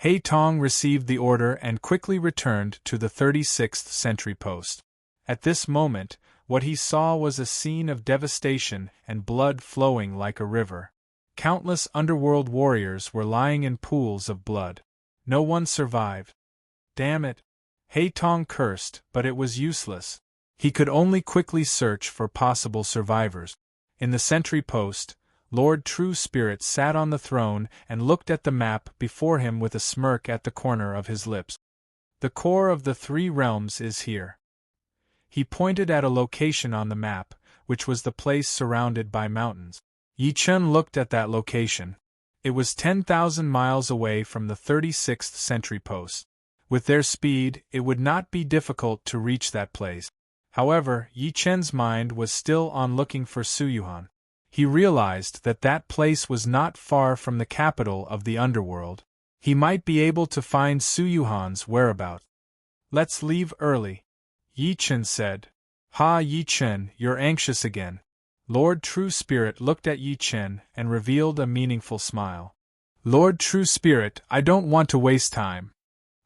Heitong received the order and quickly returned to the 36th sentry post. At this moment, what he saw was a scene of devastation and blood flowing like a river. Countless underworld warriors were lying in pools of blood. No one survived. Damn it! Heitong cursed, but it was useless. He could only quickly search for possible survivors. In the sentry post, Lord True Spirit sat on the throne and looked at the map before him with a smirk at the corner of his lips. The core of the three realms is here. He pointed at a location on the map, which was the place surrounded by mountains. Yi Chen looked at that location. It was 10,000 miles away from the 36th sentry post. With their speed, it would not be difficult to reach that place. However, Yi Chen's mind was still on looking for Suyuhan. He realized that that place was not far from the capital of the underworld. He might be able to find Suyuhan's whereabouts. Let's leave early, Yi Chen said. Ha, Yi Chen, you're anxious again. Lord True Spirit looked at Yi Chen and revealed a meaningful smile. Lord True Spirit, I don't want to waste time.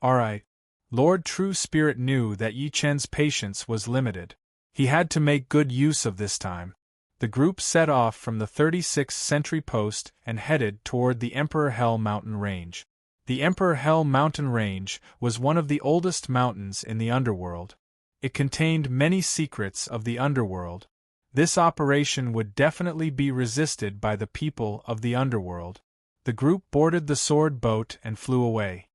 Alright. Lord True Spirit knew that Yi Chen's patience was limited. He had to make good use of this time. The group set off from the 36th sentry post and headed toward the Emperor Hell Mountain Range. The Emperor Hell Mountain Range was one of the oldest mountains in the underworld. It contained many secrets of the underworld. This operation would definitely be resisted by the people of the underworld. The group boarded the sword boat and flew away.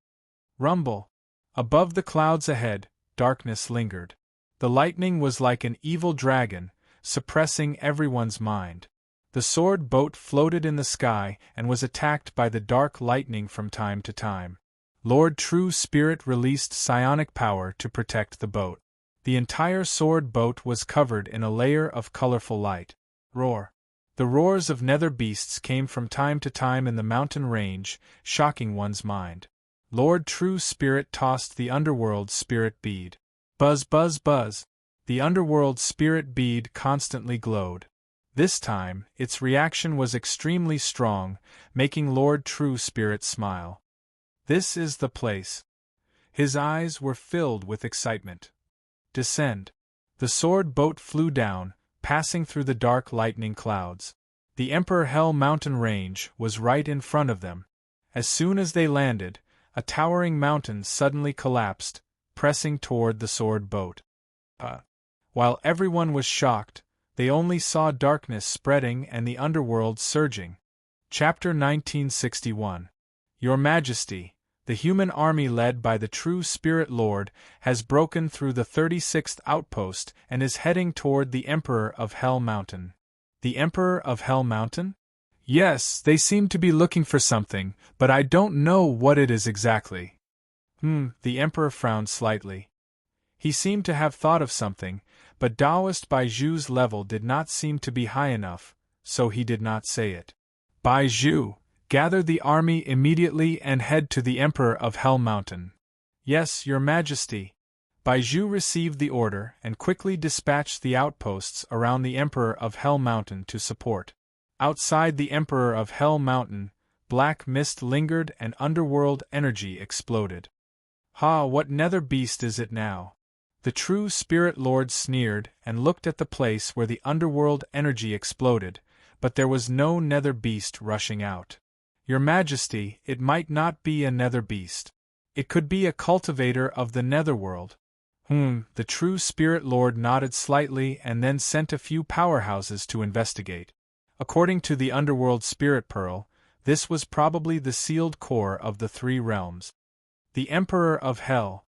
Rumble. Above the clouds ahead, darkness lingered. The lightning was like an evil dragon, suppressing everyone's mind. The sword boat floated in the sky and was attacked by the dark lightning from time to time. Lord True Spirit released psionic power to protect the boat. The entire sword boat was covered in a layer of colorful light. Roar. The roars of nether beasts came from time to time in the mountain range, shocking one's mind. Lord True Spirit tossed the underworld spirit bead. Buzz, buzz, buzz. The underworld spirit bead constantly glowed. This time, its reaction was extremely strong, making Lord True Spirit smile. This is the place. His eyes were filled with excitement. Descend. The sword boat flew down, passing through the dark lightning clouds. The Emperor Hell Mountain Range was right in front of them. As soon as they landed, a towering mountain suddenly collapsed, pressing toward the sword boat. While everyone was shocked, they only saw darkness spreading and the underworld surging. Chapter 1961. Your Majesty, the human army led by the True Spirit Lord has broken through the 36th outpost and is heading toward the Emperor of Hell Mountain. The Emperor of Hell Mountain? Yes, they seem to be looking for something, but I don't know what it is exactly. The Emperor frowned slightly. He seemed to have thought of something, but Daoist Baiju's level did not seem to be high enough, so he did not say it. Baiju, gather the army immediately and head to the Emperor of Hell Mountain. Yes, Your Majesty. Baiju received the order and quickly dispatched the outposts around the Emperor of Hell Mountain to support. Outside the Emperor of Hell Mountain, black mist lingered and underworld energy exploded. Ha, what nether beast is it now? The True Spirit Lord sneered and looked at the place where the underworld energy exploded, but there was no nether beast rushing out. Your Majesty, it might not be a nether beast. It could be a cultivator of the netherworld. The True Spirit Lord nodded slightly and then sent a few powerhouses to investigate. According to the Underworld Spirit Pearl, this was probably the sealed core of the three realms. The Emperor of Hell.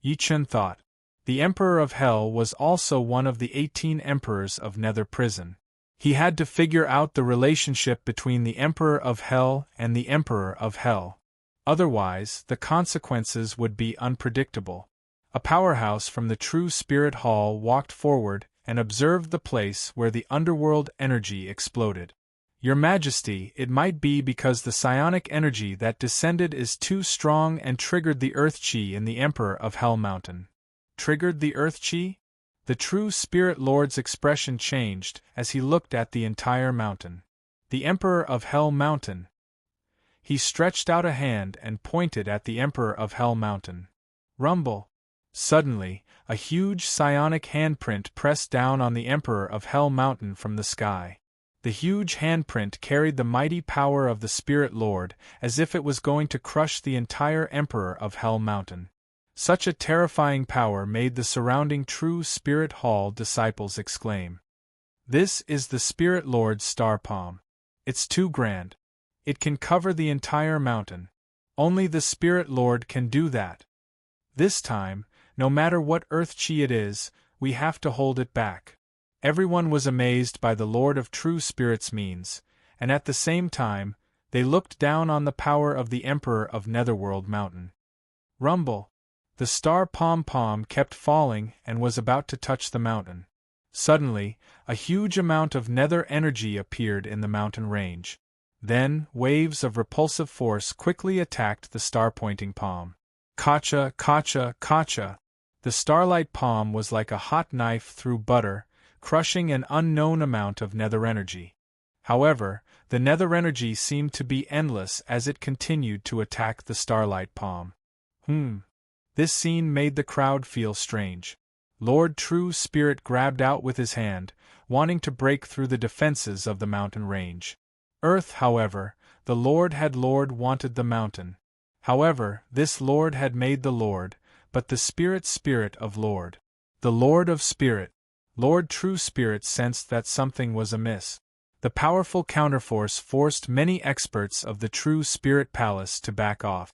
Yi Chen thought. The Emperor of Hell was also one of the 18 Emperors of Nether Prison. He had to figure out the relationship between the Emperor of Hell and the Emperor of Hell. Otherwise, the consequences would be unpredictable. A powerhouse from the True Spirit Hall walked forward and observed the place where the underworld energy exploded. Your Majesty, it might be because the psionic energy that descended is too strong and triggered the Earth Chi in the Emperor of Hell Mountain. Triggered the Earth Chi? The true Spirit Lord's expression changed as he looked at the entire mountain. The Emperor of Hell Mountain. He stretched out a hand and pointed at the Emperor of Hell Mountain. Rumble. Suddenly, a huge psionic handprint pressed down on the Emperor of Hell Mountain from the sky. The huge handprint carried the mighty power of the Spirit Lord, as if it was going to crush the entire Emperor of Hell Mountain. Such a terrifying power made the surrounding True Spirit Hall disciples exclaim. This is the Spirit Lord's star palm. It's too grand. It can cover the entire mountain. Only the Spirit Lord can do that. This time, no matter what Earth Chi it is, we have to hold it back. Everyone was amazed by the Lord of True Spirit's means, and at the same time, they looked down on the power of the Emperor of Netherworld Mountain. Rumble. The star pom-pom kept falling and was about to touch the mountain. Suddenly, a huge amount of nether energy appeared in the mountain range. Then, waves of repulsive force quickly attacked the star-pointing palm. Kacha, kacha, kacha. The starlight palm was like a hot knife through butter, crushing an unknown amount of nether energy. However, the nether energy seemed to be endless as it continued to attack the starlight palm. This scene made the crowd feel strange. Lord True Spirit grabbed out with his hand, wanting to break through the defenses of the mountain range. Earth, however, the Lord wanted the mountain. However, this Lord had made the Lord, but the Spirit of Lord. The Lord of Spirit. Lord True Spirit sensed that something was amiss. The powerful counterforce forced many experts of the True Spirit Palace to back off.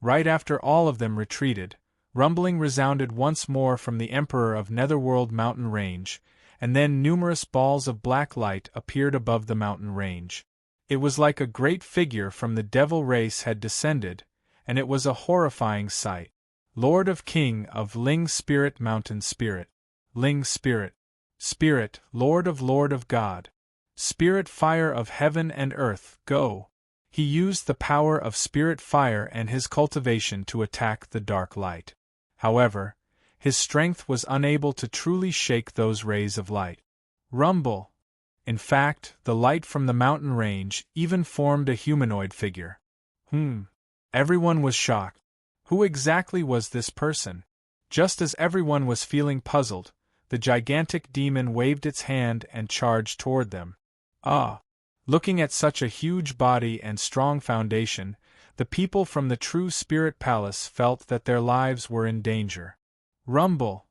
Right after all of them retreated, rumbling resounded once more from the Emperor of Netherworld Mountain Range, and then numerous balls of black light appeared above the mountain range. It was like a great figure from the devil race had descended, and it was a horrifying sight. Lord of King of Ling Spirit Mountain Spirit. Ling Spirit. Spirit, Lord of God. Spirit Fire of Heaven and Earth, go! He used the power of Spirit Fire and his cultivation to attack the dark light. However, his strength was unable to truly shake those rays of light. Rumble! In fact, the light from the mountain range even formed a humanoid figure. Everyone was shocked. Who exactly was this person? Just as everyone was feeling puzzled, the gigantic demon waved its hand and charged toward them. Looking at such a huge body and strong foundation, the people from the True Spirit Palace felt that their lives were in danger. Rumble!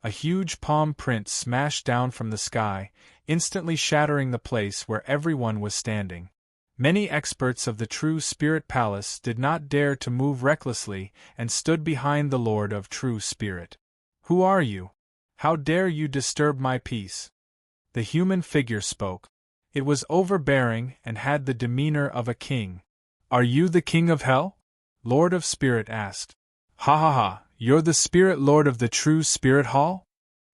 A huge palm print smashed down from the sky, instantly shattering the place where everyone was standing. Many experts of the True Spirit Palace did not dare to move recklessly and stood behind the Lord of True Spirit. Who are you? How dare you disturb my peace? The human figure spoke. It was overbearing and had the demeanor of a king. Are you the King of Hell? Lord of Spirit asked. Ha, you're the Spirit Lord of the True Spirit Hall?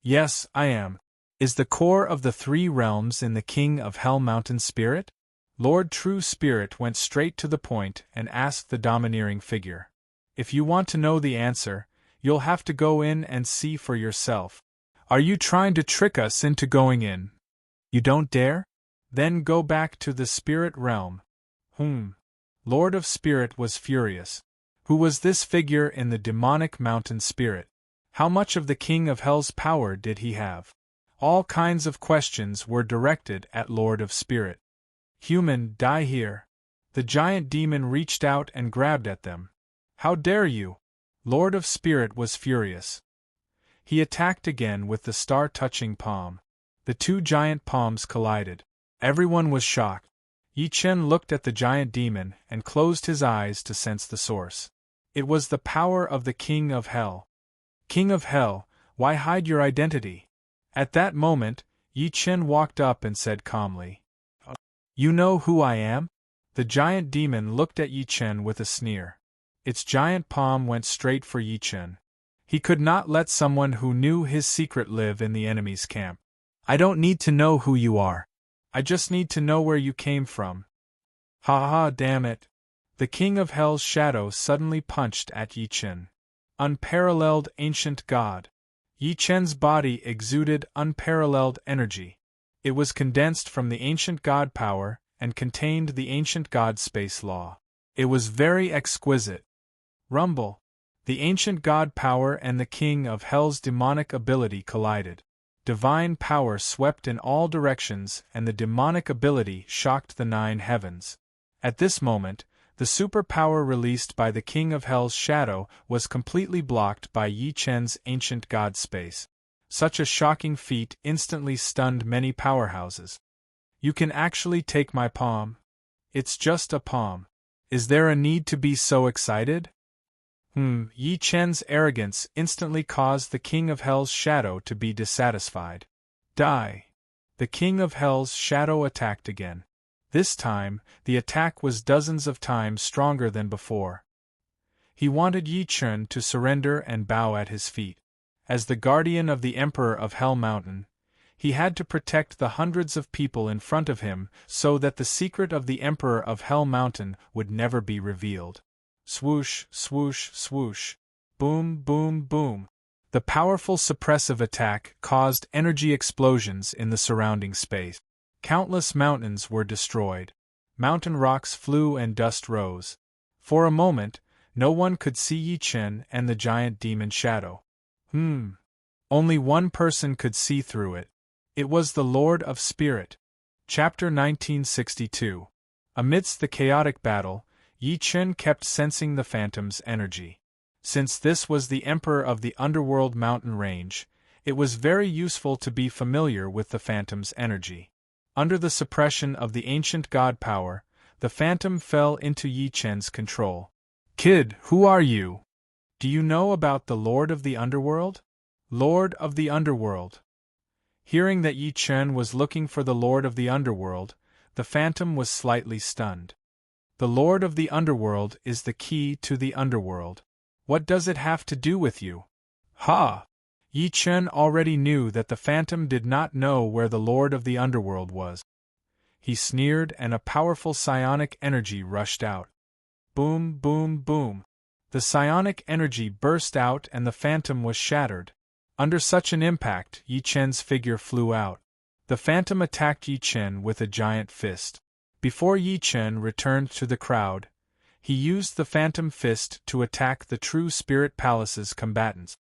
Yes, I am. Is the core of the three realms in the King of Hell Mountain Spirit? Lord True Spirit went straight to the point and asked the domineering figure. If you want to know the answer, you'll have to go in and see for yourself. Are you trying to trick us into going in? You don't dare? Then go back to the spirit realm. Lord of Spirit was furious. Who was this figure in the demonic mountain spirit? How much of the King of Hell's power did he have? All kinds of questions were directed at Lord of Spirit. Human, die here. The giant demon reached out and grabbed at them. How dare you? Lord of Spirit was furious. He attacked again with the star-touching palm. The two giant palms collided. Everyone was shocked. Yi Chen looked at the giant demon and closed his eyes to sense the source. It was the power of the King of Hell. King of Hell, why hide your identity? At that moment, Yi Chen walked up and said calmly, You know who I am? The giant demon looked at Yi Chen with a sneer. Its giant palm went straight for Yi Chen. He could not let someone who knew his secret live in the enemy's camp. I don't need to know who you are. I just need to know where you came from. Ha ha, damn it. The King of Hell's shadow suddenly punched at Yi Chen. Unparalleled ancient god. Yi Chen's body exuded unparalleled energy. It was condensed from the ancient god power and contained the ancient god space law. It was very exquisite. Rumble. The ancient god power and the King of Hell's demonic ability collided. Divine power swept in all directions and the demonic ability shocked the 9 heavens. At this moment, the superpower released by the King of Hell's shadow was completely blocked by Yi Chen's ancient god space. Such a shocking feat instantly stunned many powerhouses. You can actually take my palm? It's just a palm. Is there a need to be so excited? Yi Chen's arrogance instantly caused the King of Hell's shadow to be dissatisfied. Die! The King of Hell's shadow attacked again. This time, the attack was dozens of times stronger than before. He wanted Yi Chen to surrender and bow at his feet. As the guardian of the Emperor of Hell Mountain, he had to protect the hundreds of people in front of him so that the secret of the Emperor of Hell Mountain would never be revealed. Swoosh, swoosh, swoosh. Boom, boom, boom. The powerful suppressive attack caused energy explosions in the surrounding space. Countless mountains were destroyed. Mountain rocks flew and dust rose. For a moment, no one could see Yi Chen and the giant demon shadow. Only one person could see through it. It was the Lord of Spirit. Chapter 1962. Amidst the chaotic battle, Yi Chen kept sensing the phantom's energy. Since this was the Emperor of the Underworld mountain range, it was very useful to be familiar with the phantom's energy. Under the suppression of the ancient god power, the phantom fell into Yi Chen's control. Kid, who are you? Do you know about the Lord of the Underworld? Lord of the Underworld. Hearing that Yi Chen was looking for the Lord of the Underworld, the phantom was slightly stunned. The Lord of the Underworld is the key to the Underworld. What does it have to do with you? Ha! Yi Chen already knew that the phantom did not know where the Lord of the Underworld was. He sneered and a powerful psionic energy rushed out. Boom, boom, boom. The psionic energy burst out and the phantom was shattered. Under such an impact, Yi Chen's figure flew out. The phantom attacked Yi Chen with a giant fist. Before Yi Chen returned to the crowd, he used the phantom fist to attack the True Spirit Palace's combatants.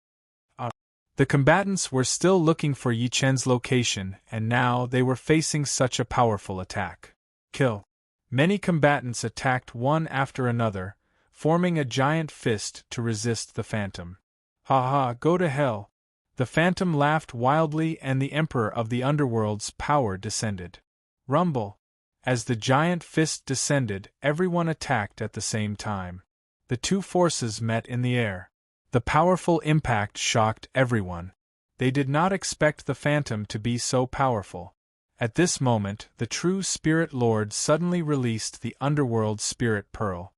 The combatants were still looking for Yi Chen's location, and now they were facing such a powerful attack. Kill. Many combatants attacked one after another, forming a giant fist to resist the phantom. Ha ha, go to hell. The phantom laughed wildly and the Emperor of the Underworld's power descended. Rumble. As the giant fist descended, everyone attacked at the same time. The two forces met in the air. The powerful impact shocked everyone. They did not expect the phantom to be so powerful. At this moment, the true Spirit Lord suddenly released the Underworld Spirit Pearl.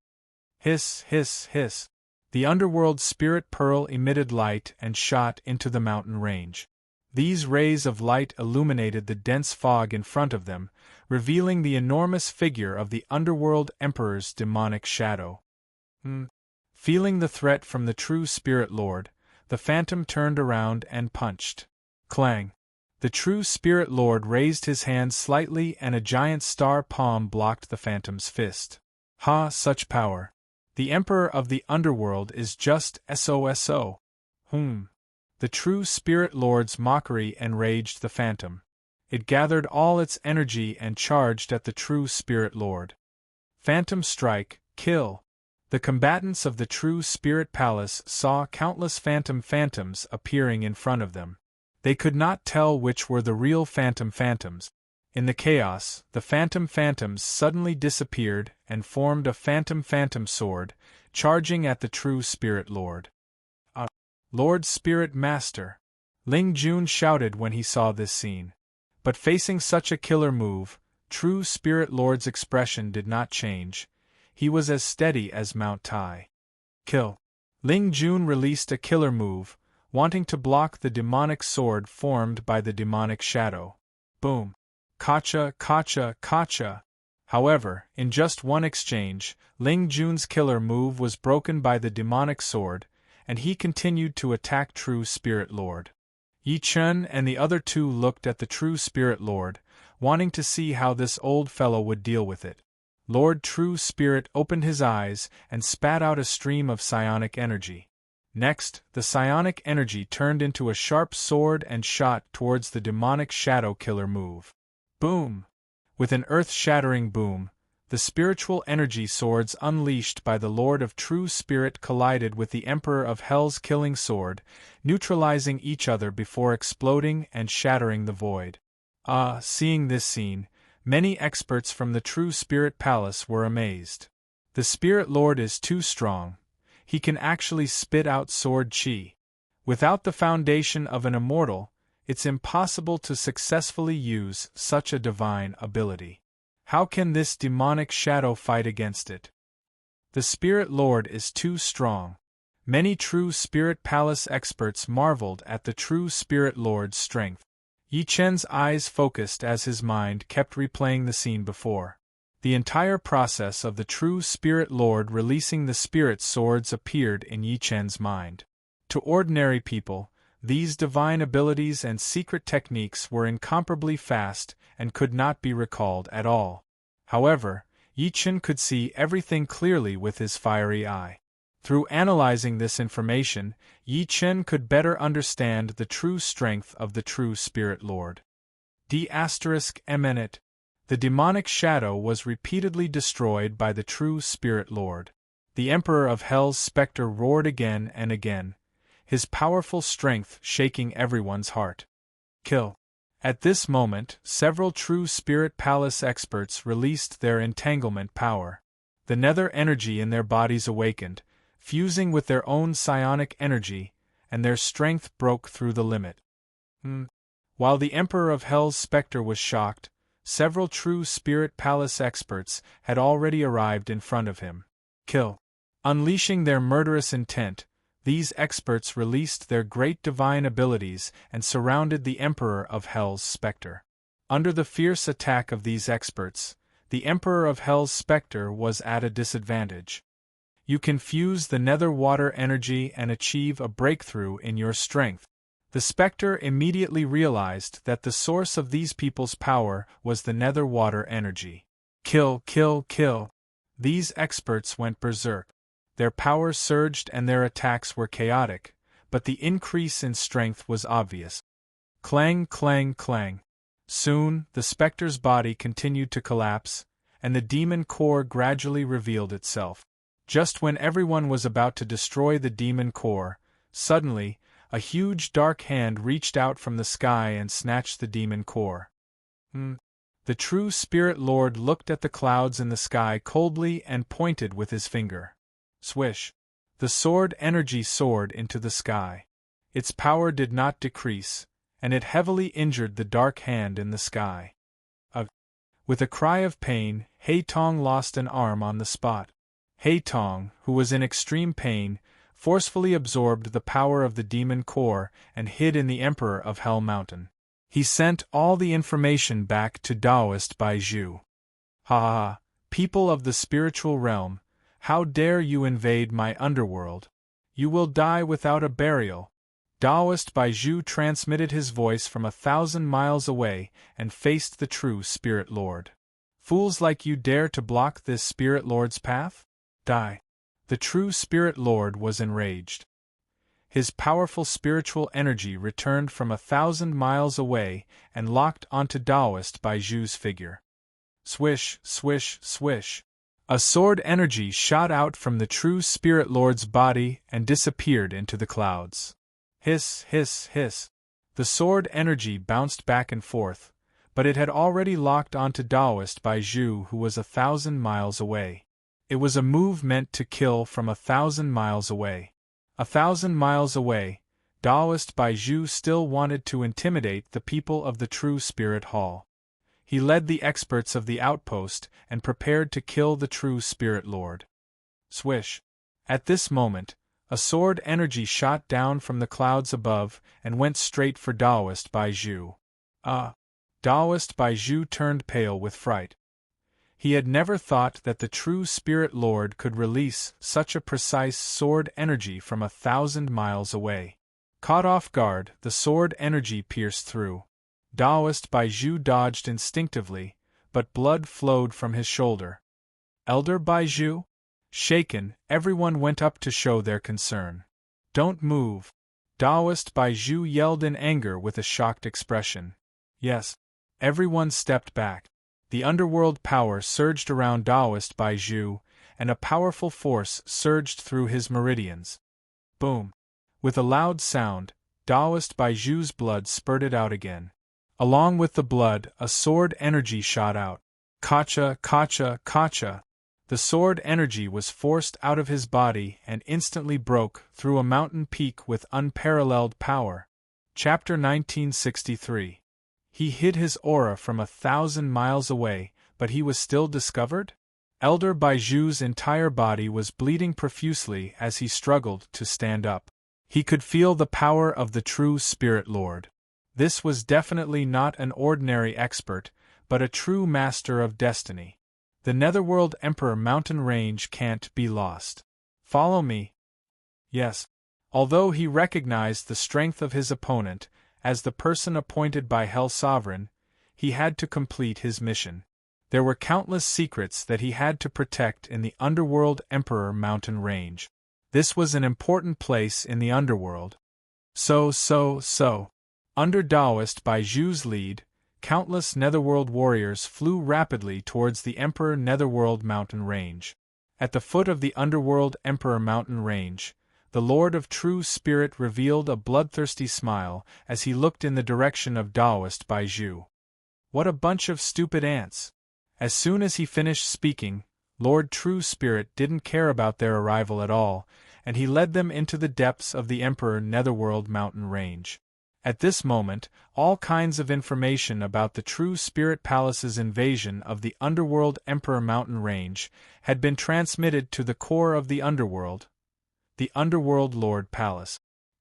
Hiss, hiss, hiss. The Underworld Spirit Pearl emitted light and shot into the mountain range. These rays of light illuminated the dense fog in front of them, revealing the enormous figure of the Underworld Emperor's demonic shadow. Feeling the threat from the true Spirit Lord, the phantom turned around and punched. Clang! The true Spirit Lord raised his hand slightly and a giant star palm blocked the phantom's fist. Ha, such power! The Emperor of the Underworld is just SOSO. The true Spirit Lord's mockery enraged the phantom. It gathered all its energy and charged at the true Spirit Lord. Phantom strike, kill! The combatants of the true Spirit Palace saw countless phantoms appearing in front of them. They could not tell which were the real phantoms. In the chaos, the phantoms suddenly disappeared and formed a phantom sword, charging at the true Spirit Lord. Lord Spirit Master! Ling Jun shouted when he saw this scene. But facing such a killer move, true Spirit Lord's expression did not change. He was as steady as Mount Tai. Kill! Ling Jun released a killer move, wanting to block the demonic sword formed by the demonic shadow. Boom! Kacha, kacha, kacha. However, in just one exchange, Ling Jun's killer move was broken by the demonic sword, and he continued to attack True Spirit Lord. Yi Chen and the other two looked at the True Spirit Lord, wanting to see how this old fellow would deal with it. Lord True Spirit opened his eyes and spat out a stream of psionic energy. Next, the psionic energy turned into a sharp sword and shot towards the demonic shadow killer move. Boom! With an earth-shattering boom, the spiritual energy swords unleashed by the Lord of True Spirit collided with the Emperor of Hell's killing sword, neutralizing each other before exploding and shattering the void. Seeing this scene, many experts from the True Spirit Palace were amazed. The Spirit Lord is too strong. He can actually spit out sword chi. Without the foundation of an immortal, it's impossible to successfully use such a divine ability. How can this demonic shadow fight against it? The Spirit Lord is too strong. Many True Spirit Palace experts marveled at the True Spirit Lord's strength. Yi Chen's eyes focused as his mind kept replaying the scene before. The entire process of the True Spirit Lord releasing the Spirit Swords appeared in Yi Chen's mind. To ordinary people, these divine abilities and secret techniques were incomparably fast and could not be recalled at all. However, Yi Chen could see everything clearly with his fiery eye. Through analyzing this information, Yi Chen could better understand the true strength of the True Spirit Lord. D*Eminent. The demonic shadow was repeatedly destroyed by the True Spirit Lord. The Emperor of Hell's specter roared again and again, his powerful strength shaking everyone's heart. Kill. At this moment, several True Spirit Palace experts released their entanglement power. The nether energy in their bodies awakened, fusing with their own psionic energy, and their strength broke through the limit. While the Emperor of Hell's specter was shocked, several True Spirit Palace experts had already arrived in front of him. Kill. Unleashing their murderous intent, these experts released their great divine abilities and surrounded the Emperor of Hell's specter. Under the fierce attack of these experts, the Emperor of Hell's specter was at a disadvantage. You can fuse the nether water energy and achieve a breakthrough in your strength. The specter immediately realized that the source of these people's power was the nether water energy. Kill, kill, kill. These experts went berserk. Their power surged and their attacks were chaotic, but the increase in strength was obvious. Clang, clang, clang. Soon, the specter's body continued to collapse, and the demon core gradually revealed itself. Just when everyone was about to destroy the demon core, suddenly, a huge dark hand reached out from the sky and snatched the demon core. The True Spirit Lord looked at the clouds in the sky coldly and pointed with his finger. Swish! The sword energy soared into the sky. Its power did not decrease, and it heavily injured the dark hand in the sky. With a cry of pain, Haitong lost an arm on the spot. Haitong, who was in extreme pain, forcefully absorbed the power of the demon core and hid in the Emperor of Hell Mountain. He sent all the information back to Taoist Baizhu. Ha! People of the spiritual realm, how dare you invade my underworld? You will die without a burial. Taoist Baizhu transmitted his voice from 1,000 miles away and faced the True Spirit Lord. Fools like you dare to block this Spirit Lord's path? Die. The True Spirit Lord was enraged. His powerful spiritual energy returned from 1,000 miles away and locked onto Taoist Baizhu's figure. Swish, swish, swish. A sword energy shot out from the True Spirit Lord's body and disappeared into the clouds. Hiss, hiss, hiss. The sword energy bounced back and forth, but it had already locked onto Taoist Baizhu, who was 1,000 miles away. It was a move meant to kill from 1,000 miles away. 1,000 miles away, Taoist Baizhu still wanted to intimidate the people of the True Spirit Hall. He led the experts of the outpost and prepared to kill the True Spirit Lord. Swish! At this moment, a sword energy shot down from the clouds above and went straight for Taoist Baizhu. Taoist Baizhu turned pale with fright. He had never thought that the true Spirit Lord could release such a precise sword energy from 1,000 miles away. Caught off guard, the sword energy pierced through. Taoist Baizhu dodged instinctively, but blood flowed from his shoulder. Elder Baizhu? Shaken, everyone went up to show their concern. Don't move. Taoist Baizhu yelled in anger with a shocked expression. Yes. Everyone stepped back. The underworld power surged around Taoist Baizhu, and a powerful force surged through his meridians. Boom! With a loud sound, Taoist Baizhu's blood spurted out again. Along with the blood, a sword energy shot out. Kacha, kacha, kacha! The sword energy was forced out of his body and instantly broke through a mountain peak with unparalleled power. Chapter 1963. He hid his aura from 1,000 miles away, but he was still discovered? Elder Baizhu's entire body was bleeding profusely as he struggled to stand up. He could feel the power of the true Spirit Lord. This was definitely not an ordinary expert, but a true master of destiny. The Netherworld Emperor mountain range can't be lost. Follow me. Yes. Although he recognized the strength of his opponent, as the person appointed by Hell Sovereign, he had to complete his mission. There were countless secrets that he had to protect in the Underworld Emperor mountain range. This was an important place in the underworld. So. Under Taoist Baizhu's lead, countless Netherworld warriors flew rapidly towards the Emperor Netherworld mountain range. At the foot of the Underworld Emperor mountain range, the Lord of True Spirit revealed a bloodthirsty smile as he looked in the direction of Taoist Baizhu. What a bunch of stupid ants! As soon as he finished speaking, Lord True Spirit didn't care about their arrival at all, and he led them into the depths of the Emperor Netherworld mountain range. At this moment, all kinds of information about the True Spirit Palace's invasion of the Underworld Emperor mountain range had been transmitted to the core of the underworld, the Underworld Lord Palace.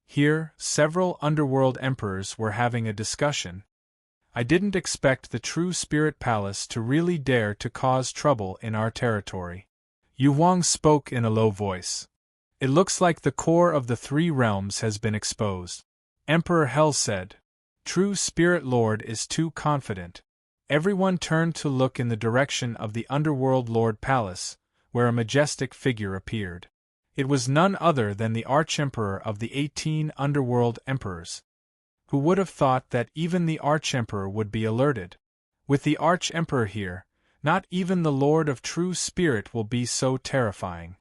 Here, several Underworld Emperors were having a discussion. I didn't expect the True Spirit Palace to really dare to cause trouble in our territory. Yu Wang spoke in a low voice. It looks like the core of the three realms has been exposed. Emperor Hell said. True Spirit Lord is too confident. Everyone turned to look in the direction of the Underworld Lord Palace, where a majestic figure appeared. It was none other than the Archemperor of the 18 Underworld Emperors. Who would have thought that even the Archemperor would be alerted? With the Archemperor here, not even the Lord of True Spirit will be so terrifying.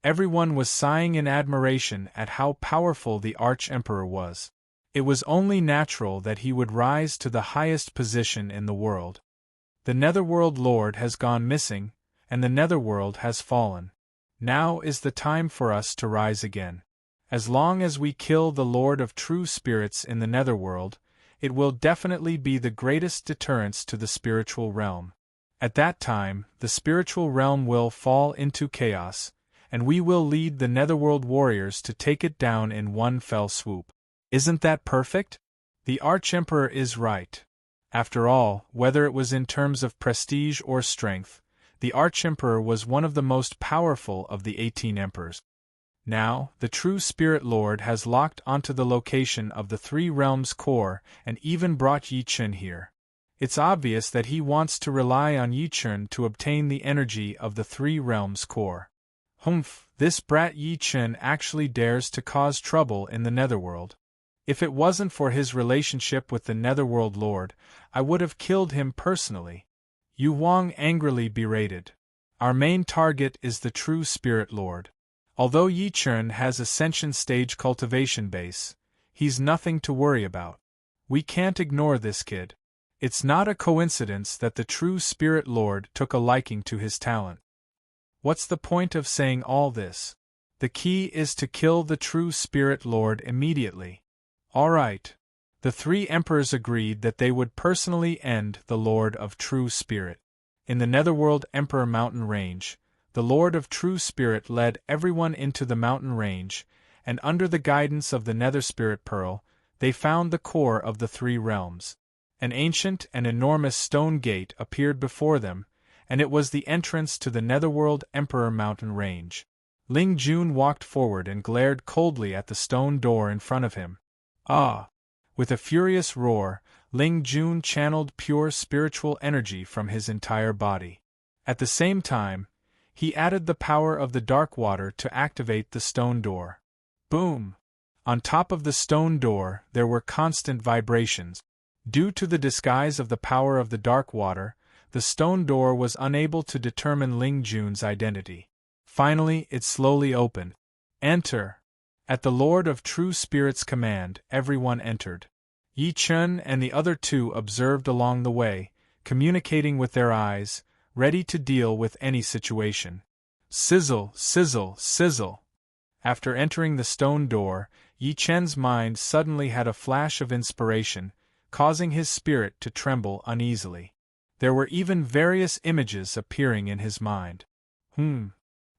Everyone was sighing in admiration at how powerful the Archemperor was. It was only natural that he would rise to the highest position in the world. The Netherworld Lord has gone missing, and the Netherworld has fallen. Now is the time for us to rise again. As long as we kill the Lord of True Spirits in the Netherworld, it will definitely be the greatest deterrence to the spiritual realm. At that time, the spiritual realm will fall into chaos, and we will lead the Netherworld warriors to take it down in one fell swoop. Isn't that perfect? The Archemperor is right. After all, whether it was in terms of prestige or strength, the Archemperor was one of the most powerful of the 18 emperors. Now, the True Spirit Lord has locked onto the location of the Three Realms core and even brought Yi Chen here. It's obvious that he wants to rely on Yi Chen to obtain the energy of the Three Realms core. Humph, this brat Yi Chen actually dares to cause trouble in the Netherworld. If it wasn't for his relationship with the Netherworld Lord, I would have killed him personally. Yu Wang angrily berated. Our main target is the True Spirit Lord. Although Yi Chen has Ascension Stage cultivation base, he's nothing to worry about. We can't ignore this kid. It's not a coincidence that the True Spirit Lord took a liking to his talent. What's the point of saying all this? The key is to kill the True Spirit Lord immediately. All right. The three emperors agreed that they would personally end the Lord of True Spirit. In the Netherworld Emperor mountain range, the Lord of True Spirit led everyone into the mountain range, and under the guidance of the Nether Spirit Pearl, they found the core of the three realms. An ancient and enormous stone gate appeared before them, and it was the entrance to the Netherworld Emperor mountain range. Ling Jun walked forward and glared coldly at the stone door in front of him. Ah! With a furious roar, Ling Jun channeled pure spiritual energy from his entire body. At the same time, he added the power of the dark water to activate the stone door. Boom! On top of the stone door, there were constant vibrations. Due to the disguise of the power of the dark water, the stone door was unable to determine Ling Jun's identity. Finally, it slowly opened. Enter! At the Lord of True Spirit's command, everyone entered. Yi Chen and the other two observed along the way, communicating with their eyes, ready to deal with any situation. Sizzle, sizzle, sizzle! After entering the stone door, Yi Chen's mind suddenly had a flash of inspiration, causing his spirit to tremble uneasily. There were even various images appearing in his mind.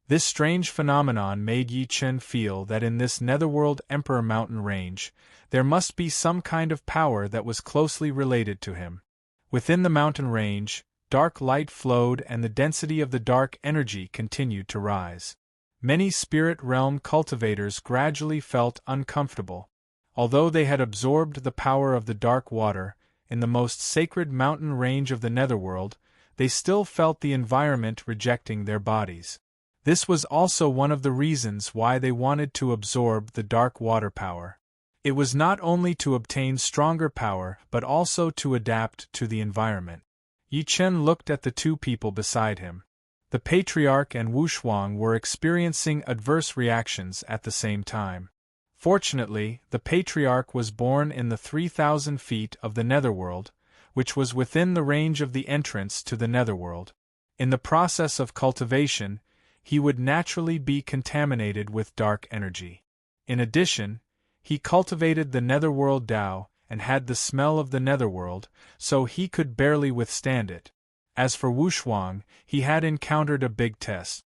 This strange phenomenon made Yi Chen feel that in this Netherworld Emperor mountain range, there must be some kind of power that was closely related to him. Within the mountain range, dark light flowed and the density of the dark energy continued to rise. Many spirit realm cultivators gradually felt uncomfortable. Although they had absorbed the power of the dark water, in the most sacred mountain range of the Netherworld, they still felt the environment rejecting their bodies. This was also one of the reasons why they wanted to absorb the dark water power. It was not only to obtain stronger power but also to adapt to the environment. Yi Chen looked at the two people beside him. The Patriarch and Wu Shuang were experiencing adverse reactions at the same time. Fortunately, the Patriarch was born in the 3,000 feet of the Netherworld, which was within the range of the entrance to the Netherworld. In the process of cultivation, he would naturally be contaminated with dark energy. In addition, he cultivated the Netherworld Tao and had the smell of the Netherworld, so he could barely withstand it. As for Wu Shuang, he had encountered a big test.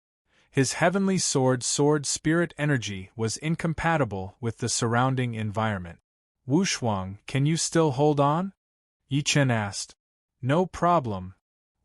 His heavenly sword spirit energy was incompatible with the surrounding environment. Wu Shuang, can you still hold on? Yi Chen asked. No problem.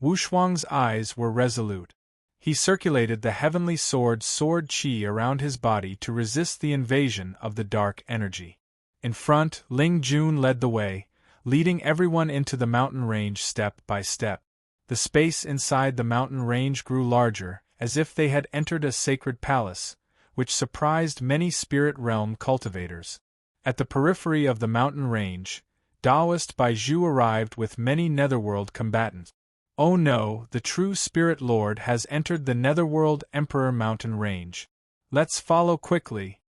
Wu Shuang's eyes were resolute. He circulated the heavenly sword qi around his body to resist the invasion of the dark energy. In front, Ling Jun led the way, leading everyone into the mountain range step by step. The space inside the mountain range grew larger, as if they had entered a sacred palace, which surprised many spirit realm cultivators. At the periphery of the mountain range, Taoist Baizhu arrived with many Netherworld combatants. Oh no, the true Spirit Lord has entered the Netherworld Emperor mountain range. Let's follow quickly.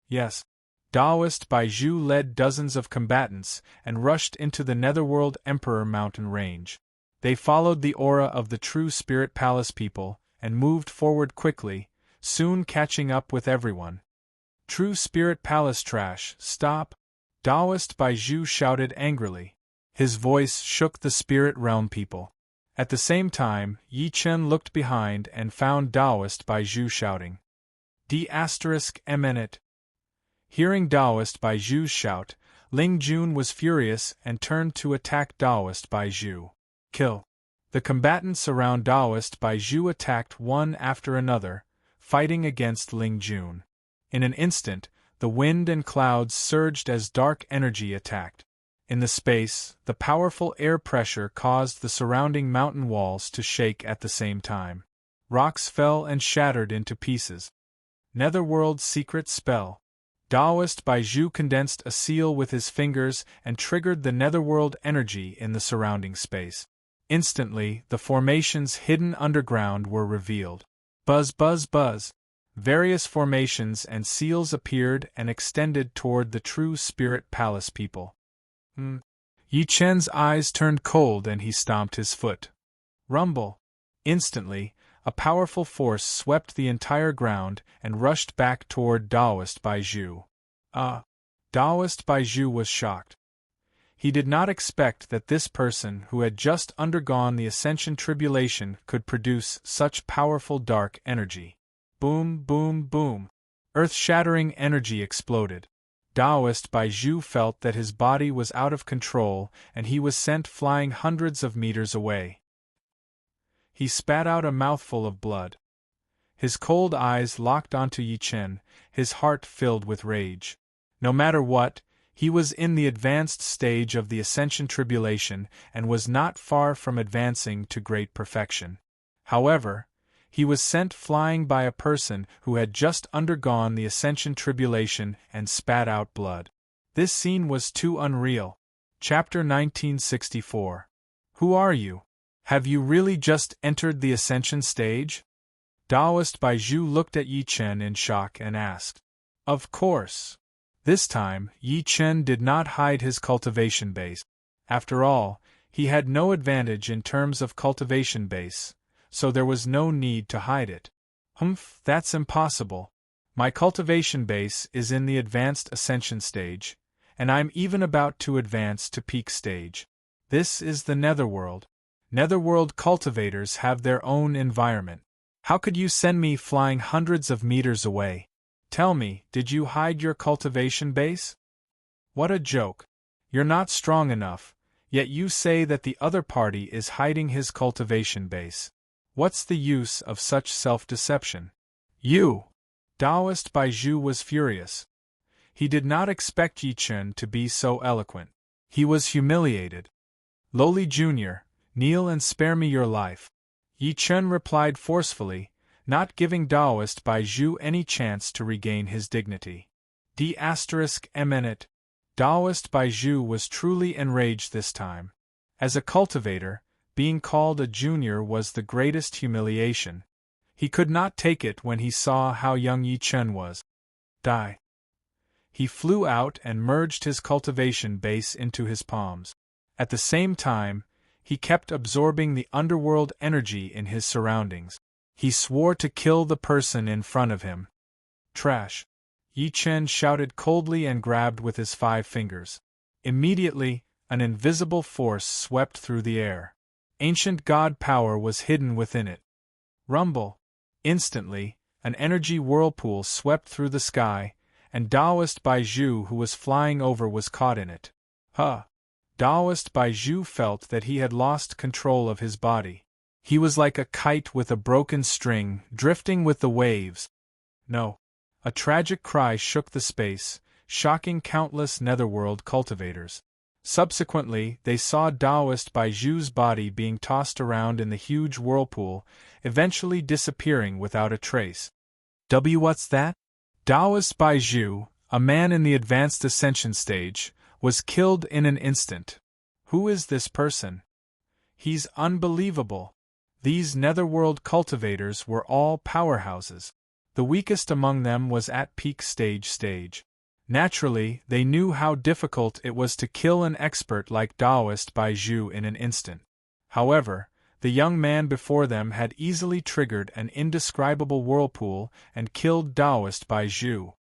Yes. Taoist Baizhu led dozens of combatants and rushed into the Netherworld Emperor mountain range. They followed the aura of the true Spirit Palace people and moved forward quickly, soon catching up with everyone. True Spirit Palace trash, stop! Taoist Baizhu shouted angrily. His voice shook the spirit realm people. At the same time, Yi Chen looked behind and found Taoist Baizhu shouting. D*eminent. Hearing Taoist Baizhu's shout, Ling Jun was furious and turned to attack Taoist Baizhu. Kill. The combatants around Taoist Baizhu attacked one after another, fighting against Ling Jun. In an instant, the wind and clouds surged as dark energy attacked. In the space, the powerful air pressure caused the surrounding mountain walls to shake at the same time. Rocks fell and shattered into pieces. Netherworld secret spell. Taoist Baizhu condensed a seal with his fingers and triggered the Netherworld energy in the surrounding space. Instantly, the formations hidden underground were revealed. Buzz, buzz, buzz. Various formations and seals appeared and extended toward the true Spirit Palace people. Yi Chen's eyes turned cold and he stomped his foot. Rumble! Instantly, a powerful force swept the entire ground and rushed back toward Taoist Baizhu. Taoist Baizhu was shocked. He did not expect that this person who had just undergone the Ascension Tribulation could produce such powerful dark energy. Boom, boom, boom. Earth-shattering energy exploded. Taoist Baizhu felt that his body was out of control and he was sent flying hundreds of meters away. He spat out a mouthful of blood. His cold eyes locked onto Yi Chen, his heart filled with rage. No matter what, he was in the advanced stage of the Ascension Tribulation and was not far from advancing to great perfection. However, he was sent flying by a person who had just undergone the Ascension Tribulation and spat out blood. This scene was too unreal. Chapter 1964. Who are you? Have you really just entered the Ascension stage? Taoist Baizhu looked at Yi Chen in shock and asked. Of course. This time, Yi Chen did not hide his cultivation base. After all, he had no advantage in terms of cultivation base, so there was no need to hide it. Humph, that's impossible. My cultivation base is in the advanced ascension stage, and I'm even about to advance to peak stage. This is the Netherworld. Netherworld cultivators have their own environment. How could you send me flying hundreds of meters away? Tell me, did you hide your cultivation base? What a joke. You're not strong enough, yet you say that the other party is hiding his cultivation base. What's the use of such self-deception? You! Taoist Baizhu was furious. He did not expect Yi Chen to be so eloquent. He was humiliated. Lowly Jr., kneel and spare me your life. Yi Chen replied forcefully, not giving Taoist Baizhu any chance to regain his dignity. D***eminent. Taoist Baizhu was truly enraged this time. As a cultivator, being called a junior was the greatest humiliation. He could not take it when he saw how young Yi Chen was. Die. He flew out and merged his cultivation base into his palms. At the same time, he kept absorbing the underworld energy in his surroundings. He swore to kill the person in front of him. Trash! Yi Chen shouted coldly and grabbed with his 5 fingers. Immediately, an invisible force swept through the air. Ancient god power was hidden within it. Rumble! Instantly, an energy whirlpool swept through the sky, and Taoist Baizhu, who was flying over, was caught in it. Huh! Taoist Baizhu felt that he had lost control of his body. He was like a kite with a broken string, drifting with the waves. No. A tragic cry shook the space, shocking countless netherworld cultivators. Subsequently, they saw Taoist Baizhu's body being tossed around in the huge whirlpool, eventually disappearing without a trace. What's that? Taoist Baizhu, a man in the advanced ascension stage, was killed in an instant. Who is this person? He's unbelievable. These netherworld cultivators were all powerhouses. The weakest among them was at peak stage. Naturally, they knew how difficult it was to kill an expert like Taoist Baizhu in an instant. However, the young man before them had easily triggered an indescribable whirlpool and killed Taoist Baizhu.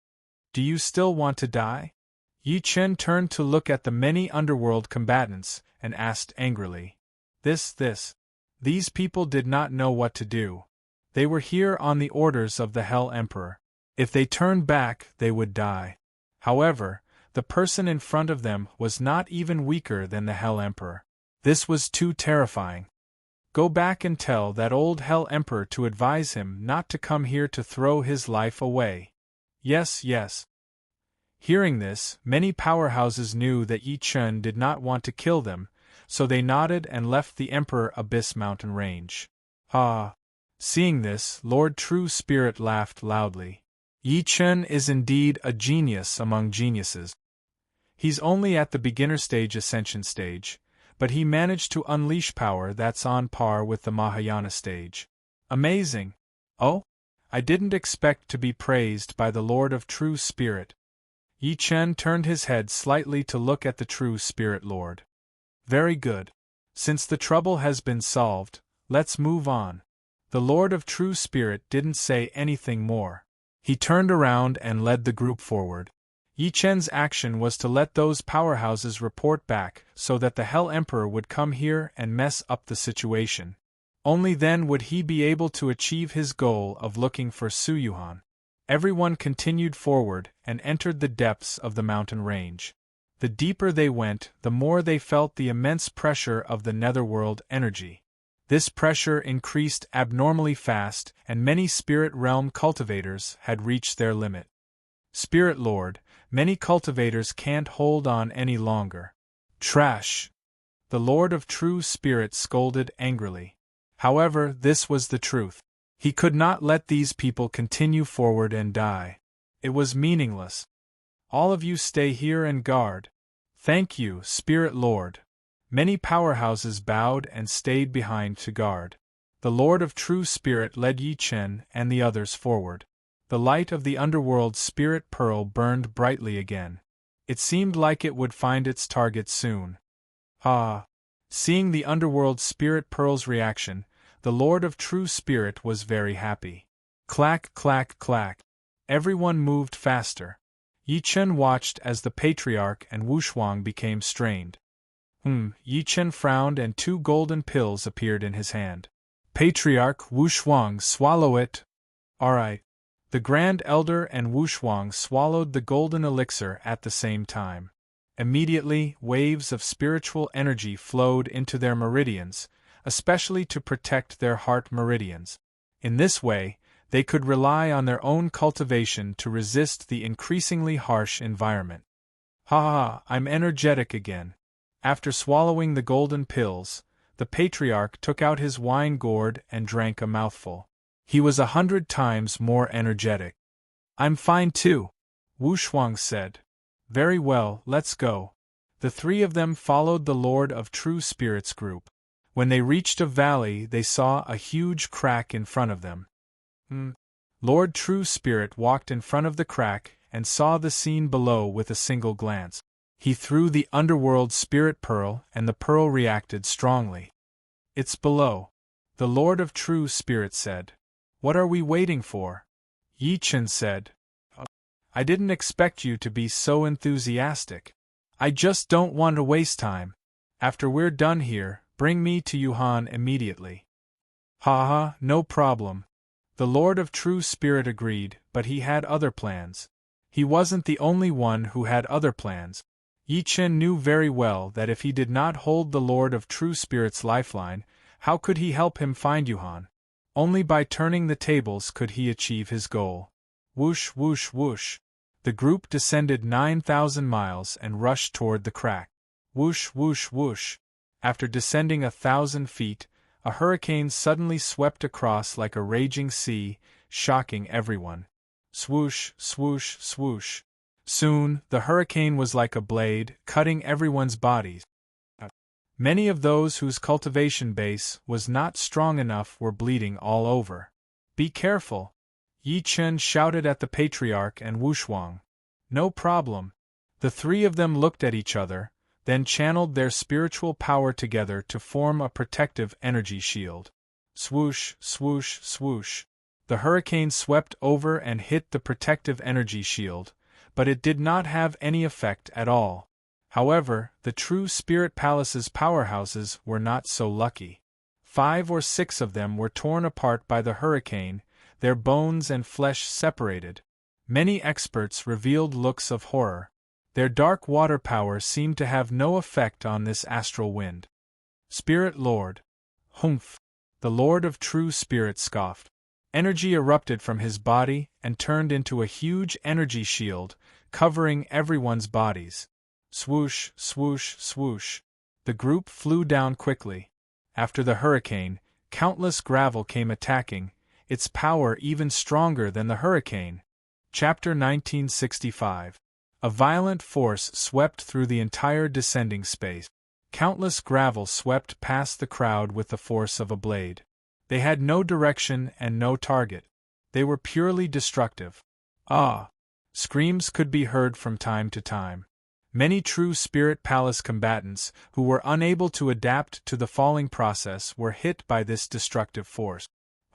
Do you still want to die? Yi Chen turned to look at the many underworld combatants and asked angrily. These people did not know what to do. They were here on the orders of the Hell Emperor. If they turned back, they would die. However, the person in front of them was not even weaker than the Hell Emperor. This was too terrifying. Go back and tell that old Hell Emperor to advise him not to come here to throw his life away. Yes. Hearing this, many powerhouses knew that Yi Chen did not want to kill them, so they nodded and left the Emperor Abyss Mountain Range. Ah! Seeing this, Lord True Spirit laughed loudly. Yi Chen is indeed a genius among geniuses. He's only at the beginner stage ascension stage, but he managed to unleash power that's on par with the Mahayana stage. Amazing! Oh? I didn't expect to be praised by the Lord of True Spirit. Yi Chen turned his head slightly to look at the True Spirit Lord. Very good. Since the trouble has been solved, let's move on. The Lord of True Spirit didn't say anything more. He turned around and led the group forward. Yi Chen's action was to let those powerhouses report back so that the Hell Emperor would come here and mess up the situation. Only then would he be able to achieve his goal of looking for Su Yuhan. Everyone continued forward and entered the depths of the mountain range. The deeper they went, the more they felt the immense pressure of the netherworld energy. This pressure increased abnormally fast, and many spirit realm cultivators had reached their limit. Spirit Lord, many cultivators can't hold on any longer. Trash! The Lord of True Spirit scolded angrily. However, this was the truth. He could not let these people continue forward and die. It was meaningless. All of you stay here and guard. Thank you, Spirit Lord. Many powerhouses bowed and stayed behind to guard. The Lord of True Spirit led Yi Chen and the others forward. The light of the underworld spirit pearl burned brightly again. It seemed like it would find its target soon. Ah! Seeing the underworld spirit pearl's reaction, the Lord of True Spirit was very happy. Clack, clack, clack. Everyone moved faster. Yi Chen watched as the Patriarch and Wushuang became strained. Yi Chen frowned and 2 golden pills appeared in his hand. Patriarch Wushuang, swallow it. Alright. The Grand Elder and Wushuang swallowed the golden elixir at the same time. Immediately, waves of spiritual energy flowed into their meridians, especially to protect their heart meridians. In this way, they could rely on their own cultivation to resist the increasingly harsh environment. I'm energetic again. After swallowing the golden pills, the Patriarch took out his wine gourd and drank a mouthful. He was 100 times more energetic. I'm fine too, Wushuang said. Very well, let's go. The 3 of them followed the Lord of True Spirit's group. When they reached a valley, they saw a huge crack in front of them. Lord True Spirit walked in front of the crack and saw the scene below with a single glance. He threw the underworld spirit pearl, and the pearl reacted strongly. It's below, the Lord of True Spirit said. What are we waiting for? Yi Chen said. I didn't expect you to be so enthusiastic. I just don't want to waste time. After we're done here, bring me to Yuhan immediately. No problem. The Lord of True Spirit agreed, but he had other plans. He wasn't the only one who had other plans. Yi Chen knew very well that if he did not hold the Lord of True Spirit's lifeline, how could he help him find Yuhan? Only by turning the tables could he achieve his goal. Whoosh, whoosh, whoosh. The group descended 9,000 miles and rushed toward the crack. Whoosh, whoosh, whoosh. After descending 1,000 feet, a hurricane suddenly swept across like a raging sea, shocking everyone. Swoosh, swoosh, swoosh. Soon, the hurricane was like a blade, cutting everyone's bodies. Many of those whose cultivation base was not strong enough were bleeding all over. Be careful! Yi Chen shouted at the Patriarch and Wushuang. No problem. The 3 of them looked at each other, then channeled their spiritual power together to form a protective energy shield. Swoosh, swoosh, swoosh. The hurricane swept over and hit the protective energy shield, but it did not have any effect at all. However, the True Spirit Palace's powerhouses were not so lucky. 5 or 6 of them were torn apart by the hurricane, their bones and flesh separated. Many experts revealed looks of horror. Their dark water power seemed to have no effect on this astral wind. Spirit Lord. Humph! The Lord of True Spirit scoffed. Energy erupted from his body and turned into a huge energy shield, covering everyone's bodies. Swoosh, swoosh, swoosh. The group flew down quickly. After the hurricane, countless gravel came attacking, its power even stronger than the hurricane. Chapter 1965. A violent force swept through the entire descending space. Countless gravel swept past the crowd with the force of a blade. They had no direction and no target. They were purely destructive. Screams could be heard from time to time. Many True Spirit Palace combatants, who were unable to adapt to the falling process, were hit by this destructive force.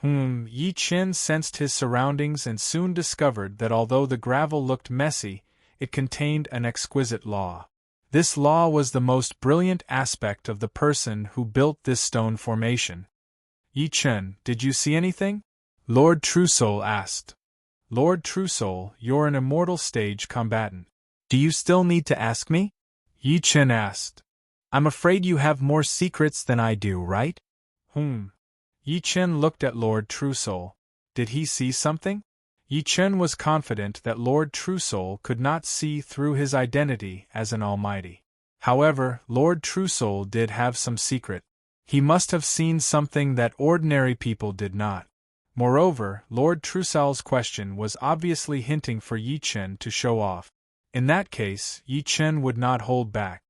Yi Chen sensed his surroundings and soon discovered that although the gravel looked messy, it contained an exquisite law. This law was the most brilliant aspect of the person who built this stone formation. Yi Chen, did you see anything? Lord Truesoul asked. Lord Truesoul, you're an immortal stage combatant. Do you still need to ask me? Yi Chen asked. I'm afraid you have more secrets than I do, right? Yi Chen looked at Lord Truesoul. Did he see something? Yi Chen was confident that Lord Truesoul could not see through his identity as an almighty. However, Lord Truesoul did have some secret. He must have seen something that ordinary people did not. Moreover, Lord Truesoul's question was obviously hinting for Yi Chen to show off. In that case, Yi Chen would not hold back.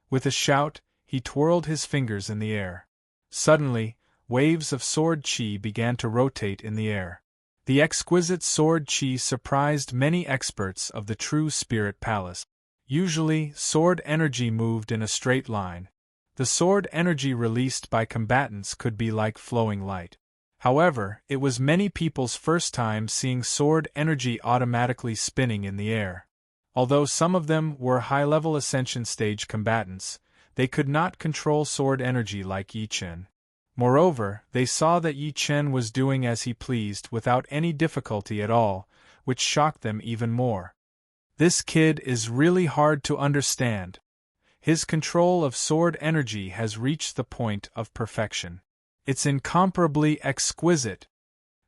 With a shout, he twirled his fingers in the air. Suddenly, waves of sword chi began to rotate in the air. The exquisite sword chi surprised many experts of the True Spirit Palace. Usually, sword energy moved in a straight line. The sword energy released by combatants could be like flowing light. However, it was many people's first time seeing sword energy automatically spinning in the air. Although some of them were high-level ascension stage combatants, they could not control sword energy like Yi Chen. Moreover, they saw that Yi Chen was doing as he pleased without any difficulty at all, which shocked them even more. This kid is really hard to understand. His control of sword energy has reached the point of perfection. It's incomparably exquisite.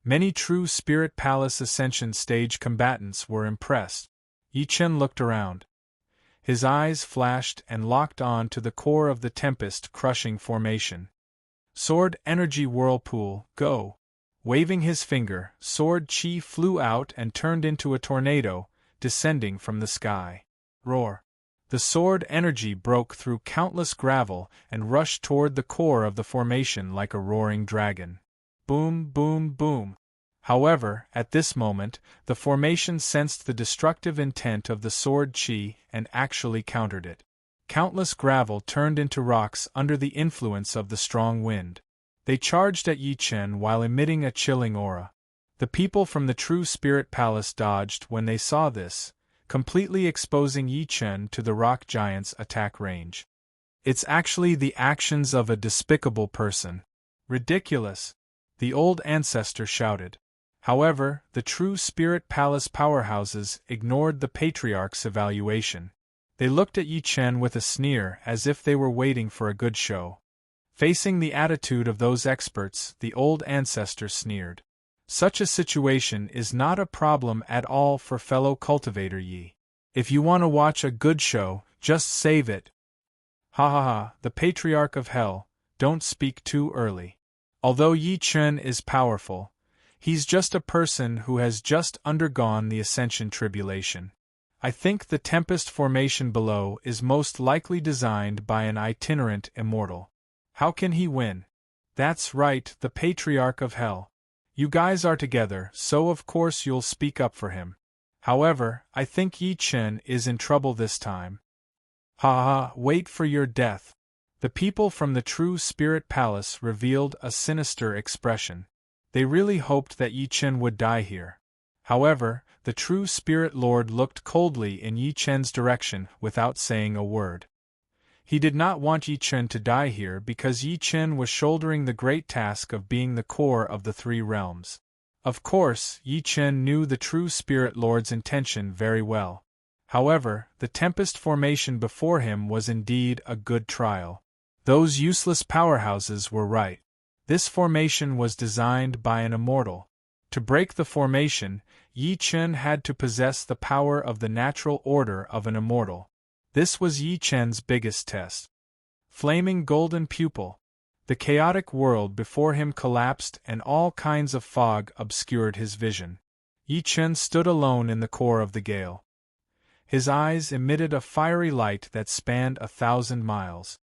Many True Spirit Palace Ascension stage combatants were impressed. Yi Chen looked around. His eyes flashed and locked on to the core of the tempest-crushing formation. Sword energy whirlpool, go! Waving his finger, sword chi flew out and turned into a tornado, descending from the sky. Roar! The sword energy broke through countless gravel and rushed toward the core of the formation like a roaring dragon. Boom, boom, boom. However, at this moment, the formation sensed the destructive intent of the sword chi and actually countered it. Countless gravel turned into rocks under the influence of the strong wind. They charged at Yi Chen while emitting a chilling aura. The people from the True Spirit Palace dodged when they saw this, completely exposing Yi Chen to the rock giant's attack range. It's actually the actions of a despicable person. Ridiculous! The old ancestor shouted. However, the True Spirit Palace powerhouses ignored the patriarch's evaluation. They looked at Yi Chen with a sneer as if they were waiting for a good show. Facing the attitude of those experts, the old ancestor sneered. Such a situation is not a problem at all for fellow cultivator Yi. If you want to watch a good show, just save it. Ha ha ha, the Patriarch of Hell, don't speak too early. Although Yi Chen is powerful, he's just a person who has just undergone the Ascension Tribulation. I think the Tempest formation below is most likely designed by an itinerant immortal. How can he win? That's right, the Patriarch of Hell. You guys are together, so of course you'll speak up for him. However, I think Yi Chen is in trouble this time. Ha ha, wait for your death. The people from the True Spirit Palace revealed a sinister expression. They really hoped that Yi Chen would die here. However, the True Spirit Lord looked coldly in Yi Chen's direction without saying a word. He did not want Yi Chen to die here because Yi Chen was shouldering the great task of being the core of the three realms. Of course, Yi Chen knew the True Spirit Lord's intention very well. However, the Tempest formation before him was indeed a good trial. Those useless powerhouses were right. This formation was designed by an immortal. To break the formation, Yi Chen had to possess the power of the natural order of an immortal. This was Yi Chen's biggest test. Flaming golden pupil. The chaotic world before him collapsed and all kinds of fog obscured his vision. Yi Chen stood alone in the core of the gale. His eyes emitted a fiery light that spanned 1,000 miles.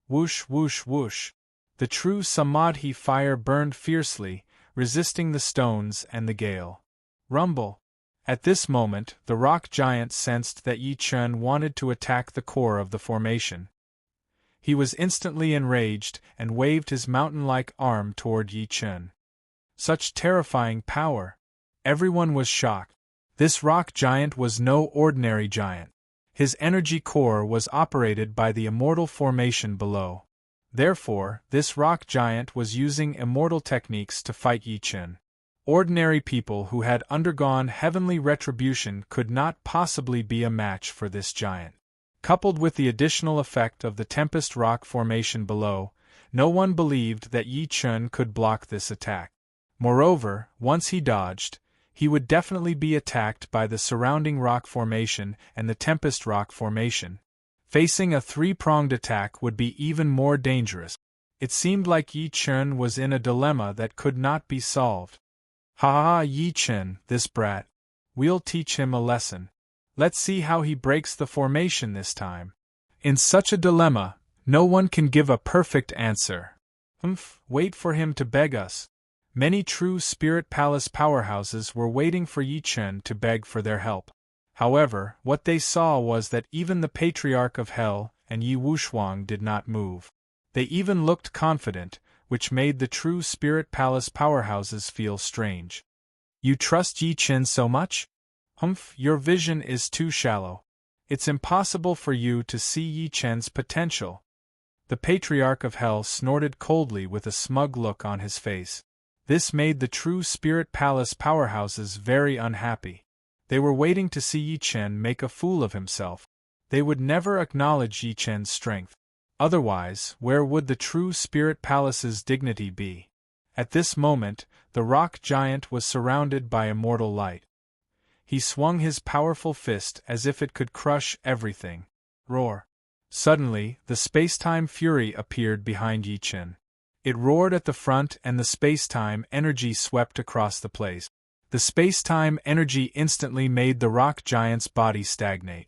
Whoosh, whoosh, whoosh. The true Samadhi fire burned fiercely, resisting the stones and the gale. Rumble. At this moment, the rock giant sensed that Yi Chen wanted to attack the core of the formation. He was instantly enraged and waved his mountain-like arm toward Yi Chen. Such terrifying power! Everyone was shocked. This rock giant was no ordinary giant. His energy core was operated by the immortal formation below. Therefore, this rock giant was using immortal techniques to fight Yi Chen. Ordinary people who had undergone heavenly retribution could not possibly be a match for this giant. Coupled with the additional effect of the tempest rock formation below, no one believed that Yi Chen could block this attack. Moreover, once he dodged, he would definitely be attacked by the surrounding rock formation and the tempest rock formation. Facing a three-pronged attack would be even more dangerous. It seemed like Yi Chen was in a dilemma that could not be solved. Ha ha, Yi Chen, this brat. We'll teach him a lesson. Let's see how he breaks the formation this time. In such a dilemma, no one can give a perfect answer. Wait for him to beg us. Many true Spirit Palace powerhouses were waiting for Yi Chen to beg for their help. However, what they saw was that even the Patriarch of Hell and Yi Wushuang did not move. They even looked confident, which made the true Spirit Palace powerhouses feel strange. You trust Yi Chen so much? Your vision is too shallow. It's impossible for you to see Yi Chen's potential. The Patriarch of Hell snorted coldly with a smug look on his face. This made the true Spirit Palace powerhouses very unhappy. They were waiting to see Yi Chen make a fool of himself. They would never acknowledge Yi Chen's strength. Otherwise, where would the true Spirit Palace's dignity be? At this moment, the rock giant was surrounded by immortal light. He swung his powerful fist as if it could crush everything. Roar! Suddenly, the space-time fury appeared behind Yi Chen. It roared at the front and the space-time energy swept across the place. The space-time energy instantly made the rock giant's body stagnate.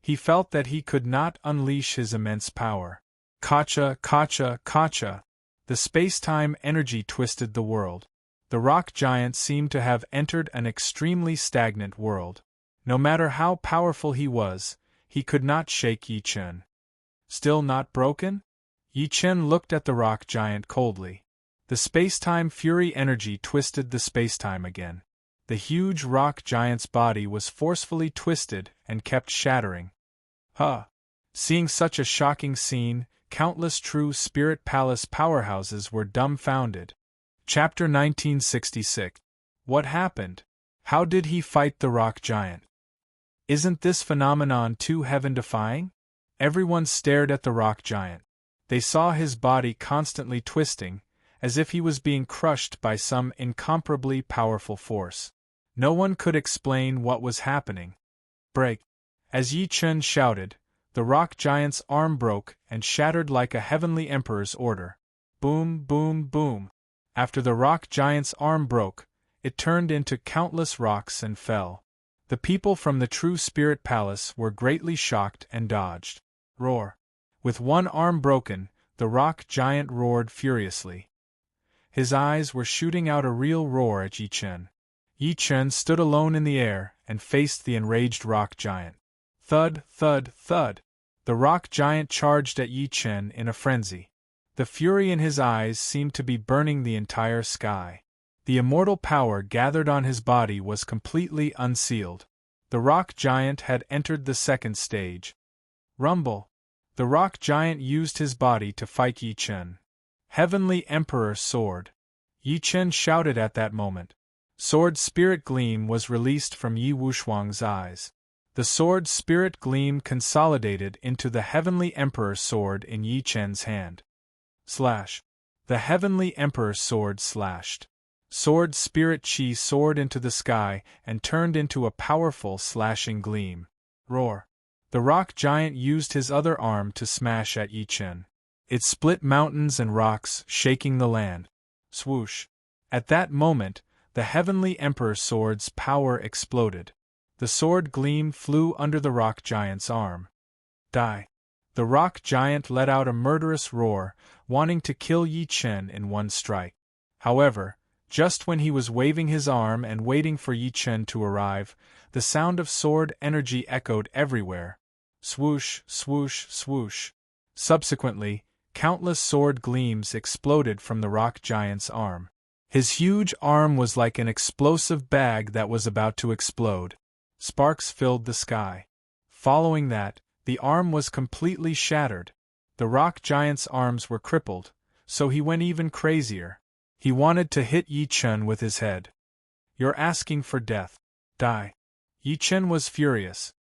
He felt that he could not unleash his immense power. Kacha, kacha, kacha! The space-time energy twisted the world. The rock giant seemed to have entered an extremely stagnant world. No matter how powerful he was, he could not shake Yi Chen. Still not broken? Yi Chen looked at the rock giant coldly. The space-time fury energy twisted the space-time again. The huge rock giant's body was forcefully twisted and kept shattering. Seeing such a shocking scene, countless true Spirit Palace powerhouses were dumbfounded. Chapter 1966. What happened? How did he fight the rock giant? Isn't this phenomenon too heaven-defying? Everyone stared at the rock giant. They saw his body constantly twisting, as if he was being crushed by some incomparably powerful force. No one could explain what was happening. Break! As Yi Chen shouted, the rock giant's arm broke and shattered like a heavenly emperor's order. Boom, boom, boom. After the rock giant's arm broke, it turned into countless rocks and fell. The people from the true Spirit Palace were greatly shocked and dodged. Roar! With one arm broken, the rock giant roared furiously. His eyes were shooting out a real roar at Yi Chen. Yi Chen stood alone in the air and faced the enraged rock giant. Thud, thud, thud! The rock giant charged at Yi Chen in a frenzy. The fury in his eyes seemed to be burning the entire sky. The immortal power gathered on his body was completely unsealed. The rock giant had entered the second stage. Rumble! The rock giant used his body to fight Yi Chen. Heavenly Emperor Sword! Yi Chen shouted at that moment. Sword Spirit Gleam was released from Yi Wushuang's eyes. The sword Spirit Gleam consolidated into the Heavenly Emperor Sword in Yi Chen's hand. Slash! The Heavenly Emperor Sword slashed. Sword Spirit Chi soared into the sky and turned into a powerful slashing gleam. Roar! The rock giant used his other arm to smash at Yi Chen. It split mountains and rocks, shaking the land. Swoosh! At that moment, the Heavenly Emperor Sword's power exploded. The sword gleam flew under the rock giant's arm. Die! The rock giant let out a murderous roar, wanting to kill Yi Chen in one strike. However, just when he was waving his arm and waiting for Yi Chen to arrive, the sound of sword energy echoed everywhere. Swoosh, swoosh, swoosh. Subsequently, countless sword gleams exploded from the rock giant's arm. His huge arm was like an explosive bag that was about to explode. Sparks filled the sky. Following that, the arm was completely shattered. The rock giant's arms were crippled, so he went even crazier. He wanted to hit Yi Chen with his head. You're asking for death. Die. Yi Chen was furious.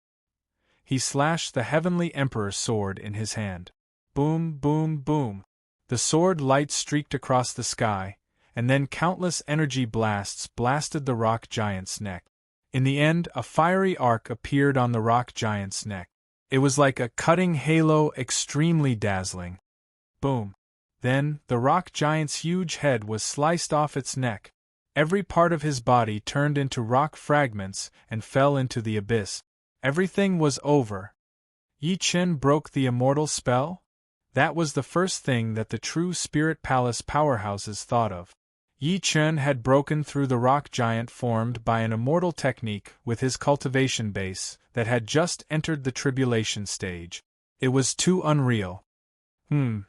He slashed the Heavenly Emperor's sword in his hand. Boom, boom, boom. The sword light streaked across the sky, and then countless energy blasts blasted the rock giant's neck. In the end, a fiery arc appeared on the rock giant's neck. It was like a cutting halo, extremely dazzling. Boom. Then, the rock giant's huge head was sliced off its neck. Every part of his body turned into rock fragments and fell into the abyss. Everything was over. Yi Chen broke the immortal spell? That was the first thing that the true Spirit Palace powerhouses thought of. Yi Chen had broken through the rock giant formed by an immortal technique with his cultivation base that had just entered the tribulation stage. It was too unreal.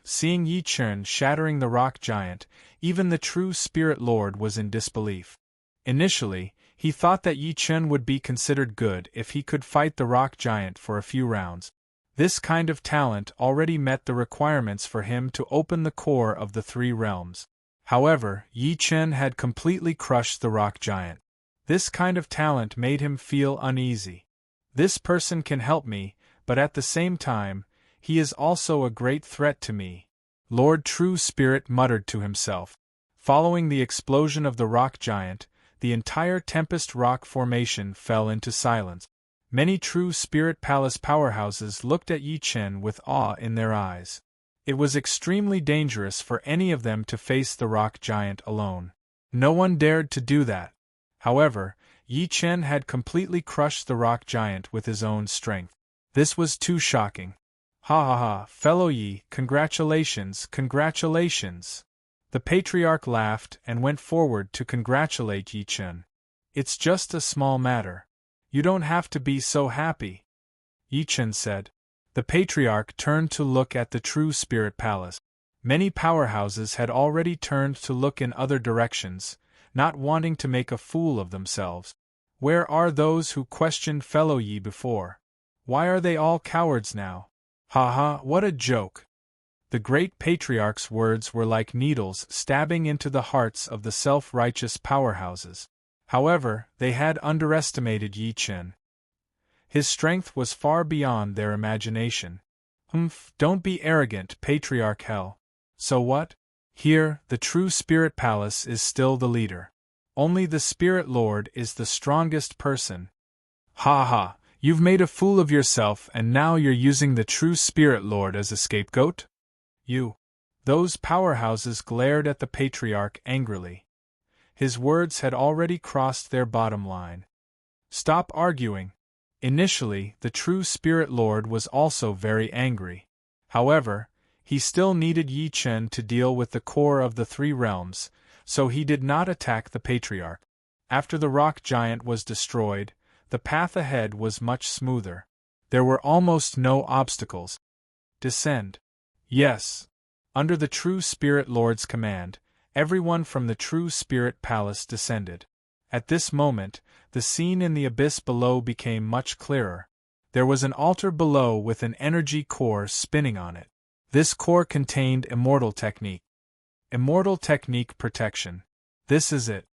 Seeing Yi Chen shattering the rock giant, even the true Spirit Lord was in disbelief. Initially, he thought that Yi Chen would be considered good if he could fight the rock giant for a few rounds. This kind of talent already met the requirements for him to open the core of the three realms. However, Yi Chen had completely crushed the rock giant. This kind of talent made him feel uneasy. This person can help me, but at the same time, he is also a great threat to me, Lord True Spirit muttered to himself. Following the explosion of the rock giant, the entire Tempest Rock formation fell into silence. Many true Spirit Palace powerhouses looked at Yi Chen with awe in their eyes. It was extremely dangerous for any of them to face the rock giant alone. No one dared to do that. However, Yi Chen had completely crushed the rock giant with his own strength. This was too shocking. Ha ha ha, fellow Yi, congratulations, congratulations. The patriarch laughed and went forward to congratulate Yi Chen. It's just a small matter. You don't have to be so happy, Yi Chen said. The patriarch turned to look at the true Spirit Palace. Many powerhouses had already turned to look in other directions, not wanting to make a fool of themselves. Where are those who questioned fellow Yi before? Why are they all cowards now? Ha ha, what a joke! The great patriarch's words were like needles stabbing into the hearts of the self-righteous powerhouses. However, they had underestimated Yi Chen. His strength was far beyond their imagination. Don't be arrogant, Patriarch Hell. So what? Here, the true Spirit Palace is still the leader. Only the Spirit Lord is the strongest person. Ha ha, you've made a fool of yourself and now you're using the true Spirit Lord as a scapegoat? You. Those powerhouses glared at the Patriarch angrily. His words had already crossed their bottom line. Stop arguing. Initially, the true Spirit Lord was also very angry. However, he still needed Yi Chen to deal with the core of the three realms, so he did not attack the Patriarch. After the rock giant was destroyed, the path ahead was much smoother. There were almost no obstacles. Descend. Yes. Under the true Spirit Lord's command, everyone from the true Spirit Palace descended. At this moment, the scene in the abyss below became much clearer. There was an altar below with an energy core spinning on it. This core contained Immortal Technique. Immortal Technique Protection. This is it.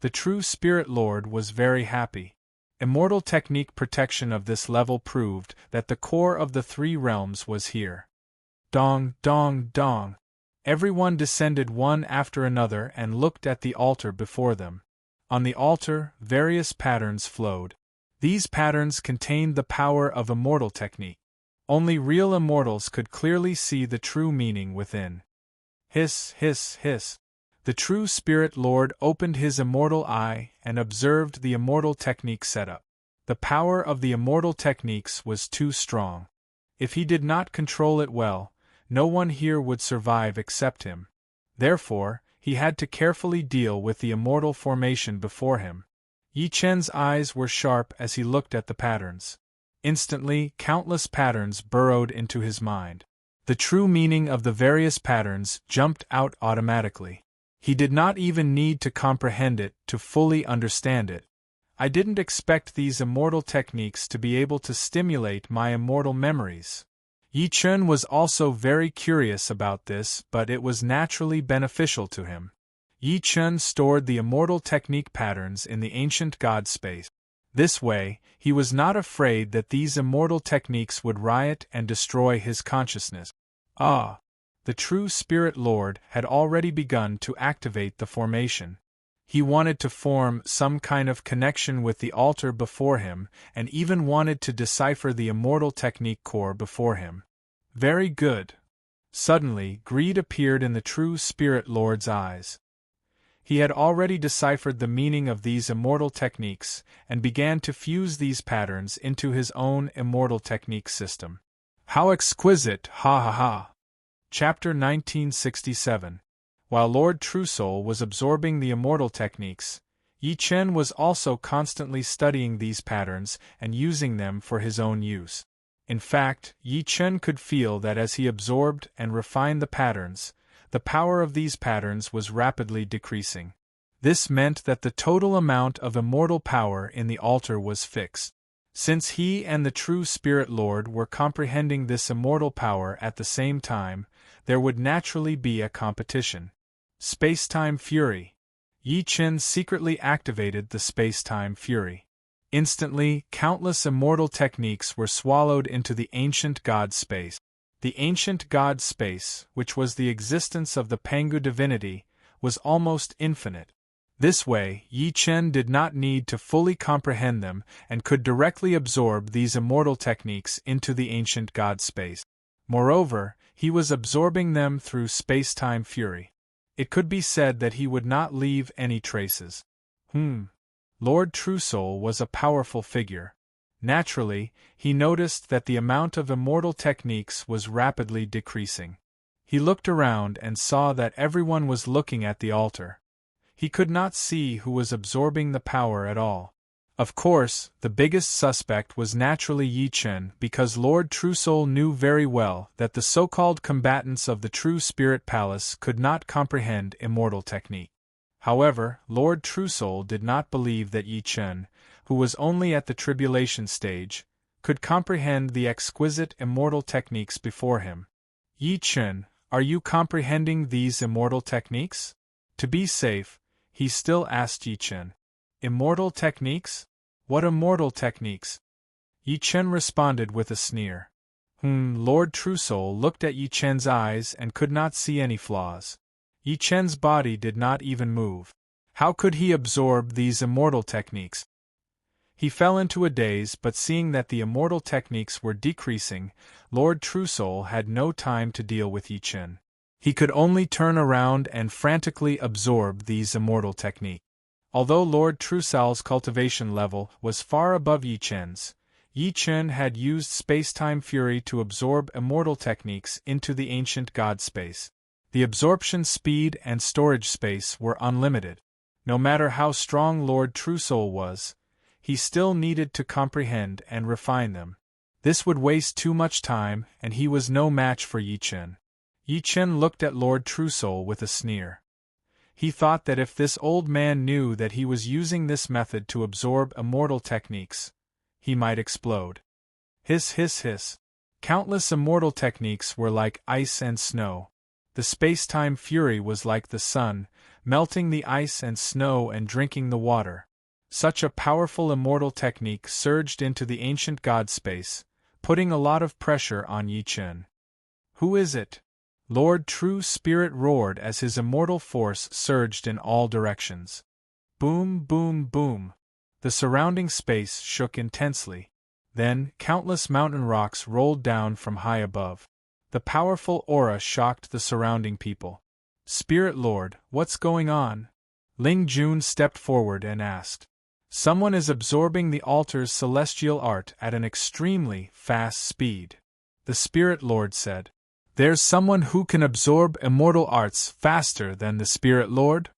The true Spirit Lord was very happy. Immortal Technique Protection of this level proved that the core of the three realms was here. Dong, dong, dong. Everyone descended one after another and looked at the altar before them. On the altar, various patterns flowed. These patterns contained the power of Immortal Technique. Only real immortals could clearly see the true meaning within. Hiss, hiss, hiss. The true Spirit Lord opened his immortal eye and observed the Immortal Technique setup. The power of the Immortal Techniques was too strong. If he did not control it well, no one here would survive except him. Therefore, he had to carefully deal with the immortal formation before him. Yi Chen's eyes were sharp as he looked at the patterns. Instantly, countless patterns burrowed into his mind. The true meaning of the various patterns jumped out automatically. He did not even need to comprehend it to fully understand it. I didn't expect these immortal techniques to be able to stimulate my immortal memories. Yi Chen was also very curious about this, but it was naturally beneficial to him. Yi Chen stored the immortal technique patterns in the ancient God space. This way, he was not afraid that these immortal techniques would riot and destroy his consciousness. Ah! The true Spirit Lord had already begun to activate the formation. He wanted to form some kind of connection with the altar before him, and even wanted to decipher the immortal technique core before him. Very good. Suddenly, greed appeared in the true Spirit Lord's eyes. He had already deciphered the meaning of these immortal techniques, and began to fuse these patterns into his own immortal technique system. How exquisite, ha ha ha! Chapter 1967. While Lord Truesoul was absorbing the immortal techniques, Yi Chen was also constantly studying these patterns and using them for his own use. In fact, Yi Chen could feel that as he absorbed and refined the patterns, the power of these patterns was rapidly decreasing. This meant that the total amount of immortal power in the altar was fixed. Since he and the true Spirit Lord were comprehending this immortal power at the same time, there would naturally be a competition. Space-time Fury. Yi Chen secretly activated the space-time fury. Instantly, countless immortal techniques were swallowed into the ancient God space. The ancient God space, which was the existence of the Pangu divinity, was almost infinite. This way, Yi Chen did not need to fully comprehend them and could directly absorb these immortal techniques into the ancient God space. Moreover, he was absorbing them through space-time fury. It could be said that he would not leave any traces. Lord Truesoul was a powerful figure. Naturally, he noticed that the amount of immortal techniques was rapidly decreasing. He looked around and saw that everyone was looking at the altar. He could not see who was absorbing the power at all. Of course, the biggest suspect was naturally Yi Chen, because Lord Truesoul knew very well that the so-called combatants of the True Spirit Palace could not comprehend immortal technique. However, Lord Truesoul did not believe that Yi Chen, who was only at the tribulation stage, could comprehend the exquisite immortal techniques before him. Yi Chen, are you comprehending these immortal techniques? To be safe, he still asked Yi Chen. Immortal techniques? What immortal techniques? Yi Chen responded with a sneer. Lord Truesoul looked at Yi Chen's eyes and could not see any flaws. Yi Chen's body did not even move. How could he absorb these immortal techniques? He fell into a daze, but seeing that the immortal techniques were decreasing, Lord Truesoul had no time to deal with Yi Chen. He could only turn around and frantically absorb these immortal techniques. Although Lord Truesoul's cultivation level was far above Yi Chen's, Yi Chen had used space-time fury to absorb immortal techniques into the ancient God space. The absorption speed and storage space were unlimited. No matter how strong Lord Truesoul was, he still needed to comprehend and refine them. This would waste too much time, and he was no match for Yi Chen. Yi Chen looked at Lord Truesoul with a sneer. He thought that if this old man knew that he was using this method to absorb immortal techniques, he might explode. Hiss hiss hiss. Countless immortal techniques were like ice and snow. The space-time fury was like the sun, melting the ice and snow and drinking the water. Such a powerful immortal technique surged into the ancient God space, putting a lot of pressure on Yi Chen. Who is it? Lord True Spirit roared as his immortal force surged in all directions. Boom, boom, boom. The surrounding space shook intensely. Then, countless mountain rocks rolled down from high above. The powerful aura shocked the surrounding people. Spirit Lord, what's going on? Ling Jun stepped forward and asked. Someone is absorbing the altar's celestial art at an extremely fast speed. The Spirit Lord said. There's someone who can absorb immortal arts faster than the Spirit Lord?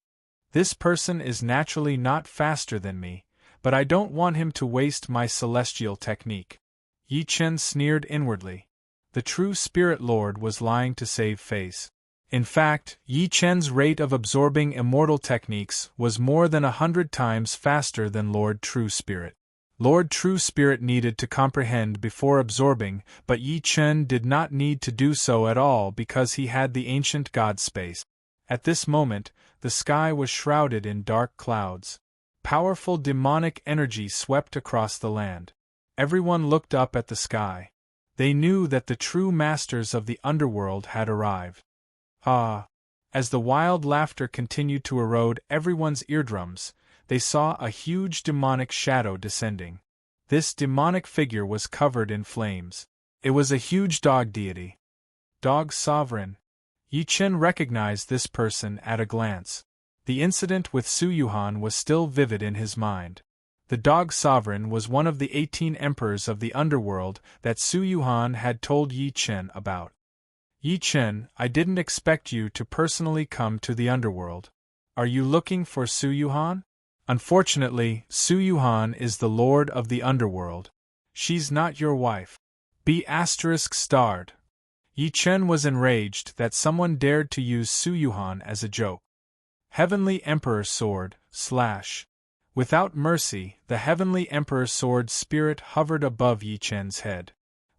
This person is naturally not faster than me, but I don't want him to waste my celestial technique. Yi Chen sneered inwardly. The true Spirit Lord was lying to save face. In fact, Yi Chen's rate of absorbing immortal techniques was more than 100 times faster than Lord True Spirit. Lord True Spirit needed to comprehend before absorbing, but Yi Chen did not need to do so at all because he had the ancient God space. At this moment, the sky was shrouded in dark clouds. Powerful demonic energy swept across the land. Everyone looked up at the sky. They knew that the true masters of the underworld had arrived. Ah! As the wild laughter continued to erode everyone's eardrums, they saw a huge demonic shadow descending. This demonic figure was covered in flames. It was a huge dog deity. Dog Sovereign. Yi Chen recognized this person at a glance. The incident with Su Yuhan was still vivid in his mind. The Dog Sovereign was one of the 18 emperors of the underworld that Su Yuhan had told Yi Chen about. Yi Chen, I didn't expect you to personally come to the underworld. Are you looking for Su Yuhan? Unfortunately, Su Yuhan is the lord of the underworld. She's not your wife. B****. Yi Chen was enraged that someone dared to use Su Yuhan as a joke. Heavenly Emperor Sword, / Without mercy, the Heavenly Emperor Sword spirit hovered above Yi Chen's head.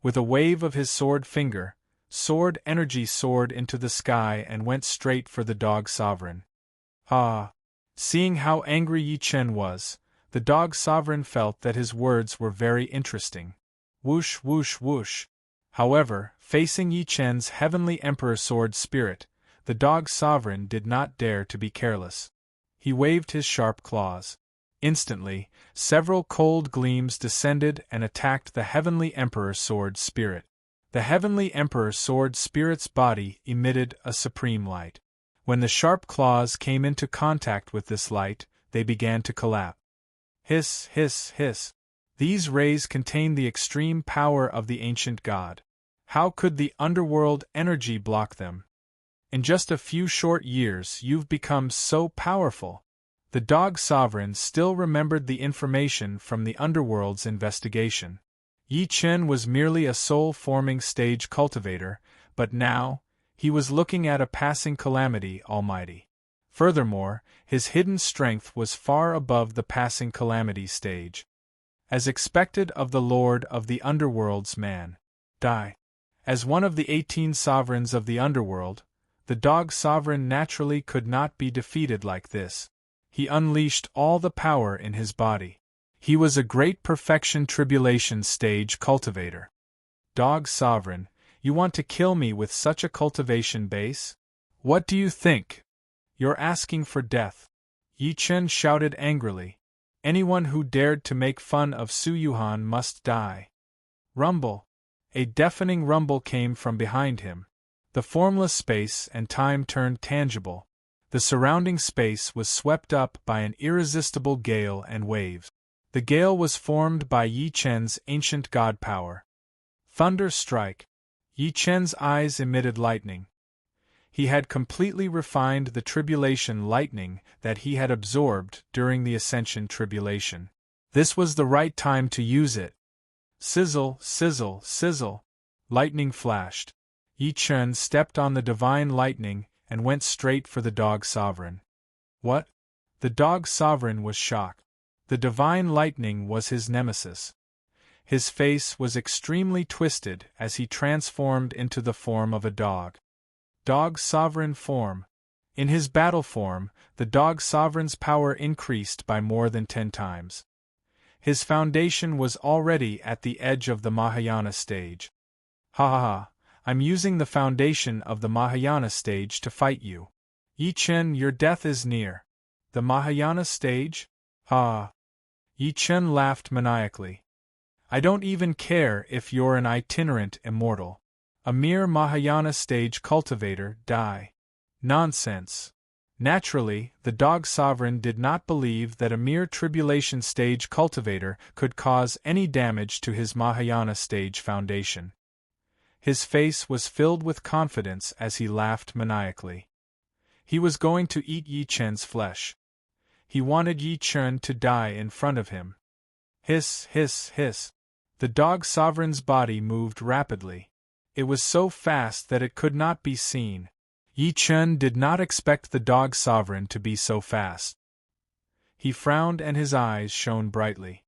With a wave of his sword finger, sword energy soared into the sky and went straight for the Dog Sovereign. Ah! Seeing how angry Yi Chen was, the Dog Sovereign felt that his words were very interesting. Whoosh whoosh whoosh. However, facing Yi Chen's Heavenly Emperor Sword spirit, the Dog Sovereign did not dare to be careless. He waved his sharp claws. Instantly, several cold gleams descended and attacked the Heavenly Emperor Sword spirit. The Heavenly Emperor Sword spirit's body emitted a supreme light. When the sharp claws came into contact with this light, they began to collapse. Hiss, hiss, hiss. These rays contained the extreme power of the ancient god. How could the underworld energy block them? In just a few short years you've become so powerful. The Dog Sovereign still remembered the information from the underworld's investigation. Yi Chen was merely a soul-forming stage cultivator, but now, he was looking at a passing calamity almighty. Furthermore, his hidden strength was far above the passing calamity stage. As expected of the Lord of the Underworld's man. Die. As one of the 18 sovereigns of the underworld, the Dog Sovereign naturally could not be defeated like this. He unleashed all the power in his body. He was a great perfection tribulation stage cultivator. Dog Sovereign, you want to kill me with such a cultivation base? What do you think? You're asking for death. Yi Chen shouted angrily. Anyone who dared to make fun of Su Yuhan must die. Rumble. A deafening rumble came from behind him. The formless space and time turned tangible. The surrounding space was swept up by an irresistible gale and waves. The gale was formed by Yi Chen's ancient god power. Thunder strike. Yi Chen's eyes emitted lightning. He had completely refined the tribulation lightning that he had absorbed during the Ascension tribulation. This was the right time to use it. Sizzle, sizzle, sizzle. Lightning flashed. Yi Chen stepped on the divine lightning and went straight for the Dog Sovereign. What? The Dog Sovereign was shocked. The divine lightning was his nemesis. His face was extremely twisted as he transformed into the form of a dog. Dog Sovereign form. In his battle form, the Dog Sovereign's power increased by more than 10 times. His foundation was already at the edge of the Mahayana stage. Ha ha ha, I'm using the foundation of the Mahayana stage to fight you. Yi Chen, your death is near. The Mahayana stage? Ha! Yi Chen laughed maniacally. I don't even care if you're an itinerant immortal. A mere Mahayana stage cultivator, die. Nonsense. Naturally, the Dog Sovereign did not believe that a mere tribulation stage cultivator could cause any damage to his Mahayana stage foundation. His face was filled with confidence as he laughed maniacally. He was going to eat Yi Chen's flesh. He wanted Yi Chen to die in front of him. Hiss, hiss, hiss. The Dog Sovereign's body moved rapidly. It was so fast that it could not be seen. Yi Chen did not expect the Dog Sovereign to be so fast. He frowned and his eyes shone brightly.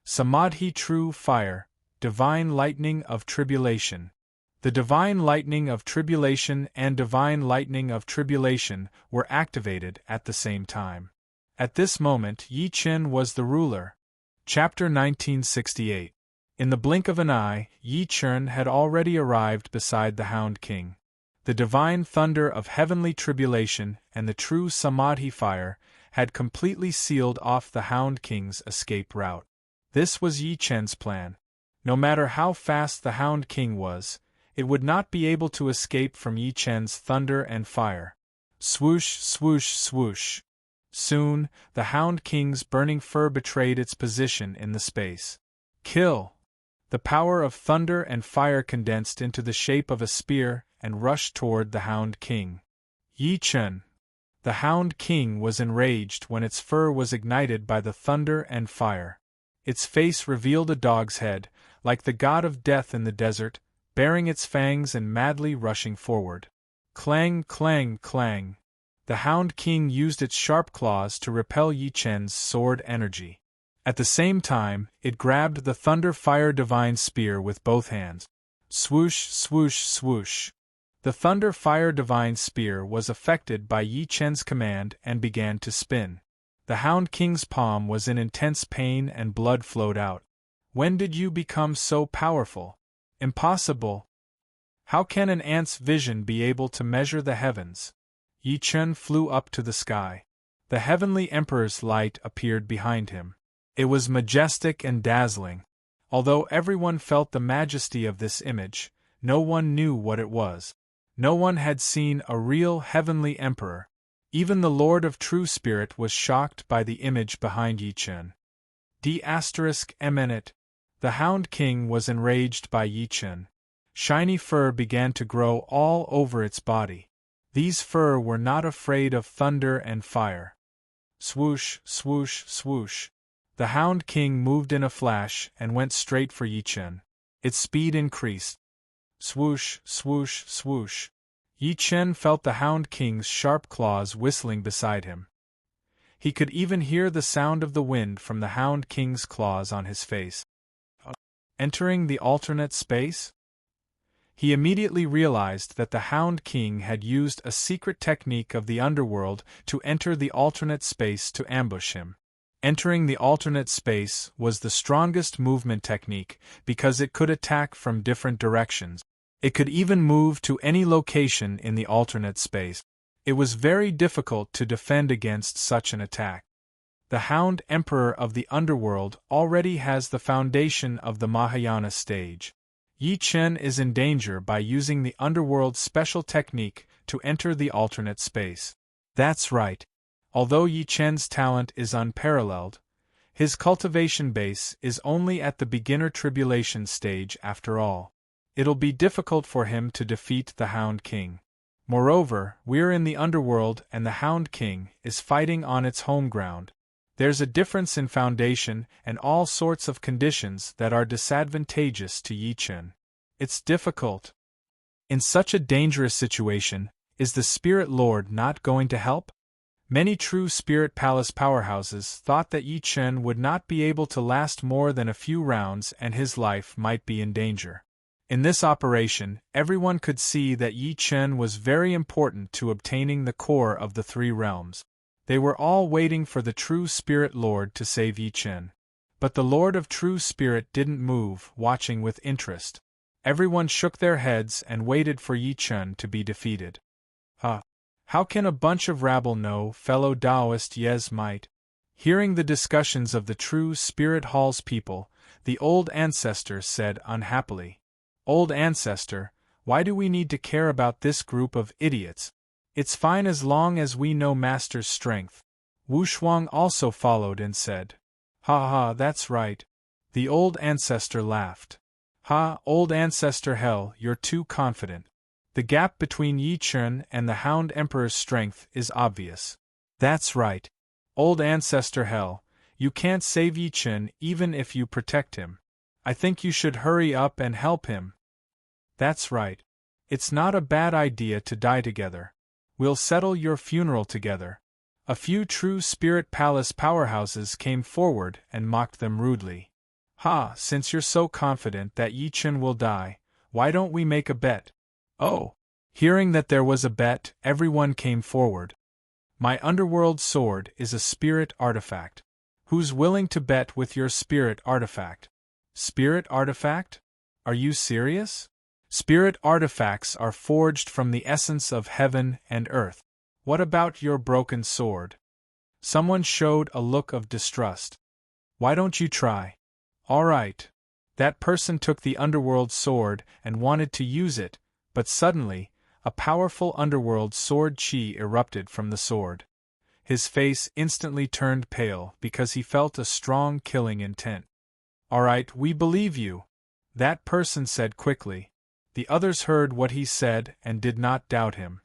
Samadhi true fire, divine lightning of tribulation. The divine lightning of tribulation and divine lightning of tribulation were activated at the same time. At this moment Yi Chen was the ruler. Chapter 1968. In the blink of an eye, Yi Chen had already arrived beside the Hound King. The divine thunder of heavenly tribulation and the true Samadhi fire had completely sealed off the Hound King's escape route. This was Yi Chen's plan. No matter how fast the Hound King was, it would not be able to escape from Yi Chen's thunder and fire. Swoosh, swoosh, swoosh. Soon, the Hound King's burning fur betrayed its position in the space. Kill! The power of thunder and fire condensed into the shape of a spear and rushed toward the Hound King. Yi Chen. The Hound King was enraged when its fur was ignited by the thunder and fire. Its face revealed a dog's head, like the god of death in the desert, baring its fangs and madly rushing forward. Clang, clang, clang. The Hound King used its sharp claws to repel Yi Chen's sword energy. At the same time, it grabbed the Thunder Fire Divine Spear with both hands. Swoosh, swoosh, swoosh. The Thunder Fire Divine Spear was affected by Yi Chen's command and began to spin. The Hound King's palm was in intense pain and blood flowed out. When did you become so powerful? Impossible. How can an ant's vision be able to measure the heavens? Yi Chen flew up to the sky. The heavenly emperor's light appeared behind him. It was majestic and dazzling. Although everyone felt the majesty of this image, no one knew what it was. No one had seen a real heavenly emperor. Even the Lord of True Spirit was shocked by the image behind Yi Chen. D***eminent. The Hound King was enraged by Yi Chen. Shiny fur began to grow all over its body. These fur were not afraid of thunder and fire. Swoosh, swoosh, swoosh. The Hound King moved in a flash and went straight for Yi Chen. Its speed increased. Swoosh, swoosh, swoosh. Yi Chen felt the Hound King's sharp claws whistling beside him. He could even hear the sound of the wind from the Hound King's claws on his face. Entering the alternate space? He immediately realized that the Hound King had used a secret technique of the underworld to enter the alternate space to ambush him. Entering the alternate space was the strongest movement technique because it could attack from different directions. It could even move to any location in the alternate space. It was very difficult to defend against such an attack. The Hound Emperor of the Underworld already has the foundation of the Mahayana stage. Yi Chen is in danger by using the Underworld's special technique to enter the alternate space. That's right. Although Yi Chen's talent is unparalleled, his cultivation base is only at the beginner tribulation stage after all. It'll be difficult for him to defeat the Hound King. Moreover, we're in the underworld and the Hound King is fighting on its home ground. There's a difference in foundation and all sorts of conditions that are disadvantageous to Yi Chen. It's difficult. In such a dangerous situation, is the Spirit Lord not going to help? Many true Spirit Palace powerhouses thought that Yi Chen would not be able to last more than a few rounds and his life might be in danger. In this operation, everyone could see that Yi Chen was very important to obtaining the core of the three realms. They were all waiting for the true Spirit Lord to save Yi Chen. But the Lord of True Spirit didn't move, watching with interest. Everyone shook their heads and waited for Yi Chen to be defeated. How can a bunch of rabble know, fellow Taoist Yes might? Hearing the discussions of the True Spirit Hall's people, the old ancestor said unhappily, "Old ancestor, why do we need to care about this group of idiots? It's fine as long as we know Master's strength." Wu Shuang also followed and said, "Ha ha, that's right." The old ancestor laughed. "Ha, old ancestor hell, you're too confident. The gap between Yi Chen and the Hound Emperor's strength is obvious." "That's right. Old ancestor hell, you can't save Yi Chen even if you protect him. I think you should hurry up and help him." "That's right. It's not a bad idea to die together. We'll settle your funeral together." A few true Spirit Palace powerhouses came forward and mocked them rudely. "Ha, since you're so confident that Yi Chen will die, Why don't we make a bet? Oh! Hearing that there was a bet, everyone came forward. My underworld sword is a spirit artifact. Who's willing to bet with your spirit artifact? Spirit artifact? Are you serious? Spirit artifacts are forged from the essence of heaven and earth. What about your broken sword? Someone showed a look of distrust. Why don't you try? All right. That person took the underworld sword and wanted to use it, but suddenly, a powerful underworld sword chi erupted from the sword. His face instantly turned pale because he felt a strong killing intent. All right, we believe you, that person said quickly. The others heard what he said and did not doubt him.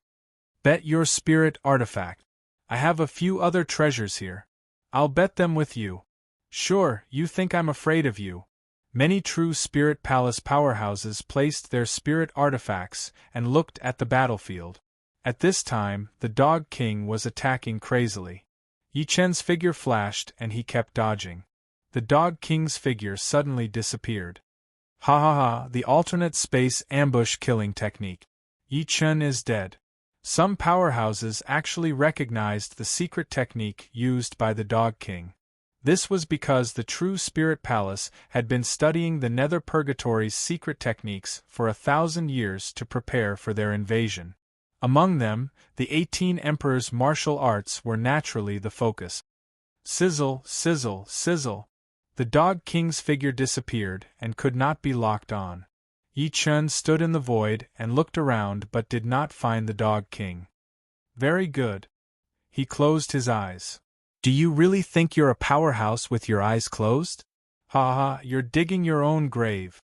Bet your spirit artifact. I have a few other treasures here. I'll bet them with you. Sure, you think I'm afraid of you. Many true Spirit Palace powerhouses placed their spirit artifacts and looked at the battlefield. At this time, the Dog King was attacking crazily. Yi Chen's figure flashed and he kept dodging. The Dog King's figure suddenly disappeared. Ha ha ha, the alternate space ambush killing technique. Yi Chen is dead. Some powerhouses actually recognized the secret technique used by the Dog King. This was because the true Spirit Palace had been studying the Nether Purgatory's secret techniques for 1,000 years to prepare for their invasion. Among them, the 18 Emperor's martial arts were naturally the focus. Sizzle, sizzle, sizzle. The Dog King's figure disappeared and could not be locked on. Yi Chen stood in the void and looked around but did not find the Dog King. Very good. He closed his eyes. Do you really think you're a powerhouse with your eyes closed? Ha ha, you're digging your own grave.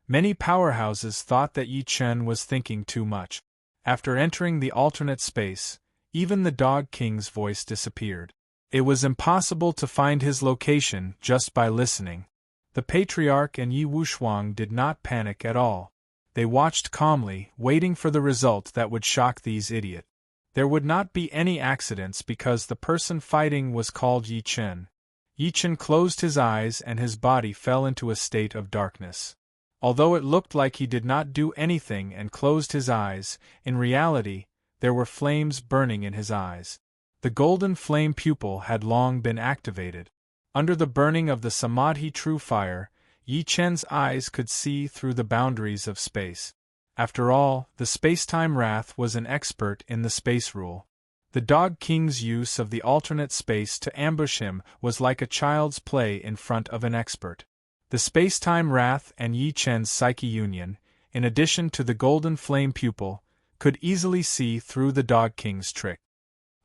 Many powerhouses thought that Yi Chen was thinking too much. After entering the alternate space, even the Dog King's voice disappeared. It was impossible to find his location just by listening. The Patriarch and Yi Wushuang did not panic at all. They watched calmly, waiting for the result that would shock these idiots. There would not be any accidents because the person fighting was called Yi Chen. Yi Chen closed his eyes and his body fell into a state of darkness. Although it looked like he did not do anything and closed his eyes, in reality, there were flames burning in his eyes. The golden flame pupil had long been activated. Under the burning of the Samadhi true fire, Yi Chen's eyes could see through the boundaries of space. After all, the Spacetime Wrath was an expert in the space rule. The Dog King's use of the alternate space to ambush him was like a child's play in front of an expert. The Spacetime Wrath and Yi Chen's Psyche Union, in addition to the golden flame pupil, could easily see through the Dog King's trick.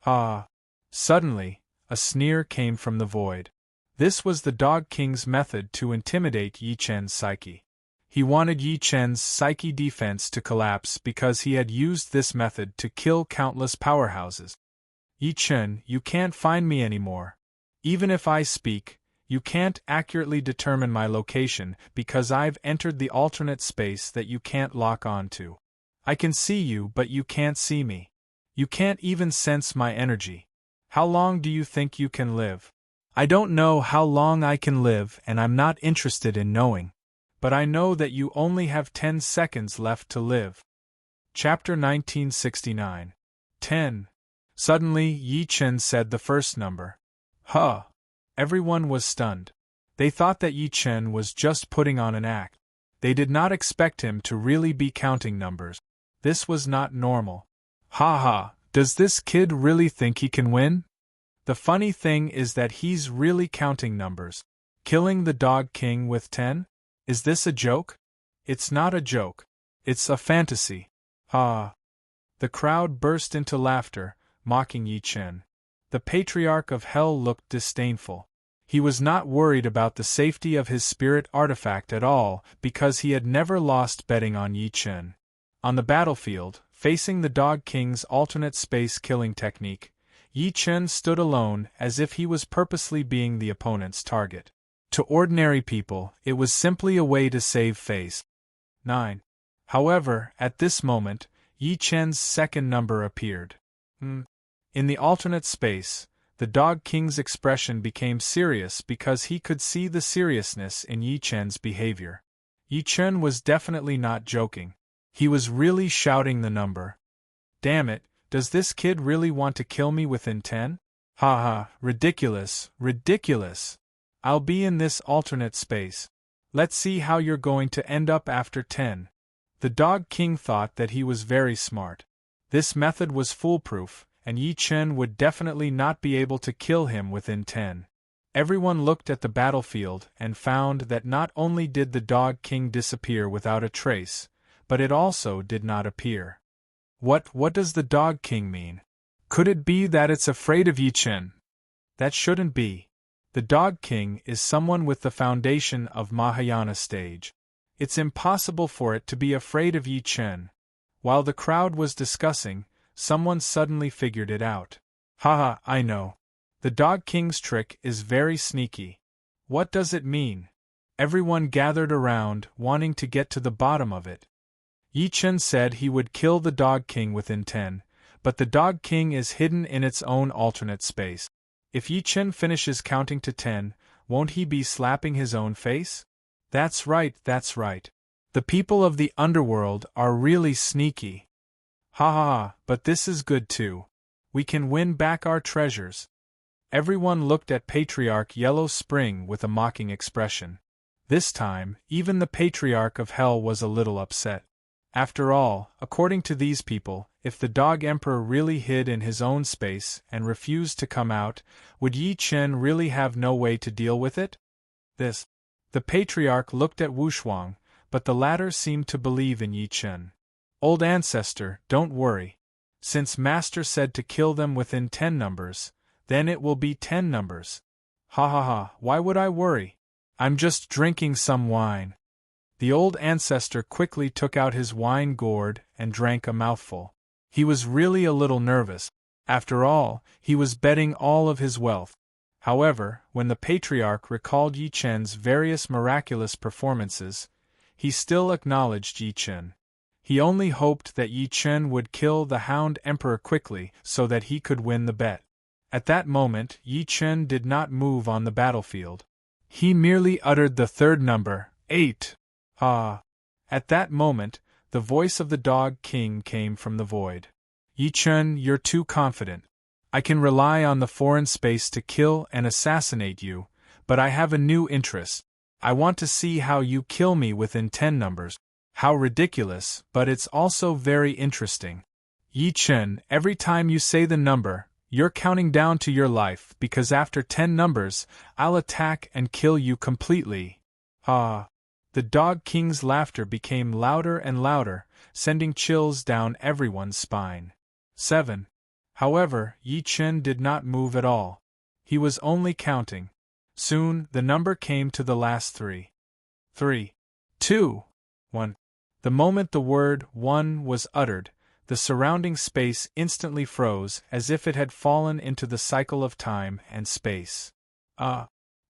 Ah! Suddenly, a sneer came from the void. This was the Dog King's method to intimidate Yi Chen's psyche. He wanted Yi Chen's psyche defense to collapse because he had used this method to kill countless powerhouses. Yi Chen, you can't find me anymore. Even if I speak, you can't accurately determine my location because I've entered the alternate space that you can't lock onto. I can see you, but you can't see me. You can't even sense my energy. How long do you think you can live? I don't know how long I can live, and I'm not interested in knowing. But I know that you only have 10 seconds left to live. Chapter 1969. 10. Suddenly, Yi Chen said the first number. Huh! Everyone was stunned. They thought that Yi Chen was just putting on an act. They did not expect him to really be counting numbers. This was not normal. Ha ha! Does this kid really think he can win? The funny thing is that he's really counting numbers. Killing the Dog King with 10? Is this a joke? It's not a joke. It's a fantasy. Ah! The crowd burst into laughter, mocking Yi Chen. The Patriarch of Hell looked disdainful. He was not worried about the safety of his spirit artifact at all because he had never lost betting on Yi Chen. On the battlefield, facing the Dog King's alternate space killing technique, Yi Chen stood alone as if he was purposely being the opponent's target. To ordinary people, it was simply a way to save face. 9. However, at this moment, Yi Chen's second number appeared. In the alternate space, the Dog King's expression became serious because he could see the seriousness in Yi Chen's behavior. Yi Chen was definitely not joking. He was really shouting the number. Damn it, does this kid really want to kill me within 10? Ha ha, ridiculous, ridiculous. I'll be in this alternate space. Let's see how you're going to end up after 10. The Dog King thought that he was very smart. This method was foolproof, and Yi Chen would definitely not be able to kill him within 10. Everyone looked at the battlefield and found that not only did the Dog King disappear without a trace, but it also did not appear. What does the Dog King mean? Could it be that it's afraid of Yi Chen? That shouldn't be. The Dog King is someone with the foundation of Mahayana stage. It's impossible for it to be afraid of Yi Chen. While the crowd was discussing, someone suddenly figured it out. Haha, I know. The Dog King's trick is very sneaky. What does it mean? Everyone gathered around, wanting to get to the bottom of it. Yi Chen said he would kill the Dog King within 10, but the Dog King is hidden in its own alternate space. If Yi Chen finishes counting to 10, won't he be slapping his own face? That's right, that's right. The people of the underworld are really sneaky. Ha ha ha, but this is good too. We can win back our treasures. Everyone looked at Patriarch Yellow Spring with a mocking expression. This time, even the Patriarch of Hell was a little upset. After all, according to these people, if the Dog Emperor really hid in his own space and refused to come out, would Yi Chen really have no way to deal with it? The Patriarch looked at Wushuang, but the latter seemed to believe in Yi Chen. Old ancestor, don't worry. Since Master said to kill them within 10 numbers, then it will be 10 numbers. Ha ha ha, why would I worry? I'm just drinking some wine. The old ancestor quickly took out his wine gourd and drank a mouthful. He was really a little nervous. After all, he was betting all of his wealth. However, when the Patriarch recalled Yi Chen's various miraculous performances, he still acknowledged Yi Chen. He only hoped that Yi Chen would kill the Hound Emperor quickly so that he could win the bet. At that moment, Yi Chen did not move on the battlefield. He merely uttered the third number, 8. Ah! At that moment, the voice of the Dog King came from the void. Yi Chen, you're too confident. I can rely on the foreign space to kill and assassinate you, but I have a new interest. I want to see how you kill me within 10 numbers. How ridiculous, but it's also very interesting. Yi Chen, every time you say the number, you're counting down to your life because after 10 numbers, I'll attack and kill you completely. Ah! The Dog King's laughter became louder and louder, sending chills down everyone's spine. 7. However, Yi Chen did not move at all. He was only counting. Soon, the number came to the last 3. 3, 2, 1. The moment the word 1 was uttered, the surrounding space instantly froze as if it had fallen into the cycle of time and space.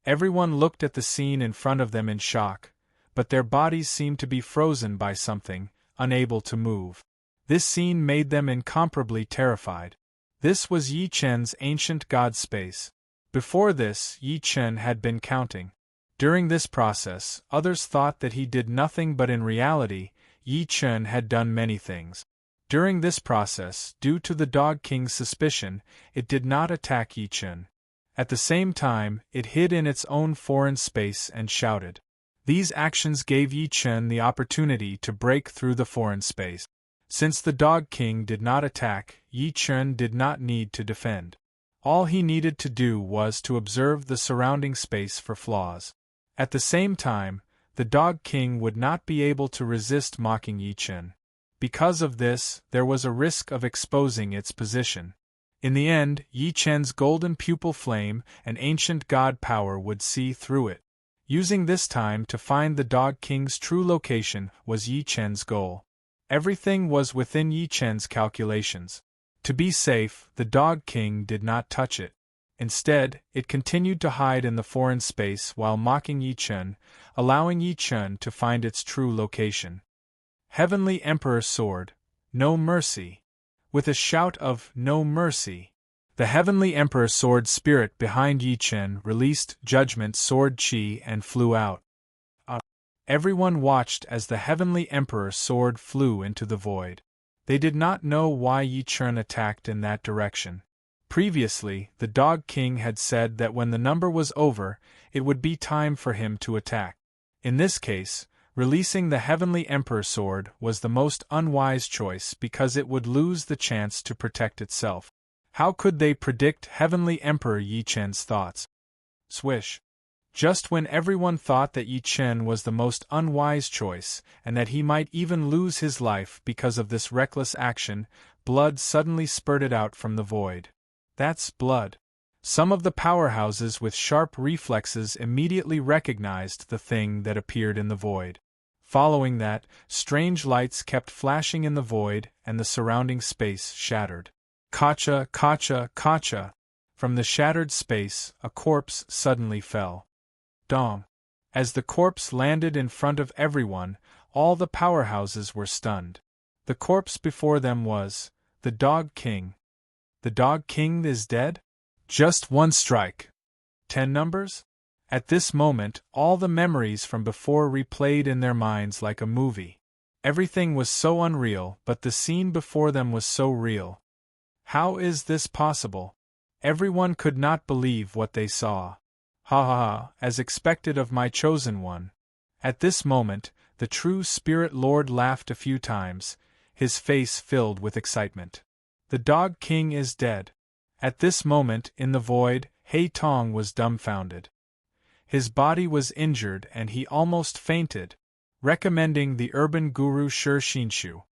Everyone looked at the scene in front of them in shock, but their bodies seemed to be frozen by something, unable to move. This scene made them incomparably terrified. This was Yi Chen's ancient god space. Before this, Yi Chen had been counting. During this process, others thought that he did nothing, but in reality, Yi Chen had done many things. During this process, due to the Dog King's suspicion, it did not attack Yi Chen. At the same time, it hid in its own foreign space and shouted. These actions gave Yi Chen the opportunity to break through the foreign space. Since the Dog King did not attack, Yi Chen did not need to defend. All he needed to do was to observe the surrounding space for flaws. At the same time, the Dog King would not be able to resist mocking Yi Chen. Because of this, there was a risk of exposing its position. In the end, Yi Chen's golden pupil flame and ancient god power would see through it. Using this time to find the Dog King's true location was Yi Chen's goal. Everything was within Yi Chen's calculations. To be safe, the Dog King did not touch it. Instead, it continued to hide in the foreign space while mocking Yi Chen, allowing Yi Chen to find its true location. Heavenly Emperor Sword, no mercy. With a shout of no mercy, the Heavenly Emperor Sword spirit behind Yi Chen released Judgment Sword Chi and flew out. Everyone watched as the heavenly emperor's sword flew into the void. They did not know why Yi Chen attacked in that direction. Previously, the Dog King had said that when the number was over, it would be time for him to attack. In this case, releasing the heavenly emperor sword was the most unwise choice because it would lose the chance to protect itself. How could they predict heavenly emperor Yi Chen's thoughts? Swish. Just when everyone thought that Yi Chen was the most unwise choice, and that he might even lose his life because of this reckless action, blood suddenly spurted out from the void. That's blood. Some of the powerhouses with sharp reflexes immediately recognized the thing that appeared in the void. Following that, strange lights kept flashing in the void, and the surrounding space shattered. Kacha, kacha, kacha! From the shattered space, a corpse suddenly fell. Dong! As the corpse landed in front of everyone, all the powerhouses were stunned. The corpse before them was the Dog King. The Dog King is dead? Just one strike. 10 numbers? At this moment, all the memories from before replayed in their minds like a movie. Everything was so unreal, but the scene before them was so real. How is this possible? Everyone could not believe what they saw. Ha ha ha, as expected of my chosen one. At this moment, the true Spirit Lord laughed a few times, his face filled with excitement. The Dog King is dead. At this moment, in the void, Hei Tong was dumbfounded. His body was injured and he almost fainted, recommending the urban guru Shi Xinshu.